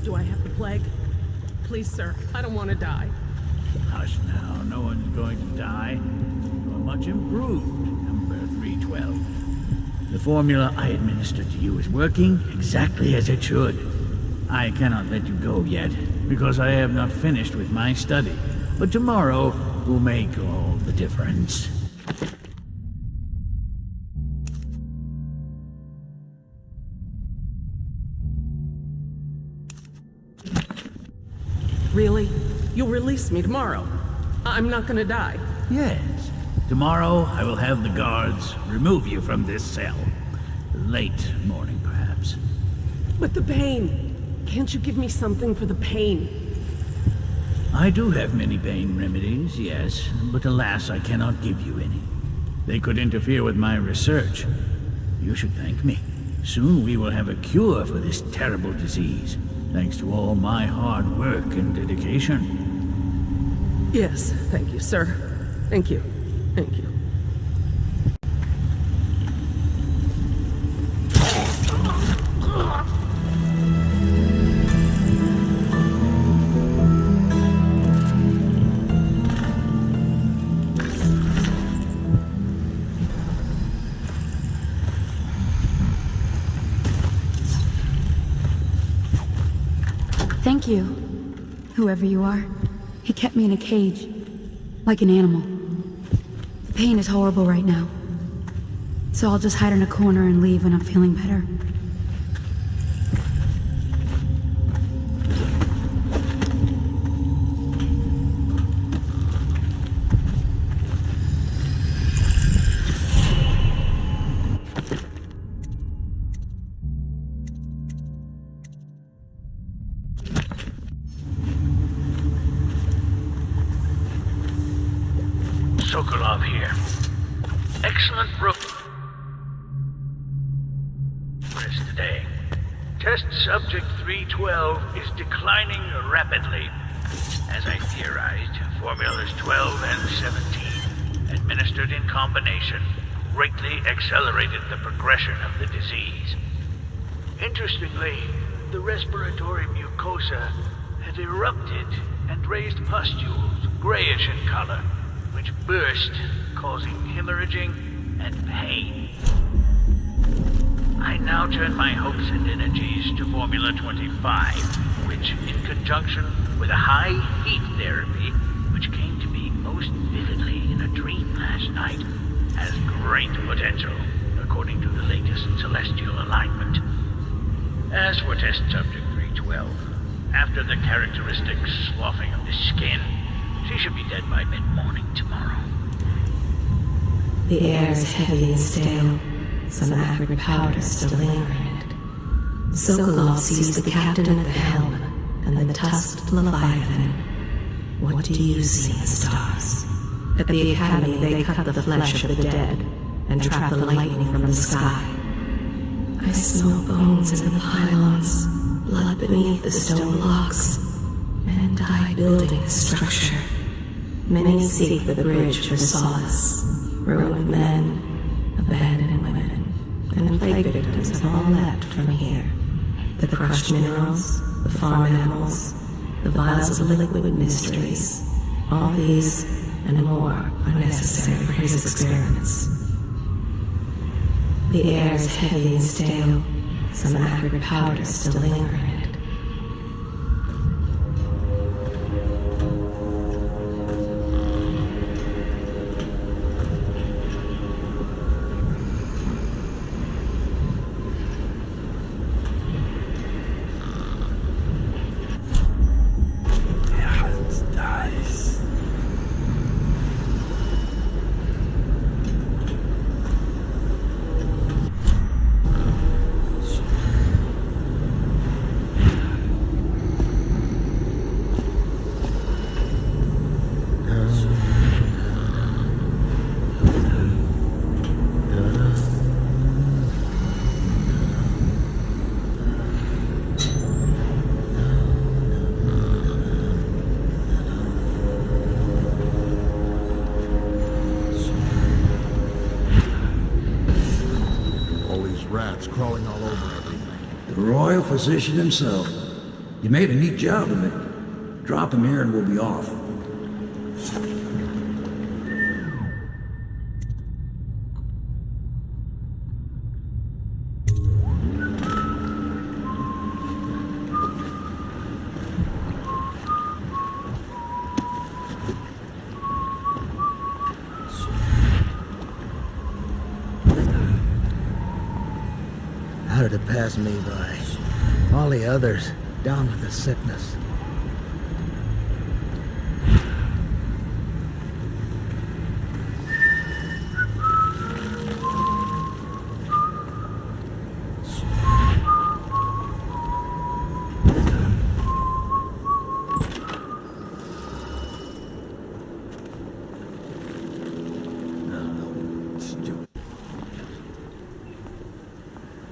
Do I have the plague? Please, sir. I don't want to die. Hush now, no one's going to die. You're much improved, number 312. The formula I administered to you is working exactly as it should. I cannot let you go yet, because I have not finished with my study. But tomorrow will make all the difference. Really? You'll release me tomorrow? I'm not gonna die. Yes. Tomorrow I will have the guards remove you from this cell. Late morning, perhaps. But the pain! Can't you give me something for the pain? I do have many pain remedies, yes, but alas, I cannot give you any. They could interfere with my research. You should thank me. Soon we will have a cure for this terrible disease, thanks to all my hard work and dedication. Yes, thank you, sir. Thank you. Thank you. Thank you, whoever you are. He kept me in a cage, like an animal. The pain is horrible right now, so I'll just hide in a corner and leave when I'm feeling better. Sokolov here. Excellent proof. Today. Test subject 312 is declining rapidly. As I theorized, formulas 12 and 17, administered in combination, greatly accelerated the progression of the disease. Interestingly, the respiratory mucosa had erupted and raised pustules, grayish in color, which burst, causing hemorrhaging and pain. I now turn my hopes and energies to Formula 25, which, in conjunction with a high heat therapy, which came to me most vividly in a dream last night, has great potential, according to the latest celestial alignment. As for test subject 312, after the characteristic sloughing of the skin, she should be dead by mid-morning tomorrow. The air is heavy and stale. Some acrid powder still linger in it. Sokolov sees the captain at the helm and the tusked Leviathan. What do you see in the stars? At the Academy, they cut the flesh of the dead and trap the lightning from the sky. I smell bones in the pylons, blood beneath the stone blocks. Men die building the structure. Many seek the bridge for solace. Ruined men, abandoned women, and plague victims have all left from here. The crushed minerals, the farm animals, the vials of liquid mysteries. All these and more are necessary for his experiments. The air is heavy and stale. Some acrid powder still linger in it. royal physician himself. You made a neat job of it. Drop him here and we'll be off. How did it pass me by? All the others, down with the sickness.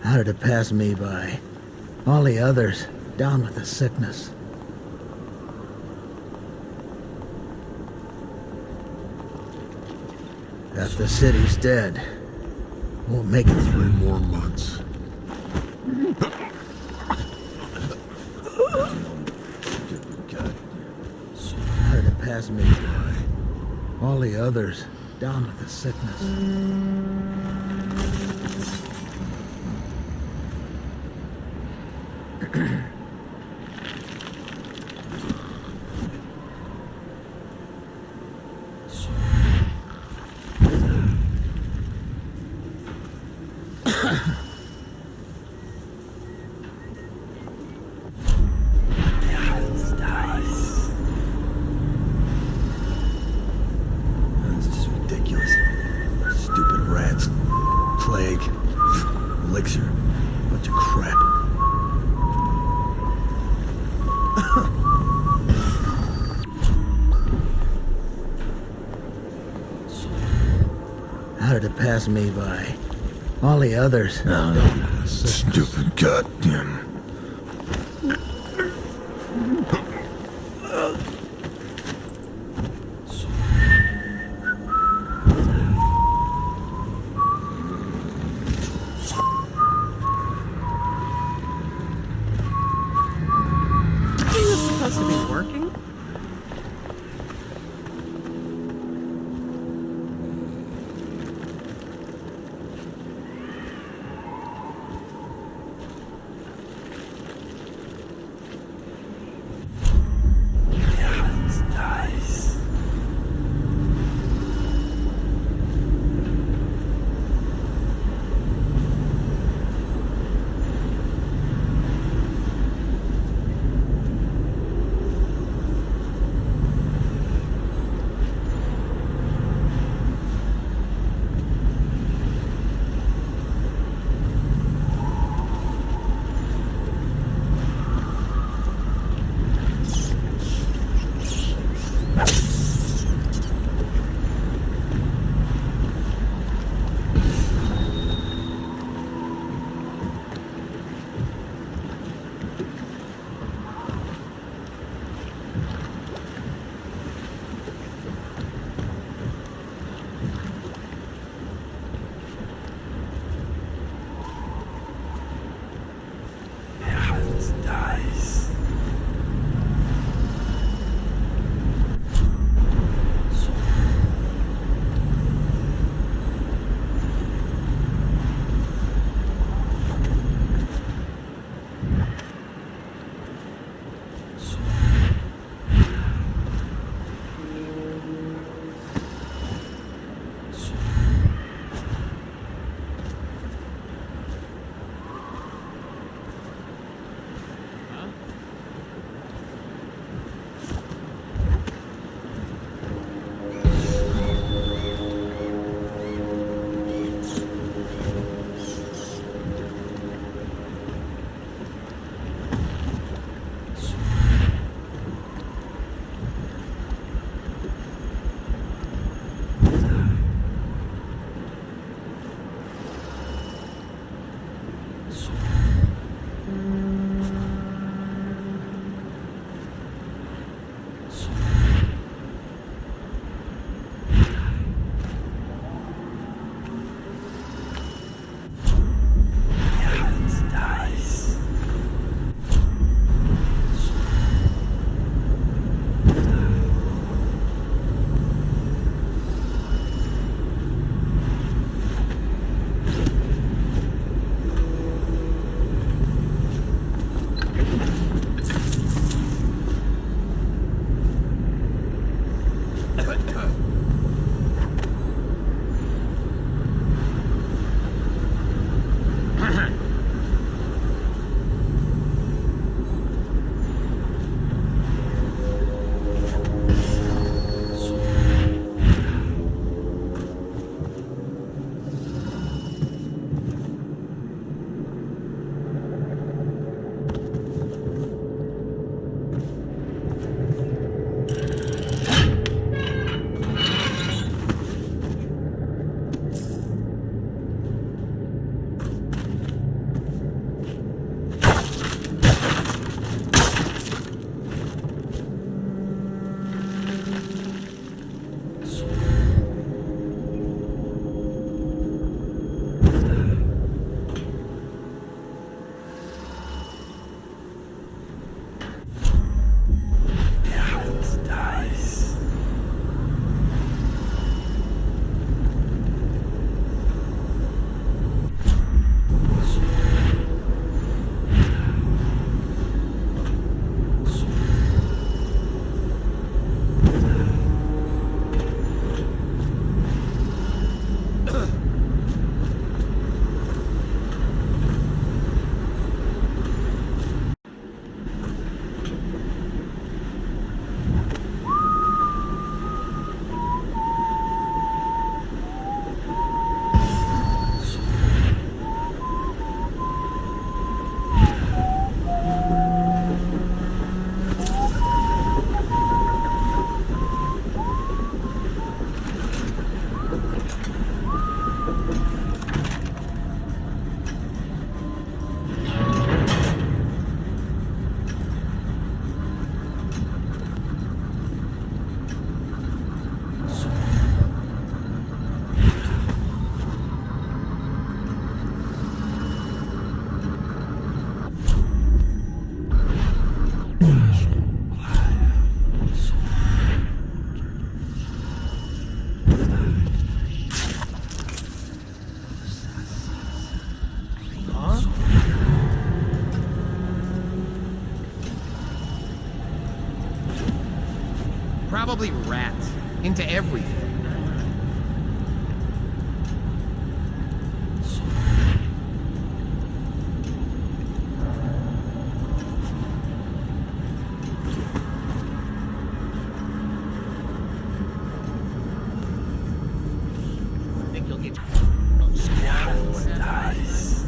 How did it pass me by? All the others, down with the sickness. Half the city's dead. Won't make it 3 more months. How did it pass me by? All the others, down with the sickness. This is ridiculous. Stupid rats. Plague. Elixir. Bunch of crap. How did it pass me by? All the others. Stupid goddamn. Is this supposed to be working? Probably rats. Into everything. Think you'll get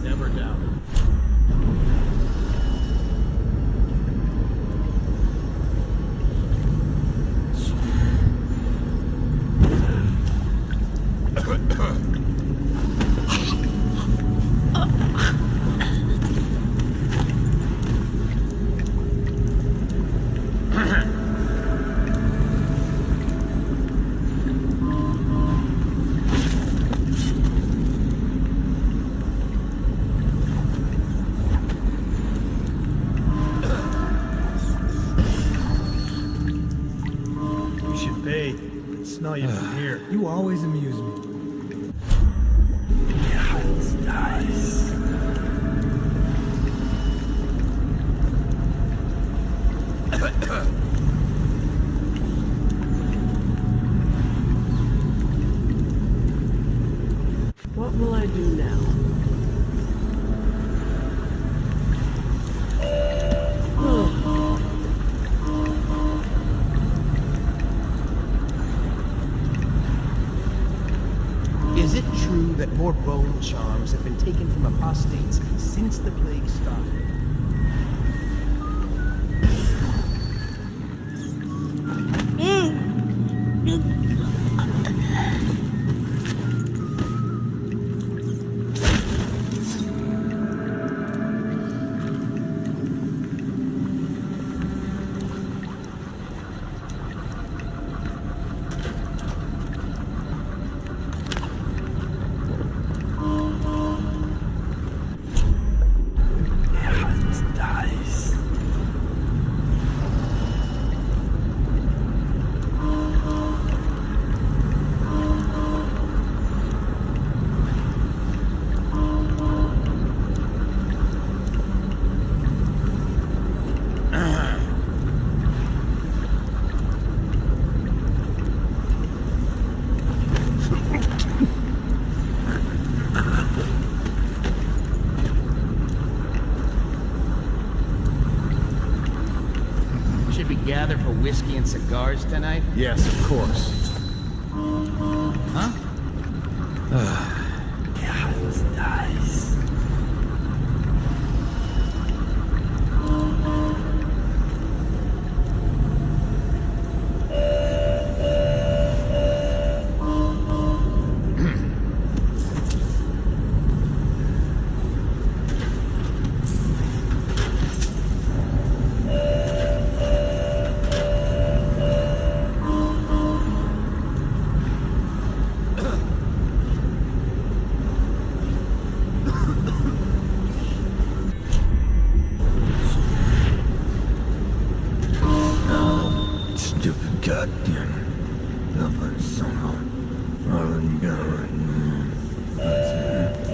never doubt it. We should pay. Smell you from here. You always amuse me. What will I do now? Is it true that more bone charms have been taken from apostates since the plague started? Should we gather for whiskey and cigars tonight? Yes, of course. Huh? Stupid goddamn. Nothing somehow. All you got right now. That's it.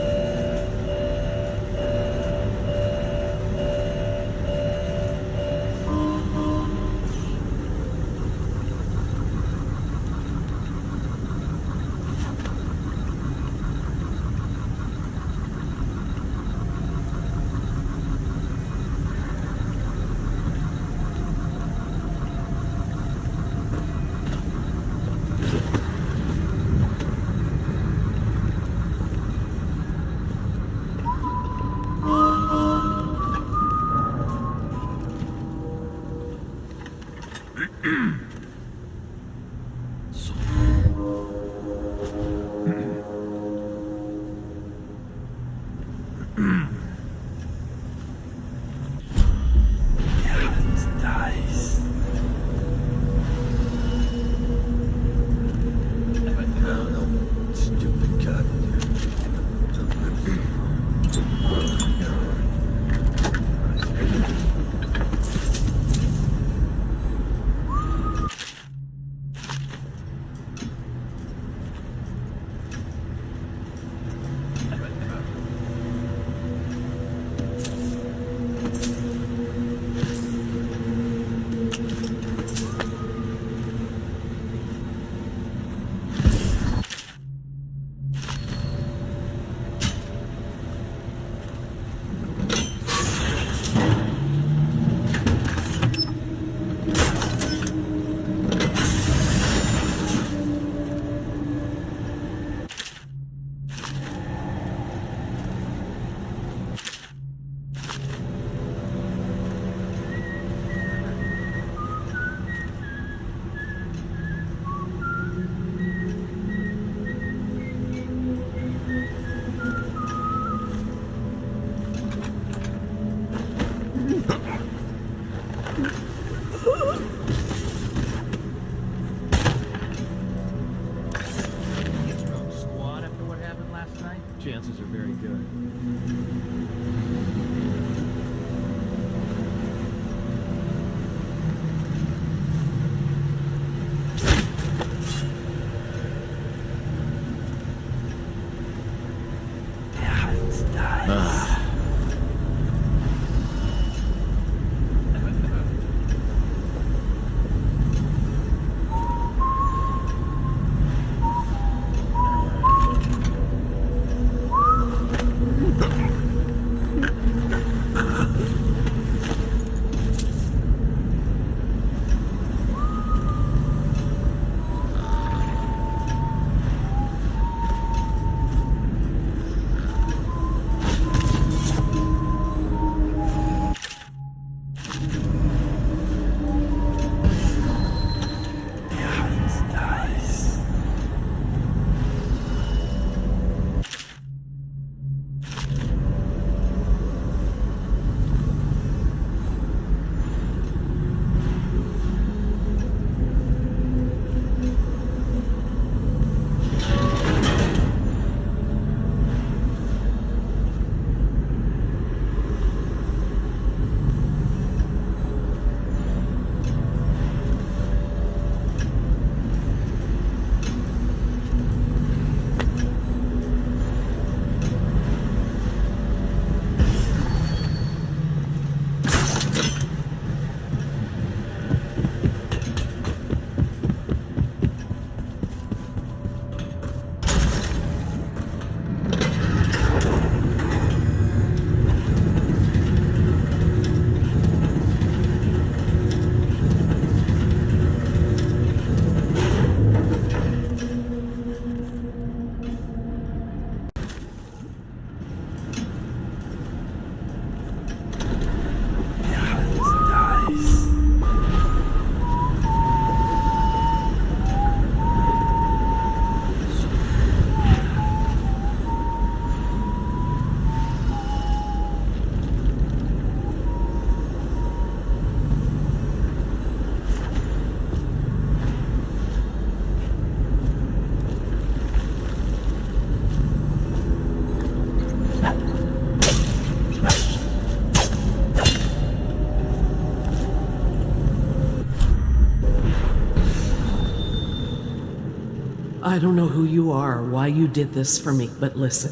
I don't know who you are or why you did this for me, but listen.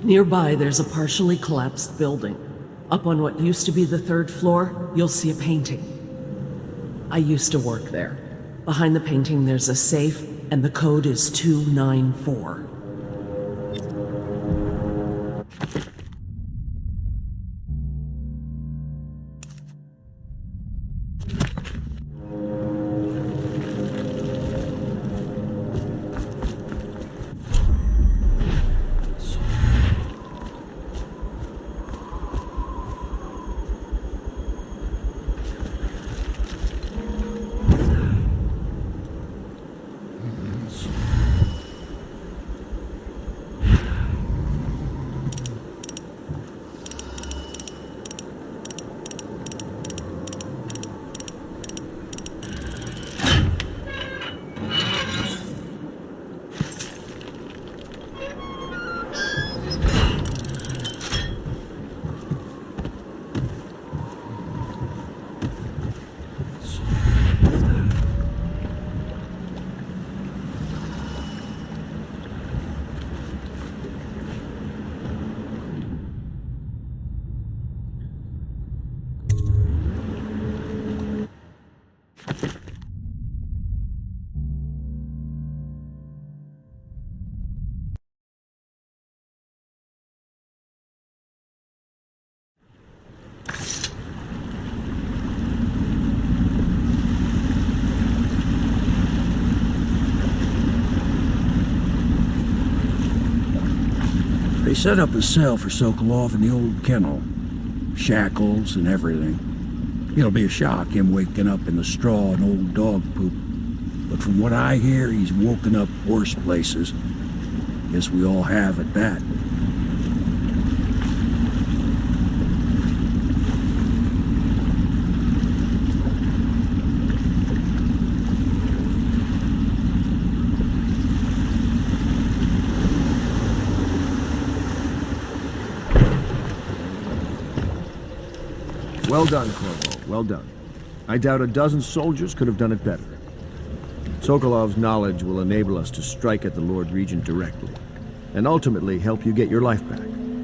Nearby, there's a partially collapsed building. Up on what used to be the 3rd floor, you'll see a painting. I used to work there. Behind the painting, there's a safe, and the code is 294. They set up a cell for Sokolov in the old kennel. Shackles and everything. It'll be a shock, him waking up in the straw and old dog poop. But from what I hear, he's woken up worse places. Guess we all have at that. Well done, Corvo. Well done. I doubt a dozen soldiers could have done it better. Sokolov's knowledge will enable us to strike at the Lord Regent directly, and ultimately help you get your life back.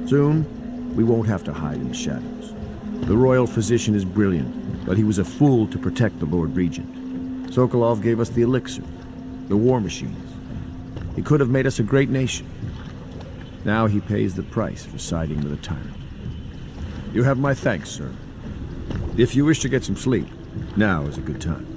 Soon, we won't have to hide in the shadows. The royal physician is brilliant, but he was a fool to protect the Lord Regent. Sokolov gave us the elixir, the war machines. He could have made us a great nation. Now he pays the price for siding with a tyrant. You have my thanks, sir. If you wish to get some sleep, now is a good time.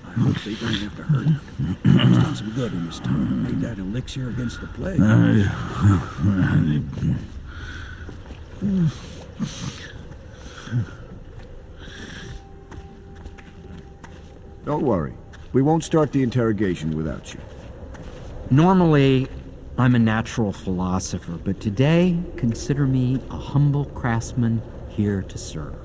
I hope they don't have to hurt him. He's done some good in his time. Made that elixir against the plague. Don't worry. We won't start the interrogation without you. Normally, I'm a natural philosopher, but today, consider me a humble craftsman here to serve.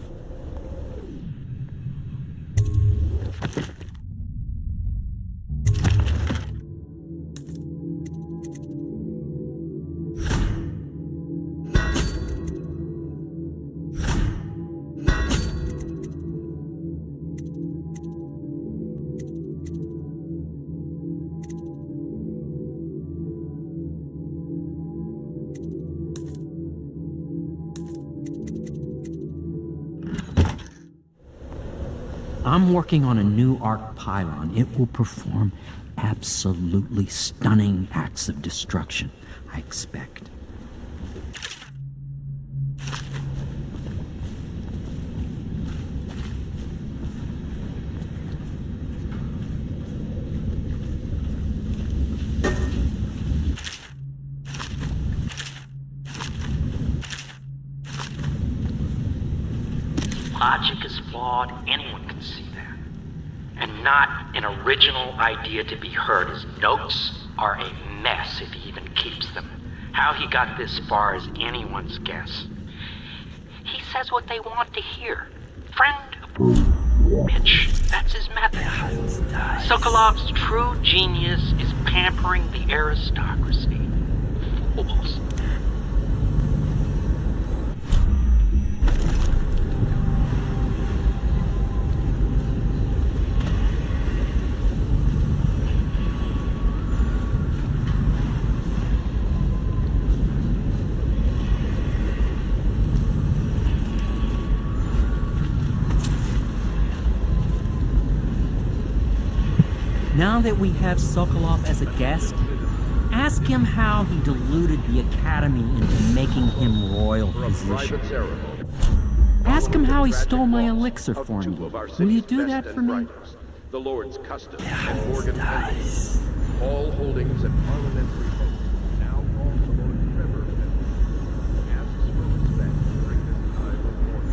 I'm working on a new arc pylon. It will perform absolutely stunning acts of destruction, I expect. Logic is flawed, anyone can see that. And not an original idea to be heard. His notes are a mess if he even keeps them. How he got this far is anyone's guess. He says what they want to hear. Friend, bitch, that's his method. Sokolov's true genius is pampering the aristocracy. Fools. Now that we have Sokolov as a guest, ask him how he deluded the Academy into making him royal physician. Ask him how he stole my elixir for me. Will you do that for me? The Lord's custom and Morgan Pendleton, all holdings and parliamentary votes, now call the Lord Trevor Pendleton, asks for respect during this time of mourning.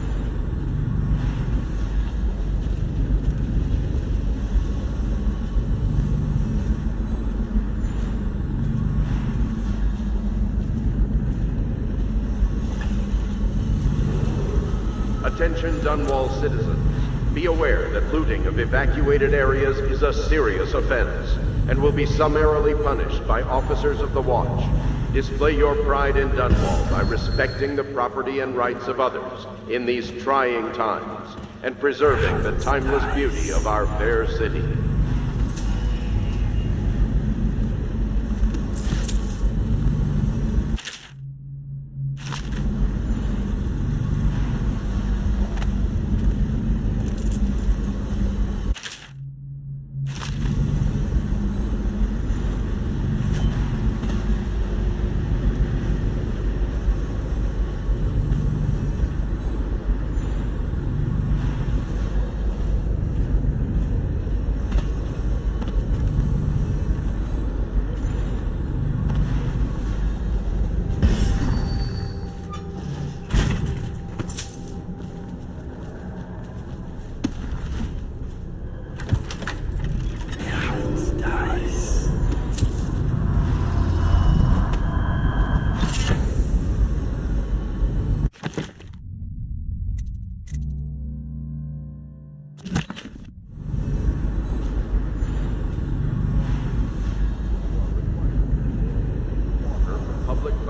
Attention Dunwall citizens. Be aware that looting of evacuated areas is a serious offense and will be summarily punished by officers of the Watch. Display your pride in Dunwall by respecting the property and rights of others in these trying times and preserving the timeless beauty of our fair city.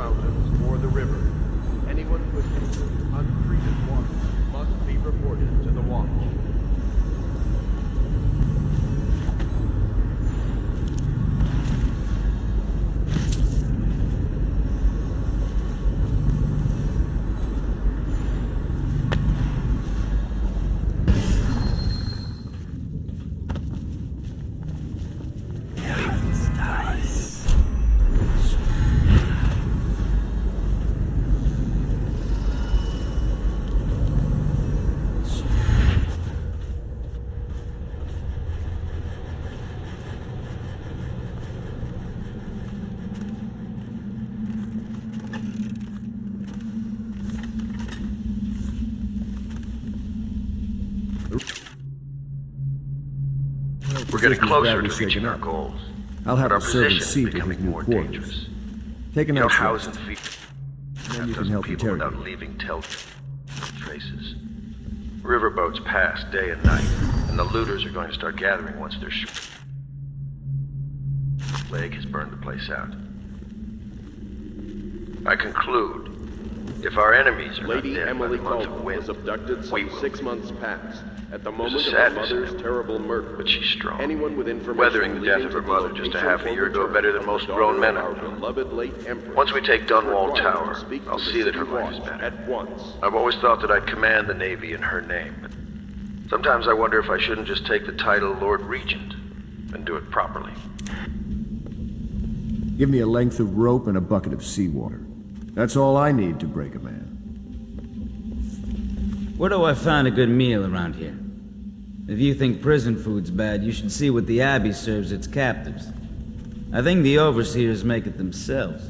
mountains or the river. Anyone who has consumed untreated water must be reported to the Watch. We're getting closer to reaching our goals. I'll have But a our servant position see is to his becoming new more quarters. dangerous. Take a You know, night's House rest. and feet. Then you can Dozen help people without interrogate. leaving traces. Riverboats pass day and night, and the looters are going to start gathering once they're sure. Plague has burned the place out. I conclude, if our enemies are Lady not dead Emily by the month of Kaldwin wind, was abducted we some will. 6 months past. At the moment There's of a her sadness mother's in it. terrible murder, But she's strong. anyone with information Weathering the death leading of her to mother the just a location half a or year ago return better than of most the grown daughter men of I our know. beloved late Empress Once we take Dunwall required to Tower, speak to I'll the see that her City life is Watch better. at once. I've always thought that I'd command the Navy in her name, but sometimes I wonder if I shouldn't just take the title Lord Regent and do it properly. Give me a length of rope and a bucket of seawater. That's all I need to break a man. Where do I find a good meal around here? If you think prison food's bad, you should see what the Abbey serves its captives. I think the overseers make it themselves.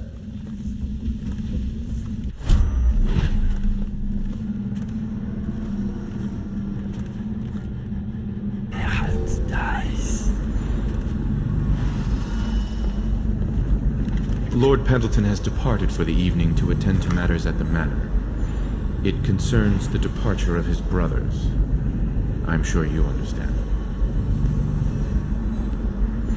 Lord Pendleton has departed for the evening to attend to matters at the manor. It concerns the departure of his brothers. I'm sure you understand.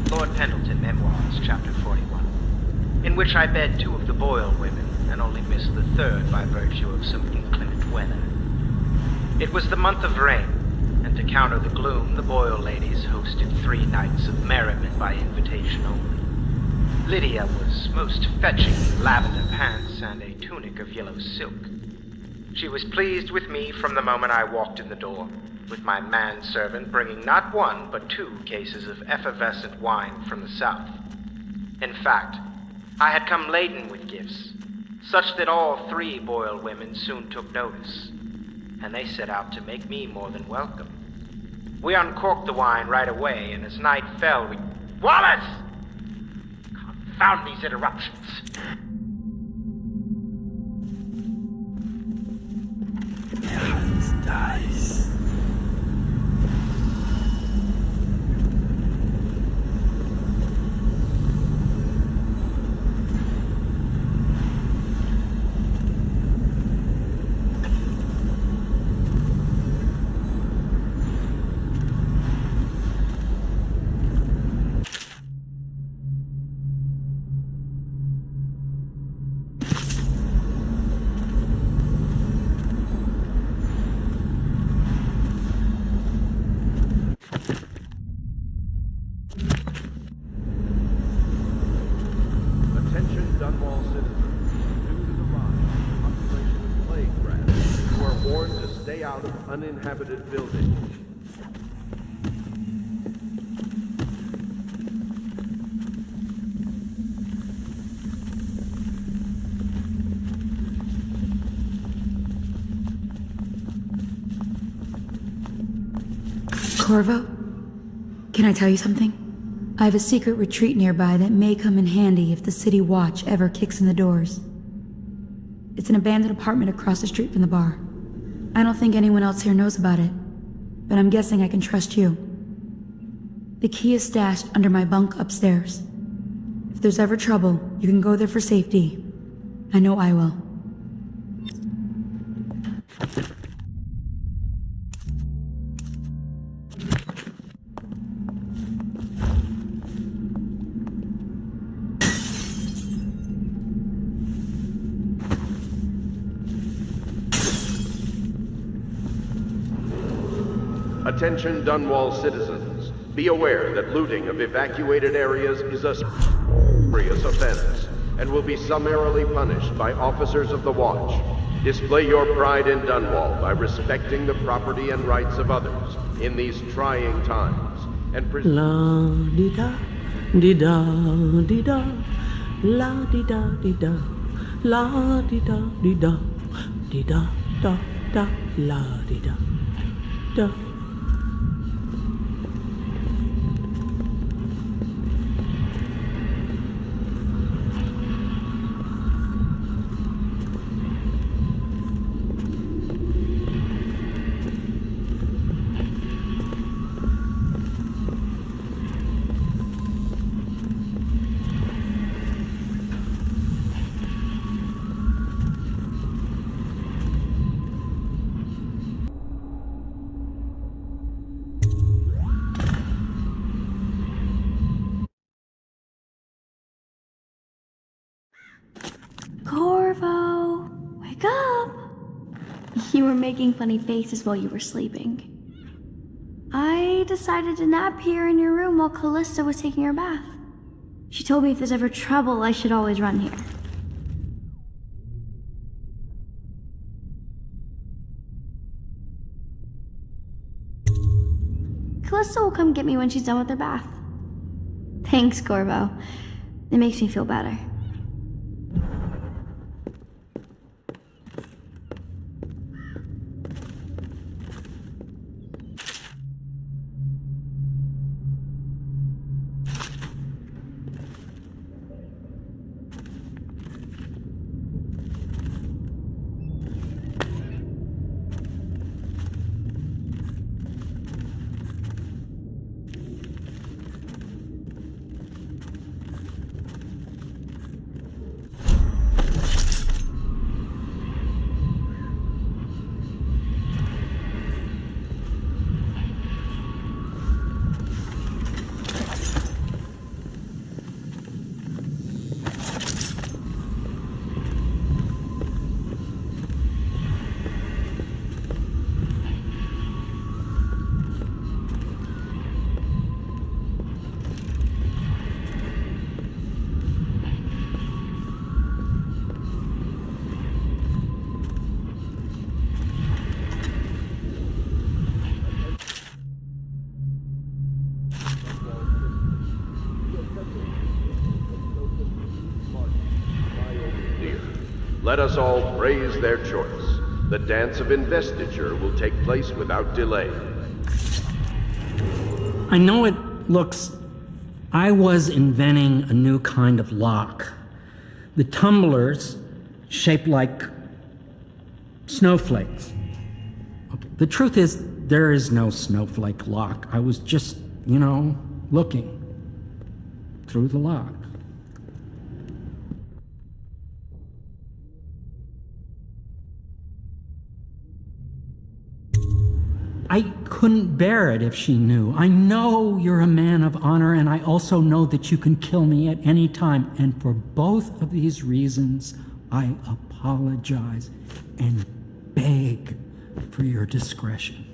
Lord Pendleton, Memoirs, Chapter 41, in which I bed 2 of the Boyle women and only missed the 3rd by virtue of some inclement weather. It was the month of rain, and to counter the gloom, the Boyle ladies hosted 3 nights of merriment by invitation only. Lydia was most fetching in lavender pants and a tunic of yellow silk. She was pleased with me from the moment I walked in the door, with my manservant bringing not 1 but 2 cases of effervescent wine from the south. In fact, I had come laden with gifts, such that all 3 Boyle women soon took notice, and they set out to make me more than welcome. We uncorked the wine right away, and as night fell, we... Wallace! Confound these interruptions. Dice. Attention Dunwall citizens. Due to the rise of population of plague rats, you are warned to stay out of uninhabited buildings. Corvo? Can I tell you something? I have a secret retreat nearby that may come in handy if the City Watch ever kicks in the doors. It's an abandoned apartment across the street from the bar. I don't think anyone else here knows about it, but I'm guessing I can trust you. The key is stashed under my bunk upstairs. If there's ever trouble, you can go there for safety. I know I will. Attention Dunwall citizens. Be aware that looting of evacuated areas is a serious offense and will be summarily punished by officers of the Watch. Display your pride in Dunwall by respecting the property and rights of others in these trying times and La di da di da di da la di da di da la di da di da di da da da la di da da. Corvo, wake up! You were making funny faces while you were sleeping. I decided to nap here in your room while Callista was taking her bath. She told me if there's ever trouble, I should always run here. Callista will come get me when she's done with her bath. Thanks, Corvo. It makes me feel better. Let us all praise their choice. The dance of investiture will take place without delay. I know it looks... I was inventing a new kind of lock. The tumblers, shaped like snowflakes. The truth is, there is no snowflake lock. I was just, looking through the lock. I couldn't bear it if she knew. I know you're a man of honor, and I also know that you can kill me at any time. And for both of these reasons, I apologize and beg for your discretion.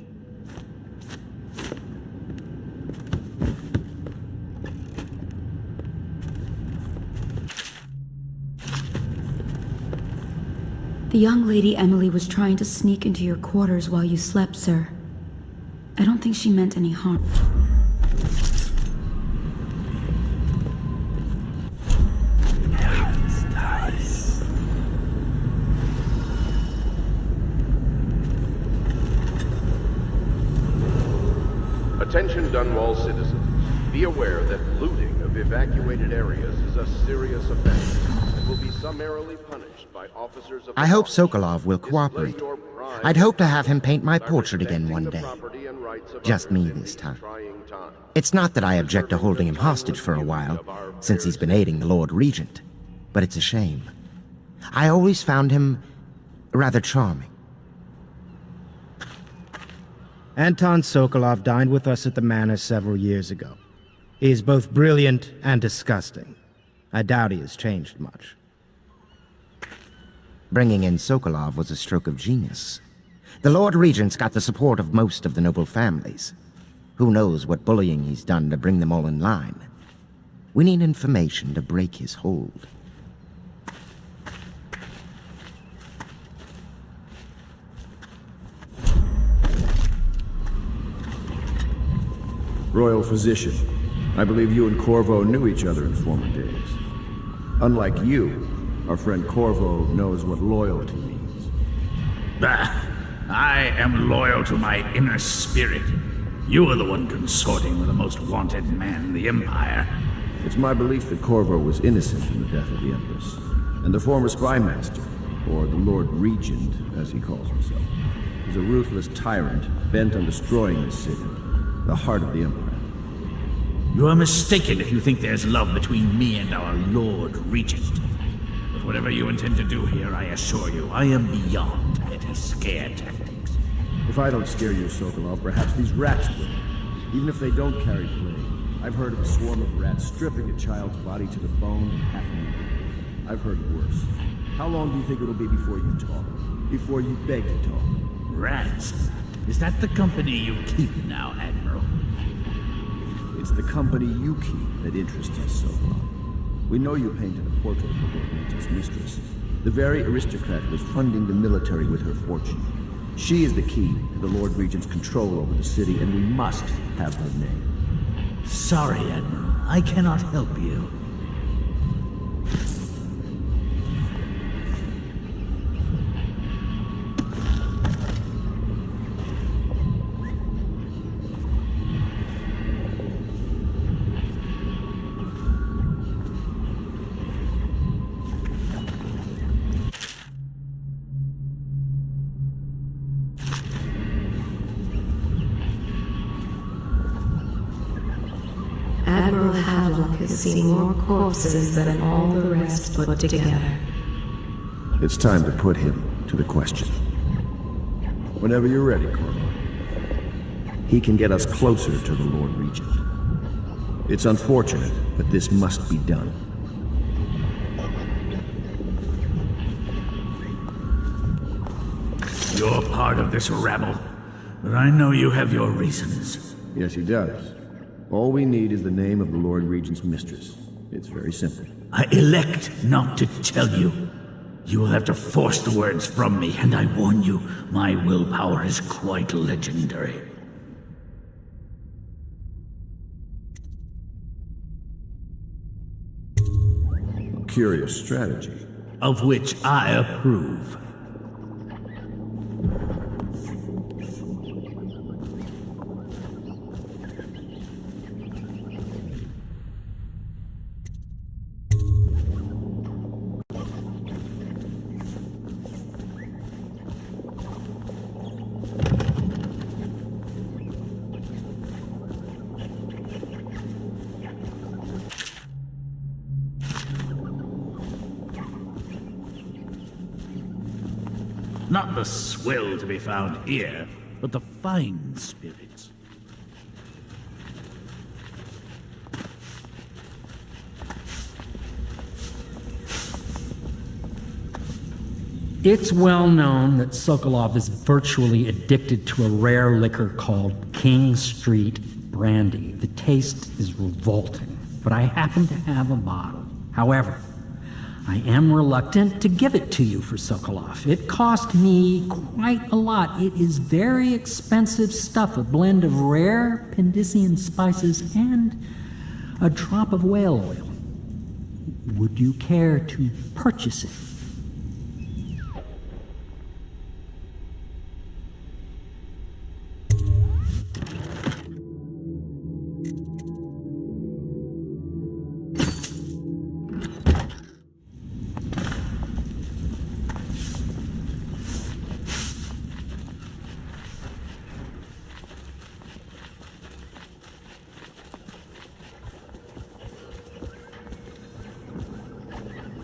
The young lady Emily was trying to sneak into your quarters while you slept, sir. I don't think she meant any harm. Attention Dunwall citizens. Be aware that looting of evacuated areas is a serious offense and will be summarily punished by officers of the I hope Watch. Sokolov will cooperate. I'd hope to have him paint my portrait again one day. Just me this time. It's not that I object to holding him hostage for a while, since he's been aiding the Lord Regent, but it's a shame. I always found him rather charming. Anton Sokolov dined with us at the manor several years ago. He is both brilliant and disgusting. I doubt he has changed much. Bringing in Sokolov was a stroke of genius. The Lord Regent's got the support of most of the noble families. Who knows what bullying he's done to bring them all in line. We need information to break his hold. Royal Physician, I believe you and Corvo knew each other in former days. Unlike you, our friend Corvo knows what loyalty means. Bah! I am loyal to my inner spirit. You are the one consorting with the most wanted man in the Empire. It's my belief that Corvo was innocent in the death of the Empress, and the former spy master, or the Lord Regent, as he calls himself, is a ruthless tyrant bent on destroying the city, the heart of the Empire. You are mistaken if you think there's love between me and our Lord Regent. But whatever you intend to do here, I assure you, I am beyond petty scare tactics. If I don't scare you, Sokolov, perhaps these rats will. Even if they don't carry plague. I've heard of a swarm of rats stripping a child's body to the bone and half eaten. I've heard worse. How long do you think it'll be before you talk? Before you beg to talk? Rats? Is that the company you keep now, Admiral? It's the company you keep that interests us, Sokolov. We know you painted a portrait of the Lord Regent's mistress. The very aristocrat who was funding the military with her fortune. She is the key to the Lord Regent's control over the city, and we must have her name. Sorry, Admiral. I cannot help you. Admiral Hadlock has seen more corpses than all the rest put together. It's time to put him to the question. Whenever you're ready, Corvo. He can get us closer to the Lord Regent. It's unfortunate, but this must be done. You're part of this rabble, but I know you have your reasons. Yes, he does. All we need is the name of the Lord Regent's mistress. It's very simple. I elect not to tell you. You will have to force the words from me, and I warn you, my willpower is quite legendary. A curious strategy. Of which I approve. Not the swill to be found here, but the fine spirits. It's well known that Sokolov is virtually addicted to a rare liquor called King Street Brandy. The taste is revolting, but I happen to have a bottle. However, I am reluctant to give it to you for Sokolov. It cost me quite a lot. It is very expensive stuff, a blend of rare Pendician spices and a drop of whale oil. Would you care to purchase it?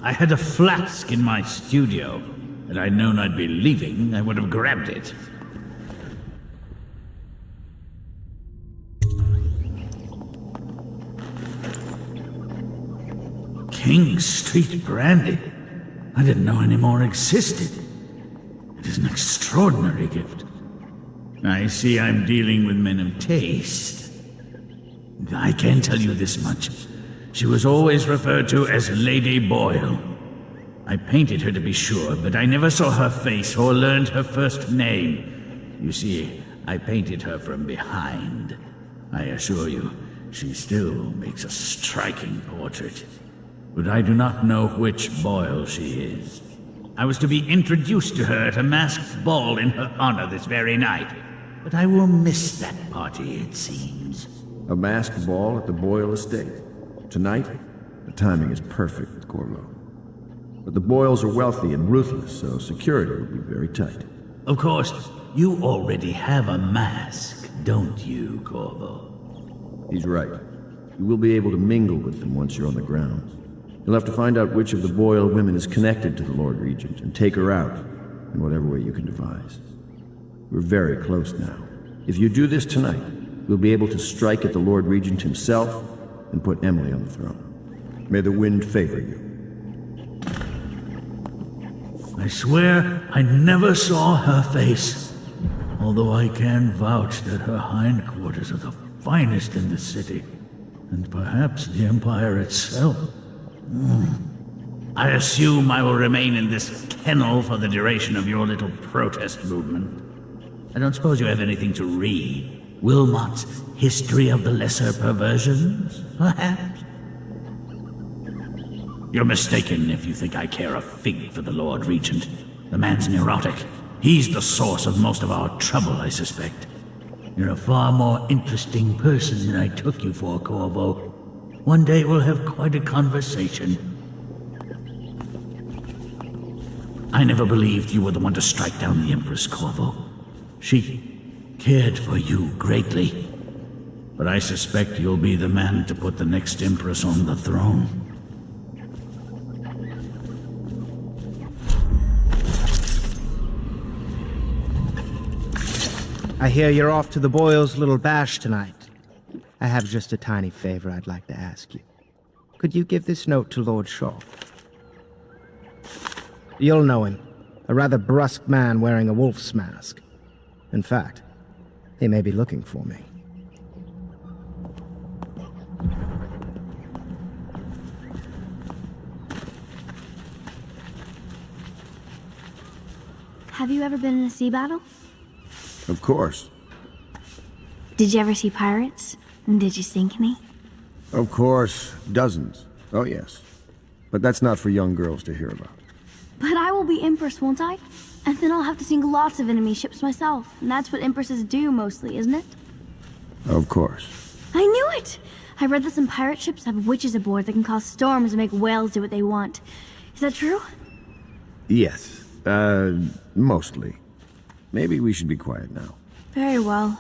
I had a flask in my studio. Had I known I'd be leaving, I would have grabbed it. King Street Brandy? I didn't know any more existed. It is an extraordinary gift. I see I'm dealing with men of taste. I can tell you this much. She was always referred to as Lady Boyle. I painted her to be sure, but I never saw her face or learned her first name. You see, I painted her from behind. I assure you, she still makes a striking portrait. But I do not know which Boyle she is. I was to be introduced to her at a masked ball in her honor this very night. But I will miss that party, it seems. A masked ball at the Boyle estate. Tonight? The timing is perfect with Corvo. But the Boyles are wealthy and ruthless, so security will be very tight. Of course, you already have a mask, don't you, Corvo? He's right. You will be able to mingle with them once you're on the grounds. You'll have to find out which of the Boyle women is connected to the Lord Regent and take her out in whatever way you can devise. We're very close now. If you do this tonight, we'll be able to strike at the Lord Regent himself and put Emily on the throne. May the wind favor you. I swear I never saw her face, although I can vouch that her hindquarters are the finest in the city, and perhaps the Empire itself. I assume I will remain in this kennel for the duration of your little protest movement. I don't suppose you have anything to read? Wilmot's History of the Lesser Perversions, perhaps? You're mistaken if you think I care a fig for the Lord Regent. The man's neurotic. He's the source of most of our trouble, I suspect. You're a far more interesting person than I took you for, Corvo. One day we'll have quite a conversation. I never believed you were the one to strike down the Empress, Corvo. She cared for you greatly. But I suspect you'll be the man to put the next Empress on the throne. I hear you're off to the Boyles' little bash tonight. I have just a tiny favor I'd like to ask you. Could you give this note to Lord Shaw? You'll know him. A rather brusque man wearing a wolf's mask. In fact, he may be looking for me. Have you ever been in a sea battle? Of course. Did you ever see pirates? And did you sink any? Of course. Dozens. Oh, yes. But that's not for young girls to hear about. But I will be Empress, won't I? And then I'll have to sink lots of enemy ships myself. And that's what Empresses do mostly, isn't it? Of course. I knew it! I read that some pirate ships have witches aboard that can cause storms and make whales do what they want. Is that true? Yes. Mostly. Maybe we should be quiet now. Very well.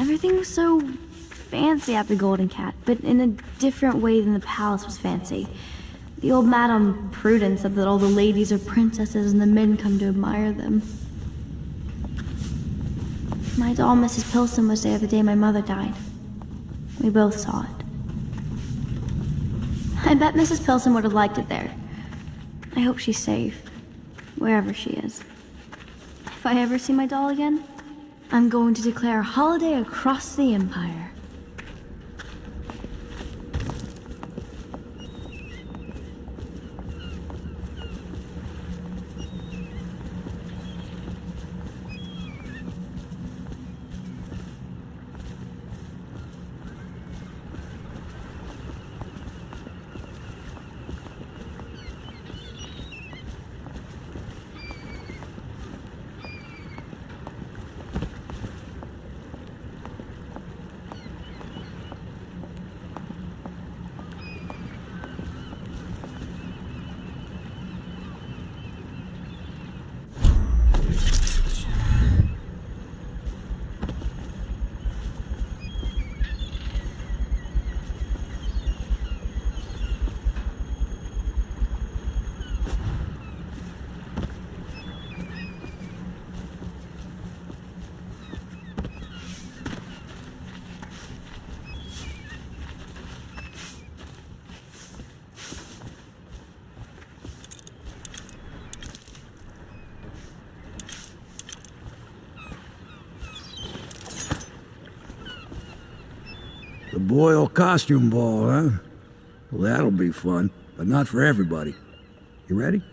Everything was so fancy at the Golden Cat, but in a different way than the palace was fancy. The old Madame Prudence said that all the ladies are princesses and the men come to admire them. My doll, Mrs. Pilson, was there the day my mother died. We both saw it. I bet Mrs. Pilson would have liked it there. I hope she's safe, wherever she is. If I ever see my doll again, I'm going to declare a holiday across the Empire. The Boyle costume ball, huh? Well, that'll be fun, but not for everybody. You ready?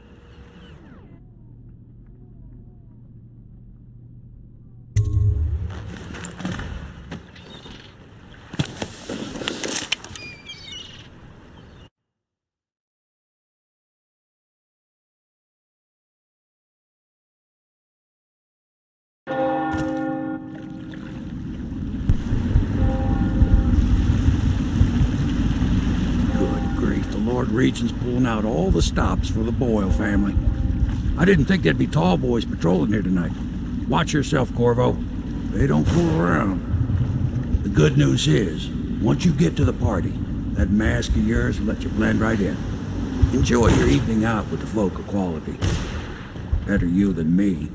Regent's pulling out all the stops for the Boyle family. I didn't think there'd be tall boys patrolling here tonight. Watch yourself, Corvo. They don't fool around. The good news is, once you get to the party, that mask of yours will let you blend right in. Enjoy your evening out with the folk of quality. Better you than me.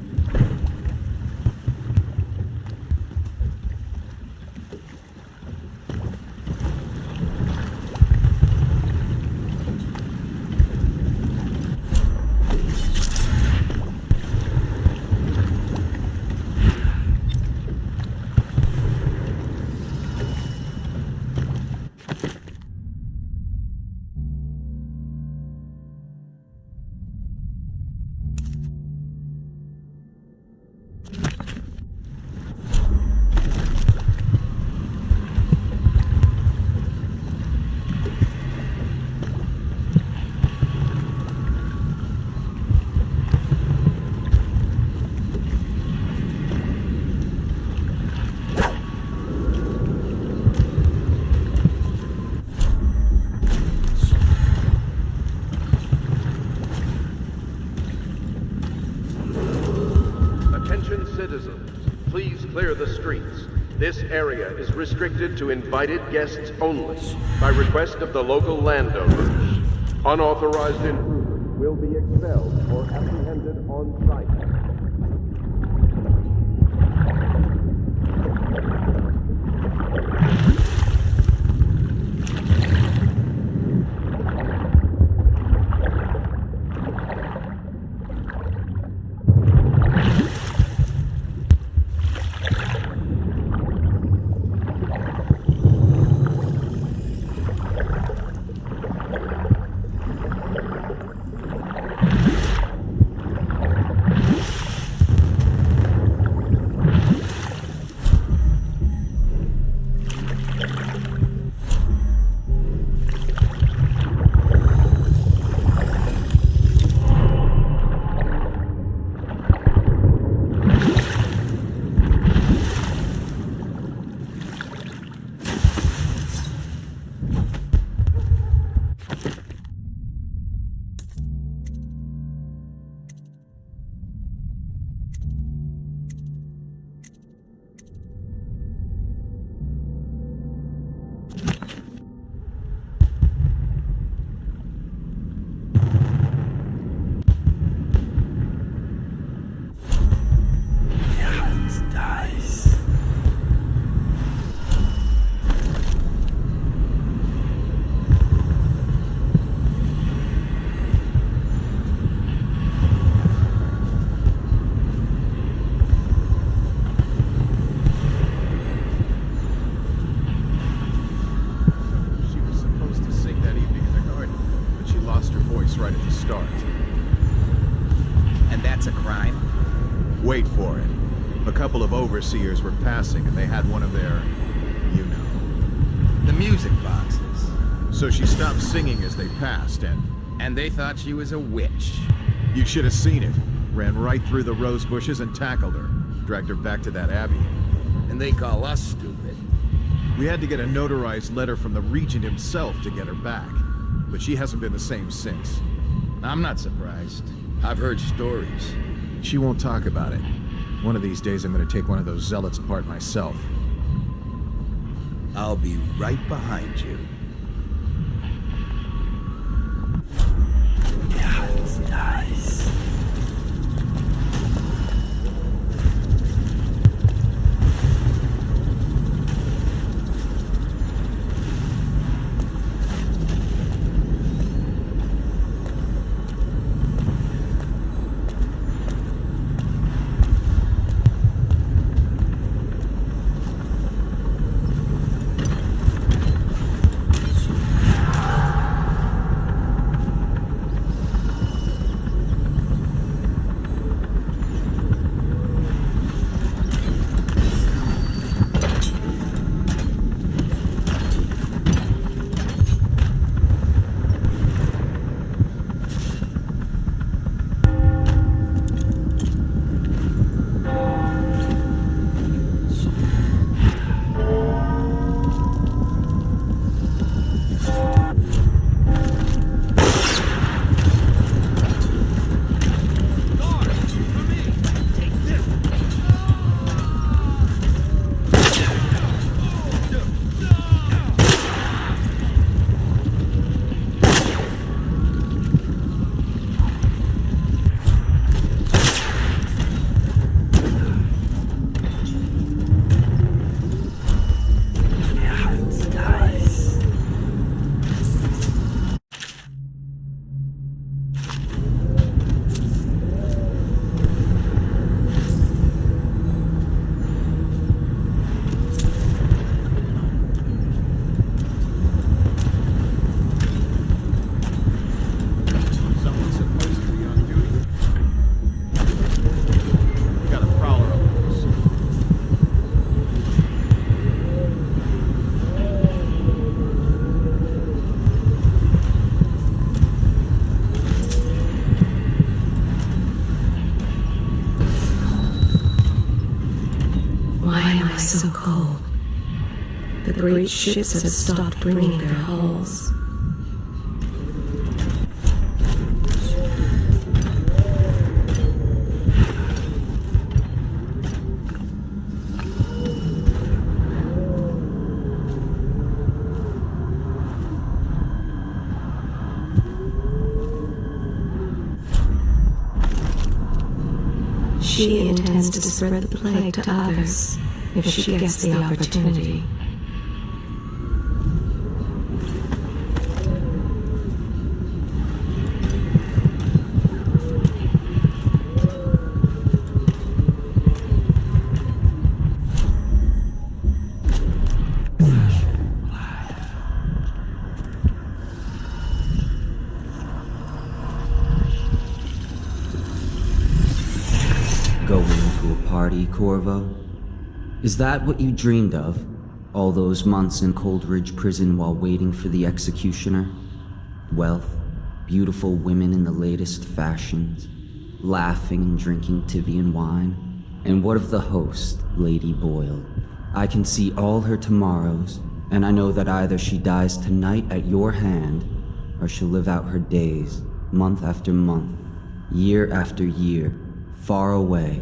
This area is restricted to invited guests only, by request of the local landowners. Unauthorized intruders will be expelled or apprehended on site. Overseers were passing and they had one of their, you know. The music boxes. So she stopped singing as they passed And they thought she was a witch. You should have seen it. Ran right through the rose bushes and tackled her. Dragged her back to that abbey. And they call us stupid. We had to get a notarized letter from the Regent himself to get her back. But she hasn't been the same since. I'm not surprised. I've heard stories. She won't talk about it. One of these days I'm gonna take one of those zealots apart myself. I'll be right behind you. Nice. so cold. The great ships have stopped bringing their hulls. She intends to spread the plague to others if she gets the opportunity. Corvo? Is that what you dreamed of? All those months in Coldridge prison while waiting for the executioner? Wealth, beautiful women in the latest fashions, laughing and drinking Tivian wine? And what of the host, Lady Boyle? I can see all her tomorrows, and I know that either she dies tonight at your hand, or she'll live out her days, month after month, year after year, far away,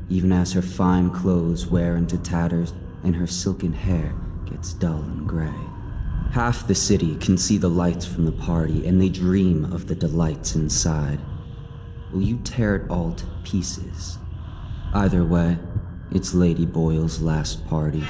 even as her fine clothes wear into tatters and her silken hair gets dull and gray. Half the city can see the lights from the party, and they dream of the delights inside. Will you tear it all to pieces? Either way, it's Lady Boyle's last party.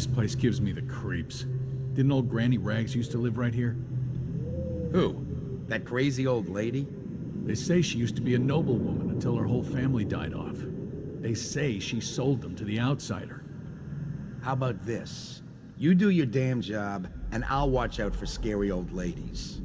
This place gives me the creeps. Didn't old Granny Rags used to live right here? Who? That crazy old lady? They say she used to be a noblewoman until her whole family died off. They say she sold them to the outsider. How about this? You do your damn job, and I'll watch out for scary old ladies.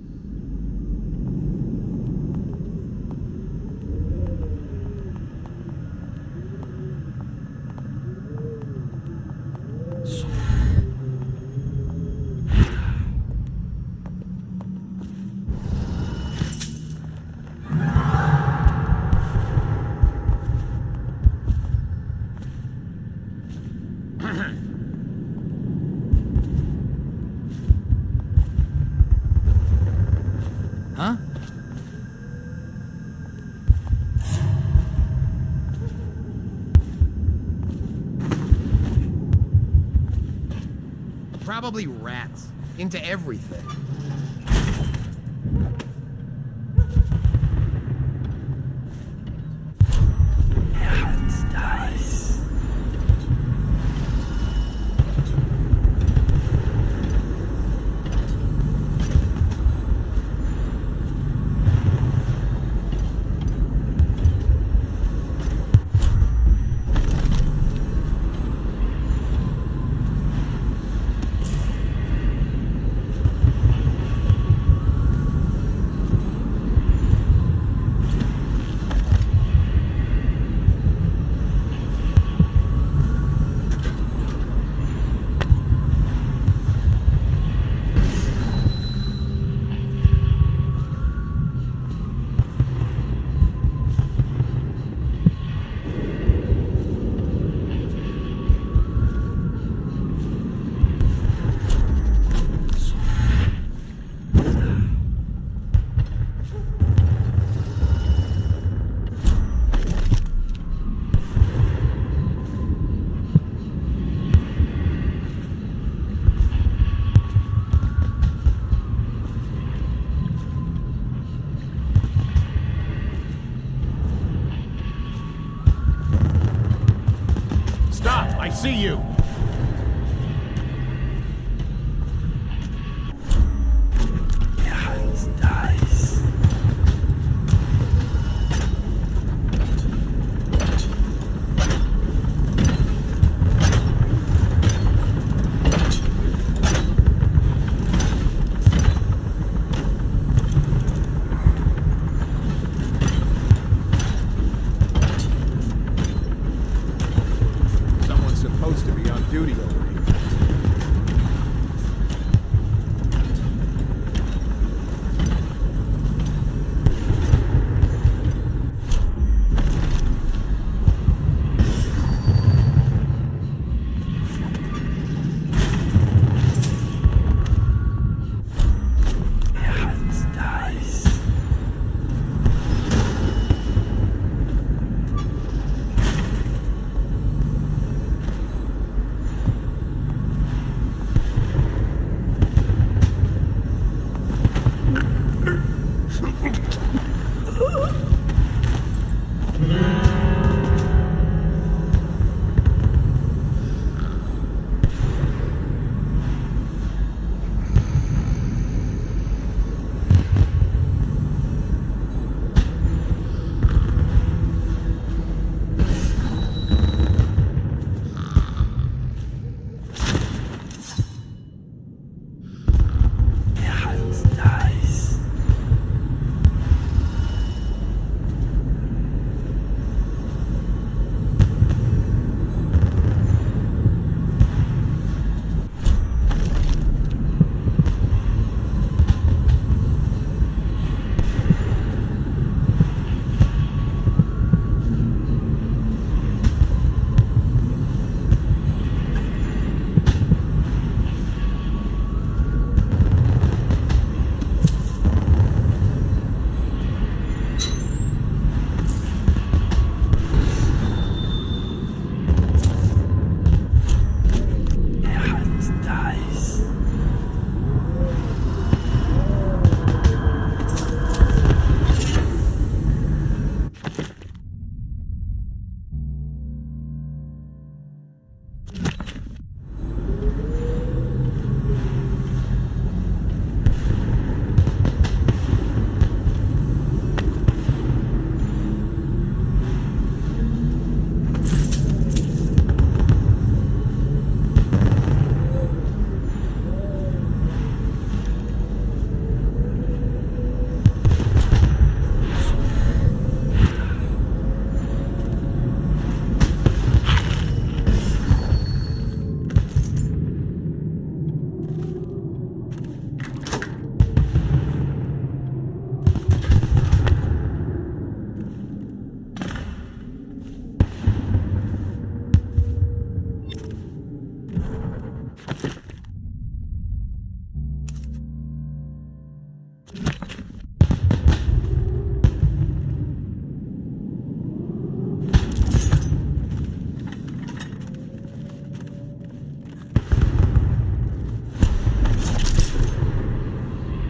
Probably rats. Into everything. I see you!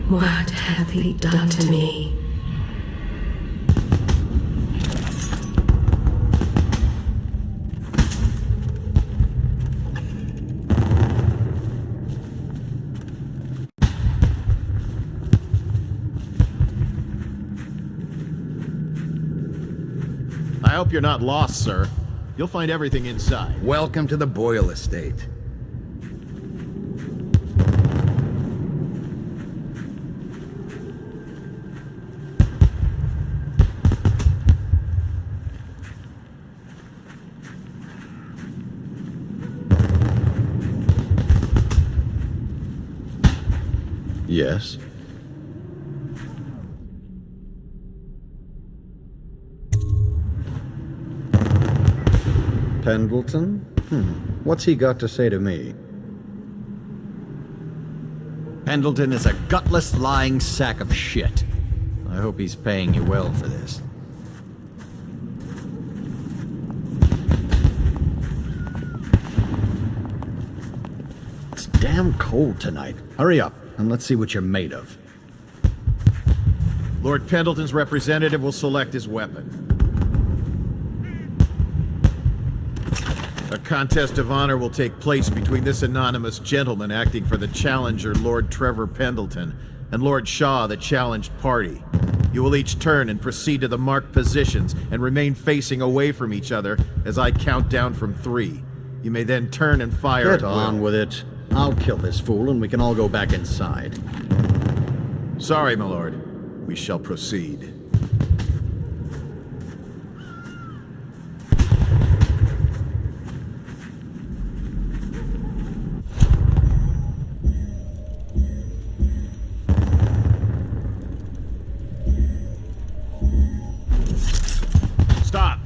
What have he done to me? I hope you're not lost, sir. You'll find everything inside. Welcome to the Boyle estate. Yes? Pendleton? What's he got to say to me? Pendleton is a gutless, lying sack of shit. I hope he's paying you well for this. It's damn cold tonight. Hurry up, and let's see what you're made of. Lord Pendleton's representative will select his weapon. A contest of honor will take place between this anonymous gentleman acting for the challenger, Lord Trevor Pendleton, and Lord Shaw, the challenged party. You will each turn and proceed to the marked positions and remain facing away from each other as I count down from 3. You may then turn and fire Get at on will. with it. I'll kill this fool and we can all go back inside. Sorry, my lord. We shall proceed. Stop!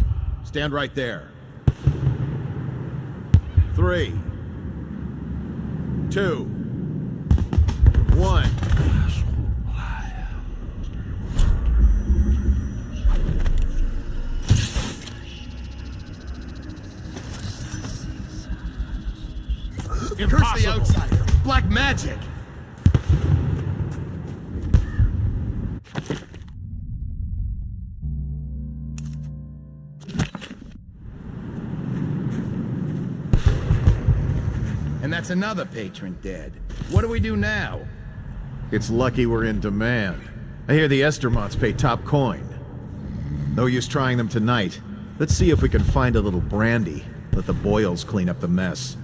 Stand right there. 3, 2, 1. Curse the outsider! Black magic! And that's another patron dead. What do we do now? It's lucky we're in demand. I hear the Estermonts pay top coin. No use trying them tonight. Let's see if we can find a little brandy. Let the Boyles clean up the mess.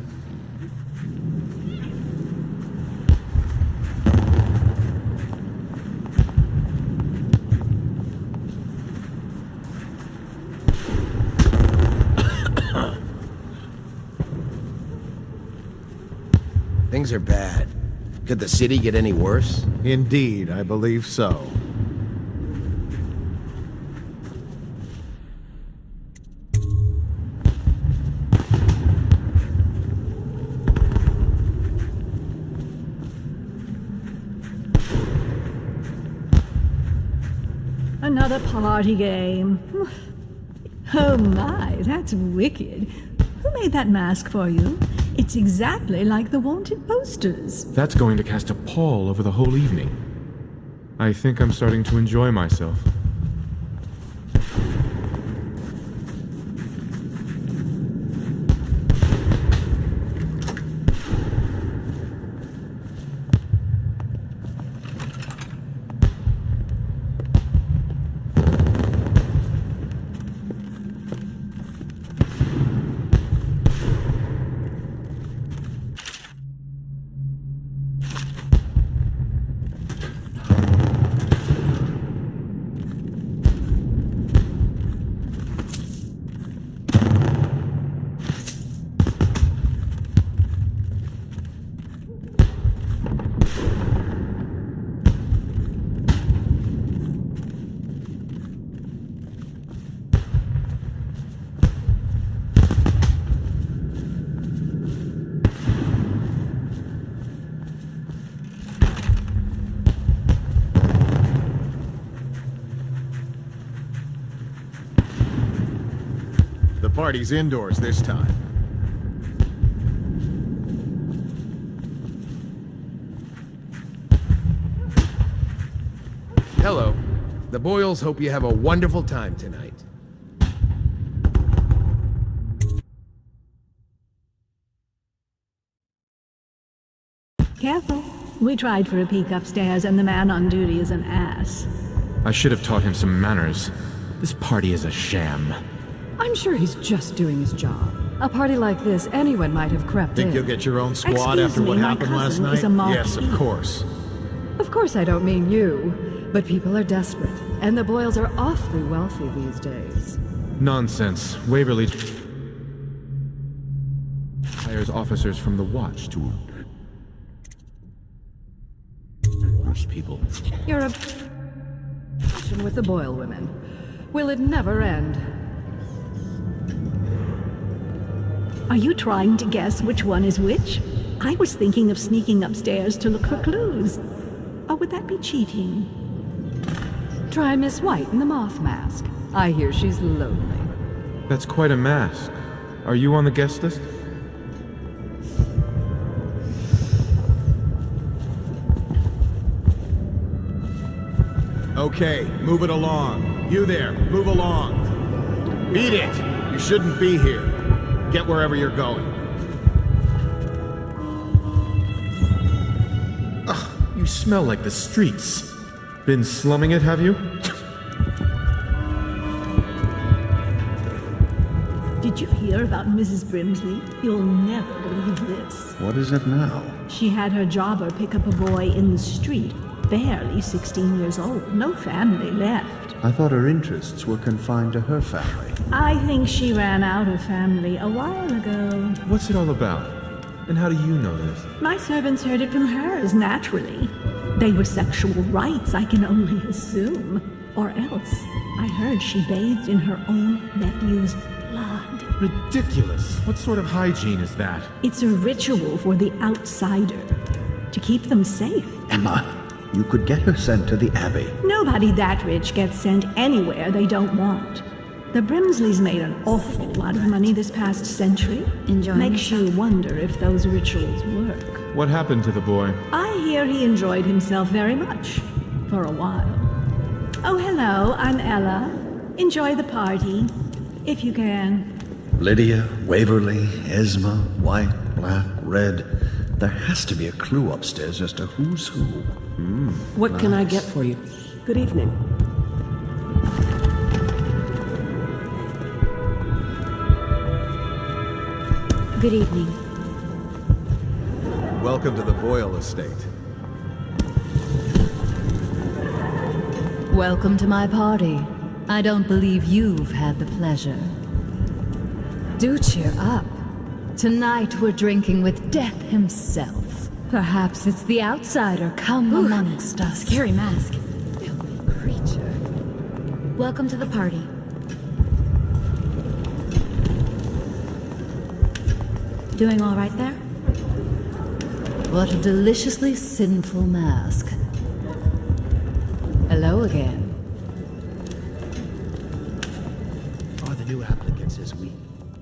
Things are bad. Could the city get any worse? Indeed, I believe so. Another party game. Oh my, that's wicked. Who made that mask for you? It's exactly like the wanted posters. That's going to cast a pall over the whole evening. I think I'm starting to enjoy myself. The party's indoors this time. Hello. The Boyles hope you have a wonderful time tonight. Careful. We tried for a peek upstairs and the man on duty is an ass. I should have taught him some manners. This party is a sham. I'm sure he's just doing his job. A party like this, anyone might have crept in. Think you'll get your own squad Excuse after me, what my happened last cousin is a night? marquis. Yes, of course. Of course I don't mean you, but people are desperate, and the Boyles are awfully wealthy these days. Nonsense. Waverly hires officers from the Watch to... Worse people. You're a... with the Boyle women. Will it never end? Are you trying to guess which one is which? I was thinking of sneaking upstairs to look for clues. Or would that be cheating? Try Miss White in the moth mask. I hear she's lonely. That's quite a mask. Are you on the guest list? Okay, move it along. You there, move along. Beat it! You shouldn't be here. get wherever you're going. Ugh, you smell like the streets. Been slumming it, have you? Did you hear about Mrs. Brimsley? You'll never believe this. What is it now? She had her jobber pick up a boy in the street, barely 16 years old. No family left. I thought her interests were confined to her family. I think she ran out of family a while ago. What's it all about? And how do you know this? My servants heard it from hers, naturally. They were sexual rights, I can only assume. Or else, I heard she bathed in her own nephew's blood. Ridiculous. What sort of hygiene is that? It's a ritual for the outsider, to keep them safe. Emma, you could get her sent to the Abbey. Nobody that rich gets sent anywhere they don't want. The Brimsleys made an awful lot of money this past century. Makes you wonder if those rituals work. What happened to the boy? I hear he enjoyed himself very much. For a while. Oh, hello, I'm Ella. Enjoy the party, if you can. Lydia, Waverly, Esma, white, black, red. There has to be a clue upstairs as to who's who. What can I get for you? Good evening. Good evening. Welcome to the Boyle estate. Welcome to my party. I don't believe you've had the pleasure. Do cheer up. Tonight we're drinking with Death himself. Perhaps it's the outsider come amongst us. Scary mask. Filthy creature. Welcome to the party. Doing all right there? What a deliciously sinful mask. Hello again. Are the new applicants as weak?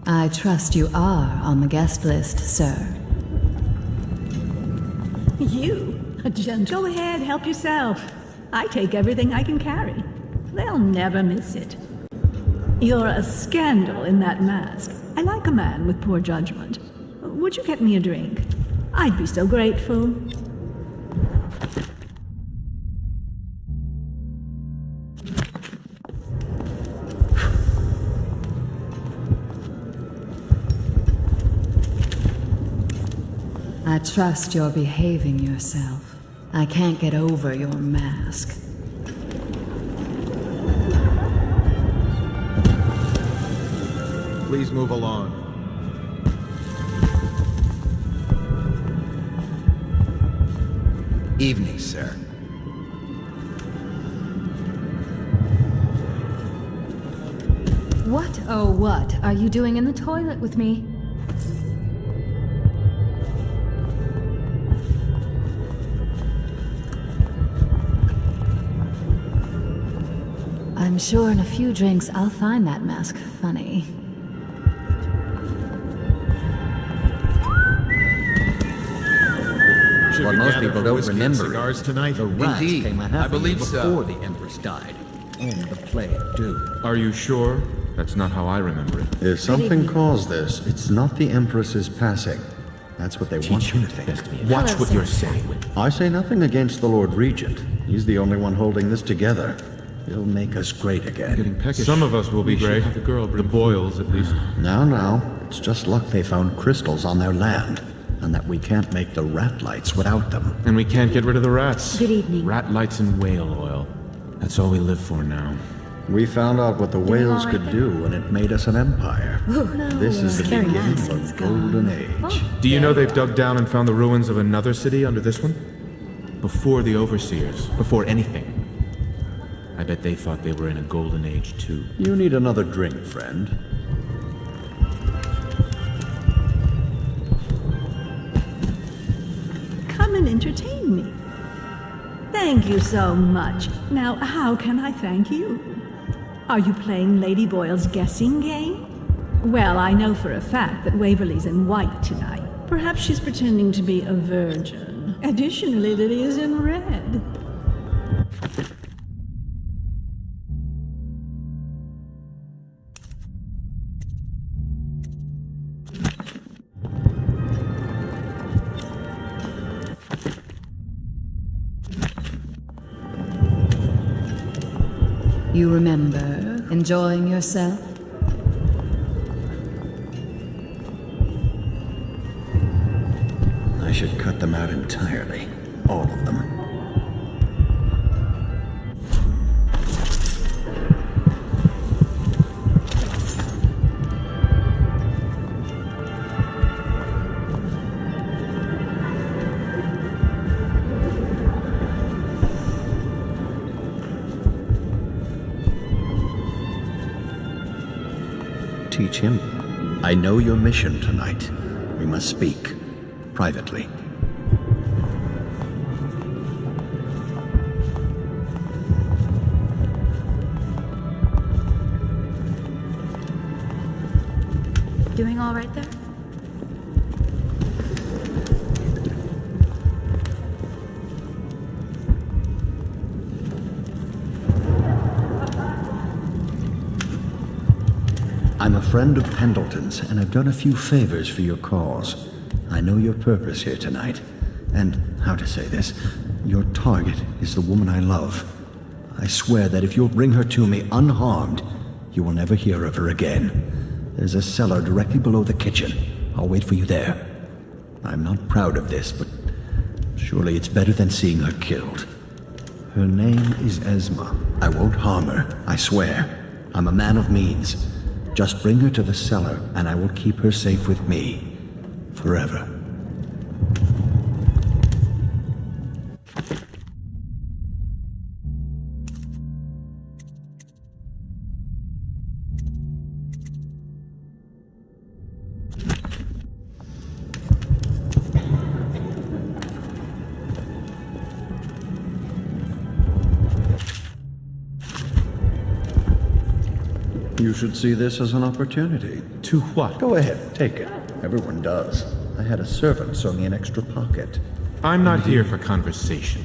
I trust you are on the guest list, sir. You? A gentle. Go ahead, help yourself. I take everything I can carry. They'll never miss it. You're a scandal in that mask. I like a man with poor judgment. Would you get me a drink? I'd be so grateful. I trust you're behaving yourself. I can't get over your mask. Please move along. Evening, sir. What, oh what, are you doing in the toilet with me? I'm sure in a few drinks I'll find that mask funny. What most people don't remember cigars tonight? the rats Indeed. came a I half a year believe so. before the Empress died. And the plague, too. Are you sure? That's not how I remember it. If something caused this, it's not the Empress's passing. That's what they want you to think. Watch what you're saying. I say nothing against the Lord Regent. He's the only one holding this together. He'll make us great again. Getting peckish. Some of us will be great. The Boyles, at least. Now, it's just luck they found crystals on their land, and that we can't make the rat lights without them. And we can't get rid of the rats. Good evening. Rat lights and whale oil. That's all we live for now. We found out what the whales all could right do, and it made us an empire. This is the Scary beginning mask. of a golden age. Do you know they've dug down and found the ruins of another city under this one? Before the Overseers. Before anything. I bet they thought they were in a golden age, too. You need another drink, friend. Come and entertain me. Thank you so much. Now, how can I thank you? Are you playing Lady Boyle's guessing game? Well, I know for a fact that Waverly's in white tonight. Perhaps she's pretending to be a virgin. Additionally, Lydia's in red. You remember enjoying yourself? I should cut them out entirely. All of them. Teach him. I know your mission tonight. We must speak. Privately. Doing all right there? I'm a friend of Pendleton's, and I've done a few favors for your cause. I know your purpose here tonight, and how to say this, your target is the woman I love. I swear that if you'll bring her to me unharmed, you will never hear of her again. There's a cellar directly below the kitchen. I'll wait for you there. I'm not proud of this, but surely it's better than seeing her killed. Her name is Esma. I won't harm her, I swear. I'm a man of means. Just bring her to the cellar, and I will keep her safe with me. Forever. You should see this as an opportunity. To what? Go ahead, take it. Everyone does. I had a servant sew me an extra pocket. I'm not here for conversation.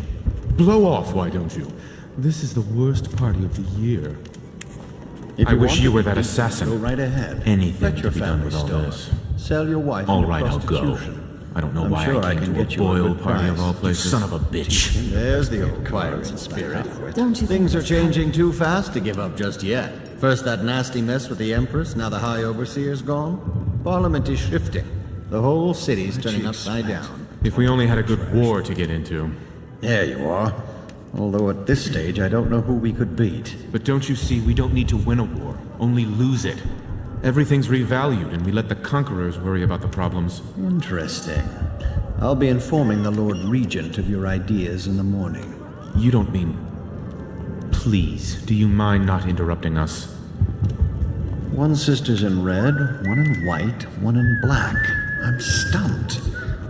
Blow off, why don't you? This is the worst party of the year. I wish you were that assassin. Go right ahead. Anything Let your to be done with all family this. Sell your wife All into right, I'll go. prostitution. I don't know I'm why sure I I came can to a get you a Boyle good party of price. all places. You Son of a bitch. There's the old pirate's spirit. Don't you think Things are this changing too fast to give up just yet. First that nasty mess with the Empress, now the High Overseer's gone. Parliament is shifting. The whole city's turning upside down. If we only had a good war to get into. There you are. Although at this stage, I don't know who we could beat. But don't you see, we don't need to win a war, only lose it. Everything's revalued, and we let the conquerors worry about the problems. Interesting. I'll be informing the Lord Regent of your ideas in the morning. You don't mean... Please, do you mind not interrupting us? One sister's in red, one in white, one in black. I'm stumped.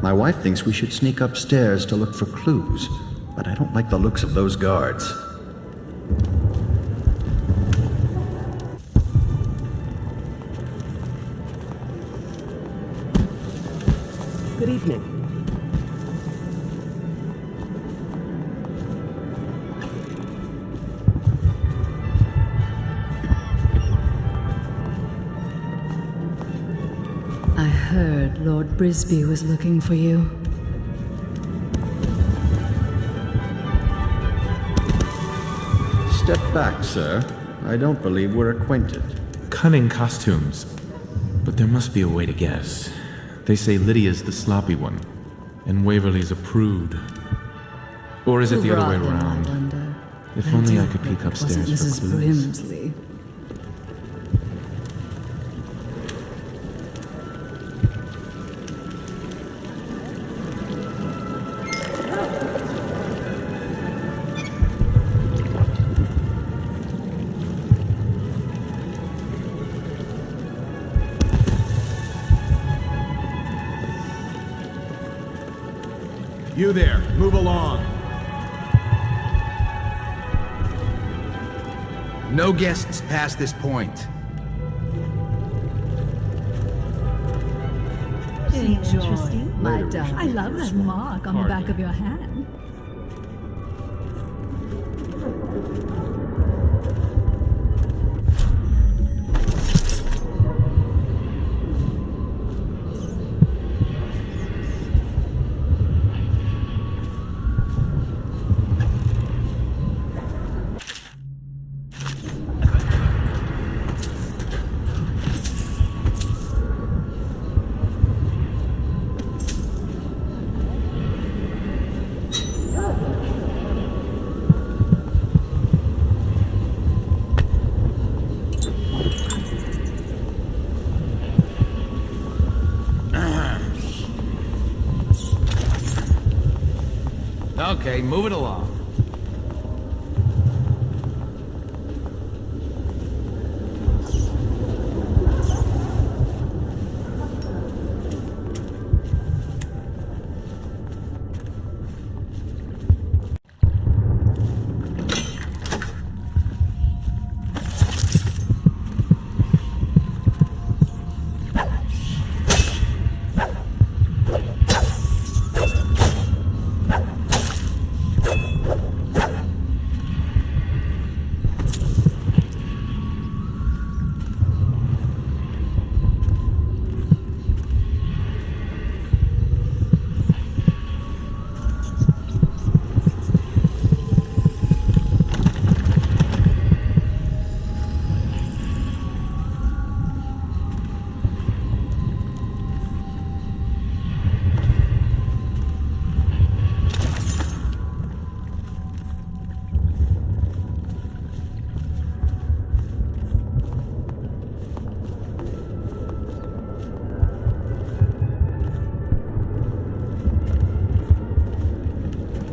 My wife thinks we should sneak upstairs to look for clues, but I don't like the looks of those guards. Good evening. I heard Lord Brisby was looking for you. Step back, sir. I don't believe we're acquainted. Cunning costumes. But there must be a way to guess. They say Lydia's the sloppy one, and Waverly's a prude. Or is it the other way around? If only I could peek upstairs for Mrs. clues. Brimsley. You there, move along. No guests past this point. Enjoy, my Later, darling. I love that mark on the back of your hand. Okay, move it along.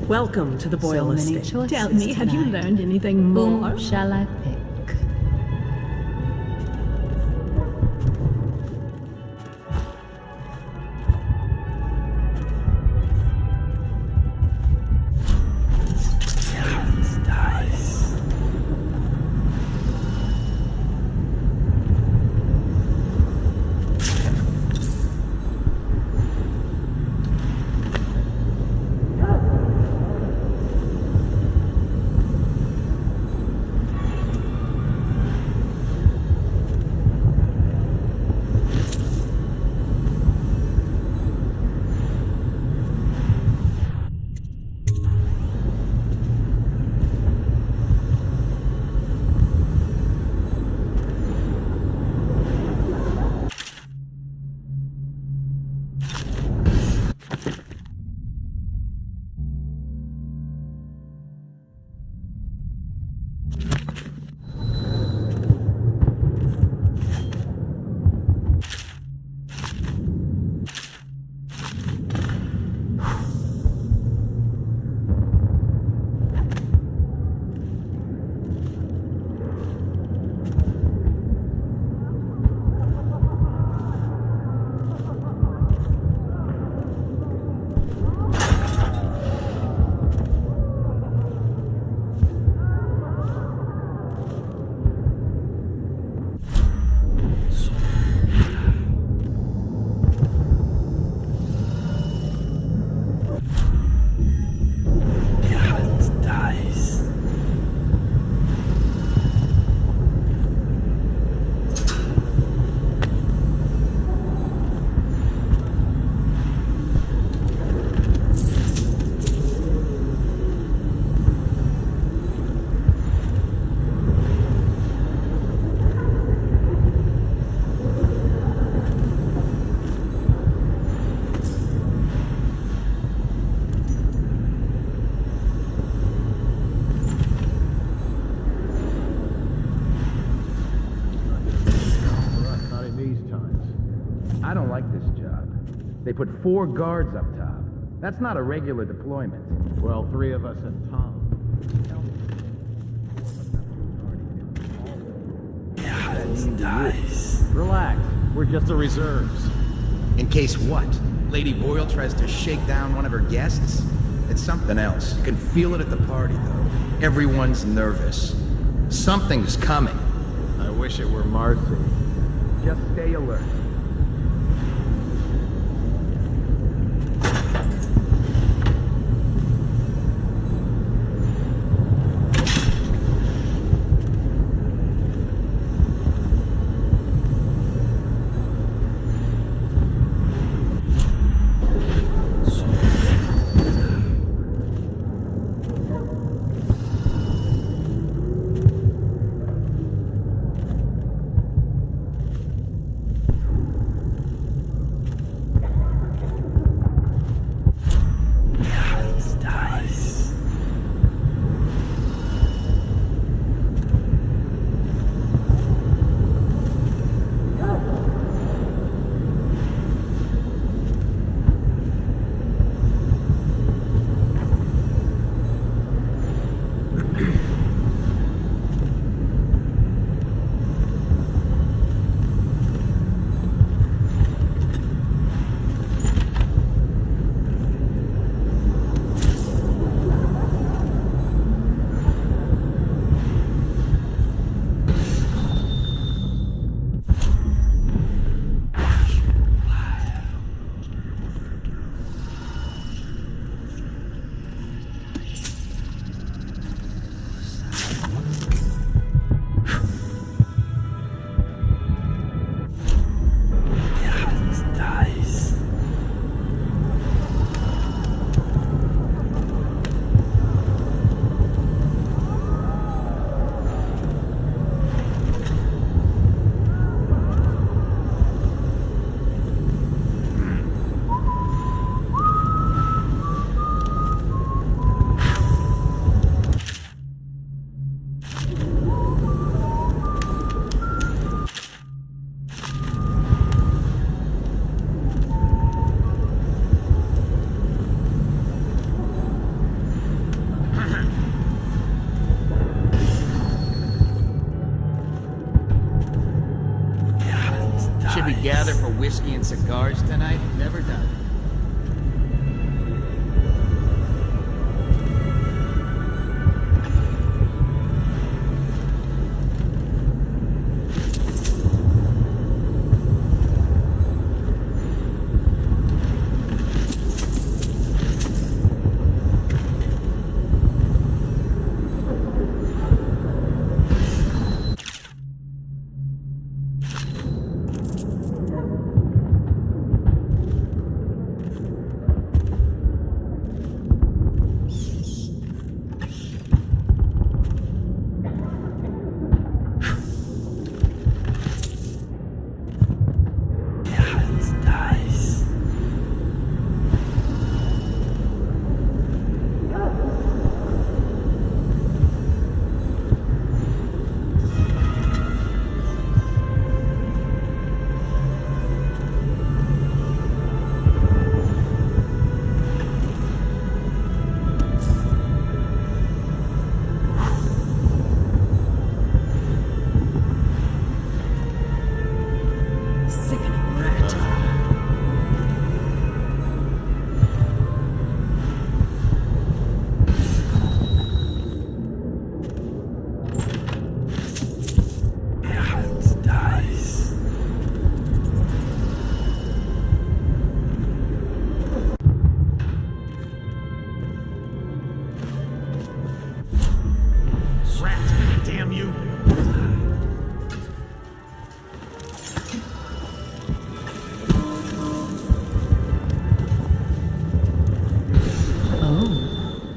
Welcome to the Boyle estate. Tell me, have you learned anything more? Whom shall I pick? I don't like this job. They put 4 guards up top. That's not a regular deployment. Well, 3 of us and Tom. Nice. Relax. We're just the reserves. In case what? Lady Boyle tries to shake down one of her guests? It's something else. You can feel it at the party, though. Everyone's nervous. Something's coming. I wish it were Marcy. Just stay alert. maybe gather for whiskey and cigars tonight? Never done.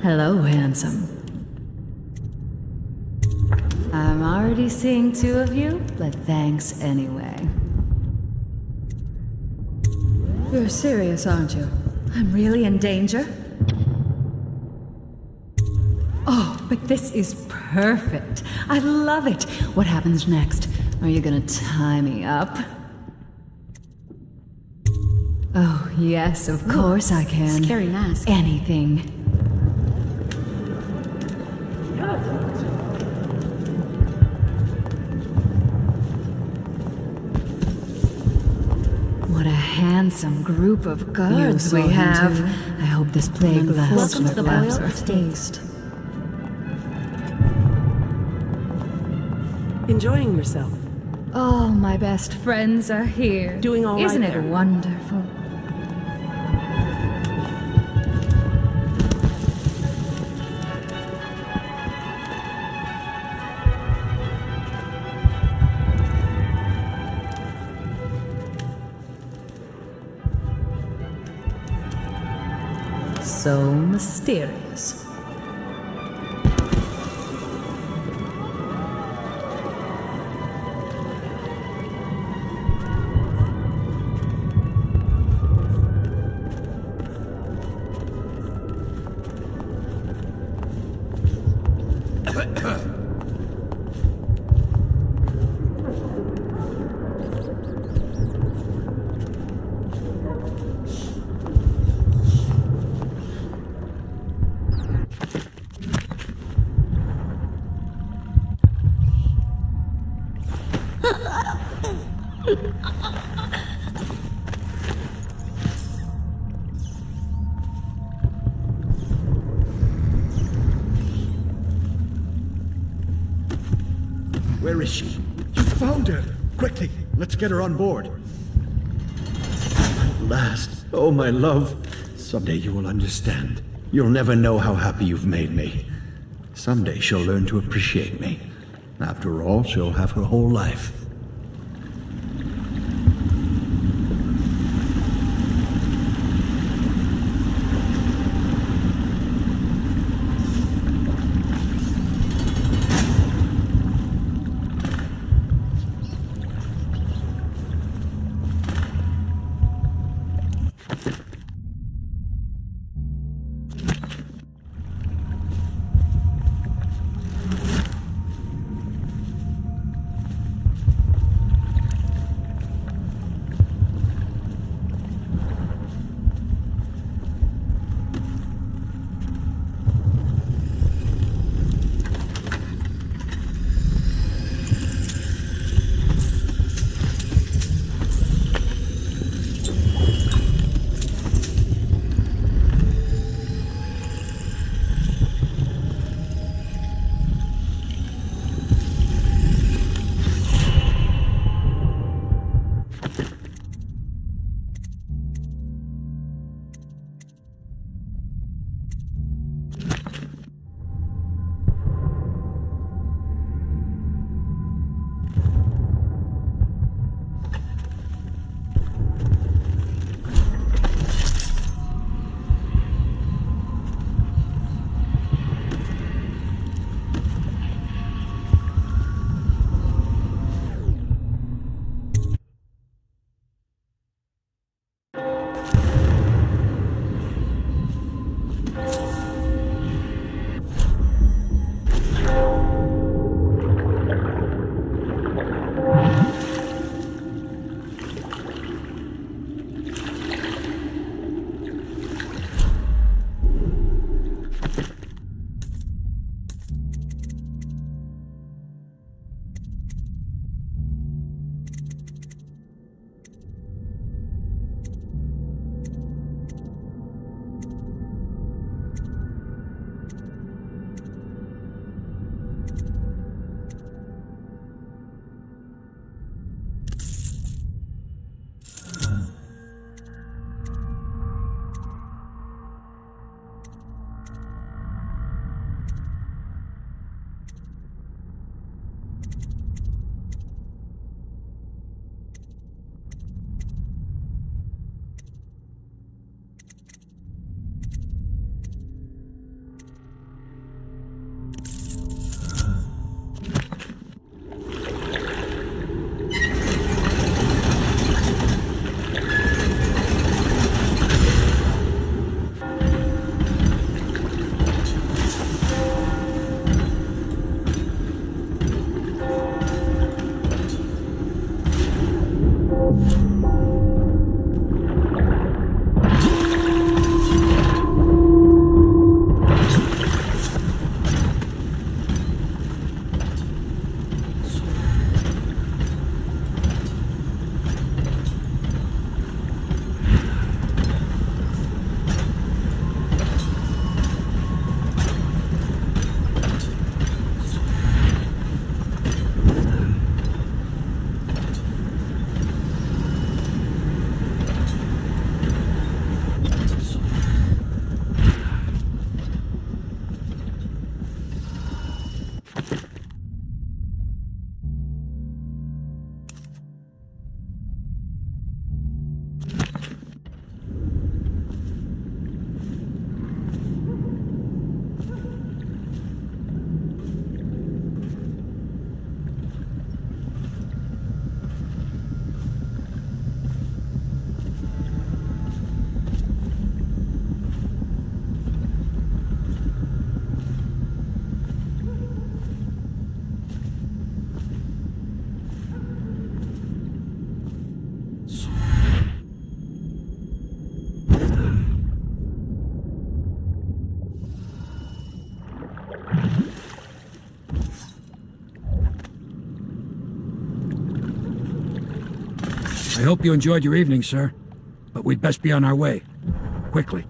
Hello, handsome. I'm already seeing two of you, but thanks anyway. You're serious, aren't you? I'm really in danger? Oh, but this is perfect. I love it. What happens next? Are you gonna tie me up? Oh, yes, of course I can. Scary mask. Anything. What a handsome group of guards we have. I hope this plague lasts Welcome to the forever. Boyle Estate. Enjoying yourself? All my best friends are here. Doing all right Isn't it there? wonderful? So mysterious. Where is she? You found her! Quickly, let's get her on board. At last, oh my love. Someday you will understand. You'll never know how happy you've made me. Someday she'll learn to appreciate me. After all, she'll have her whole life. I hope you enjoyed your evening, sir. But we'd best be on our way. Quickly.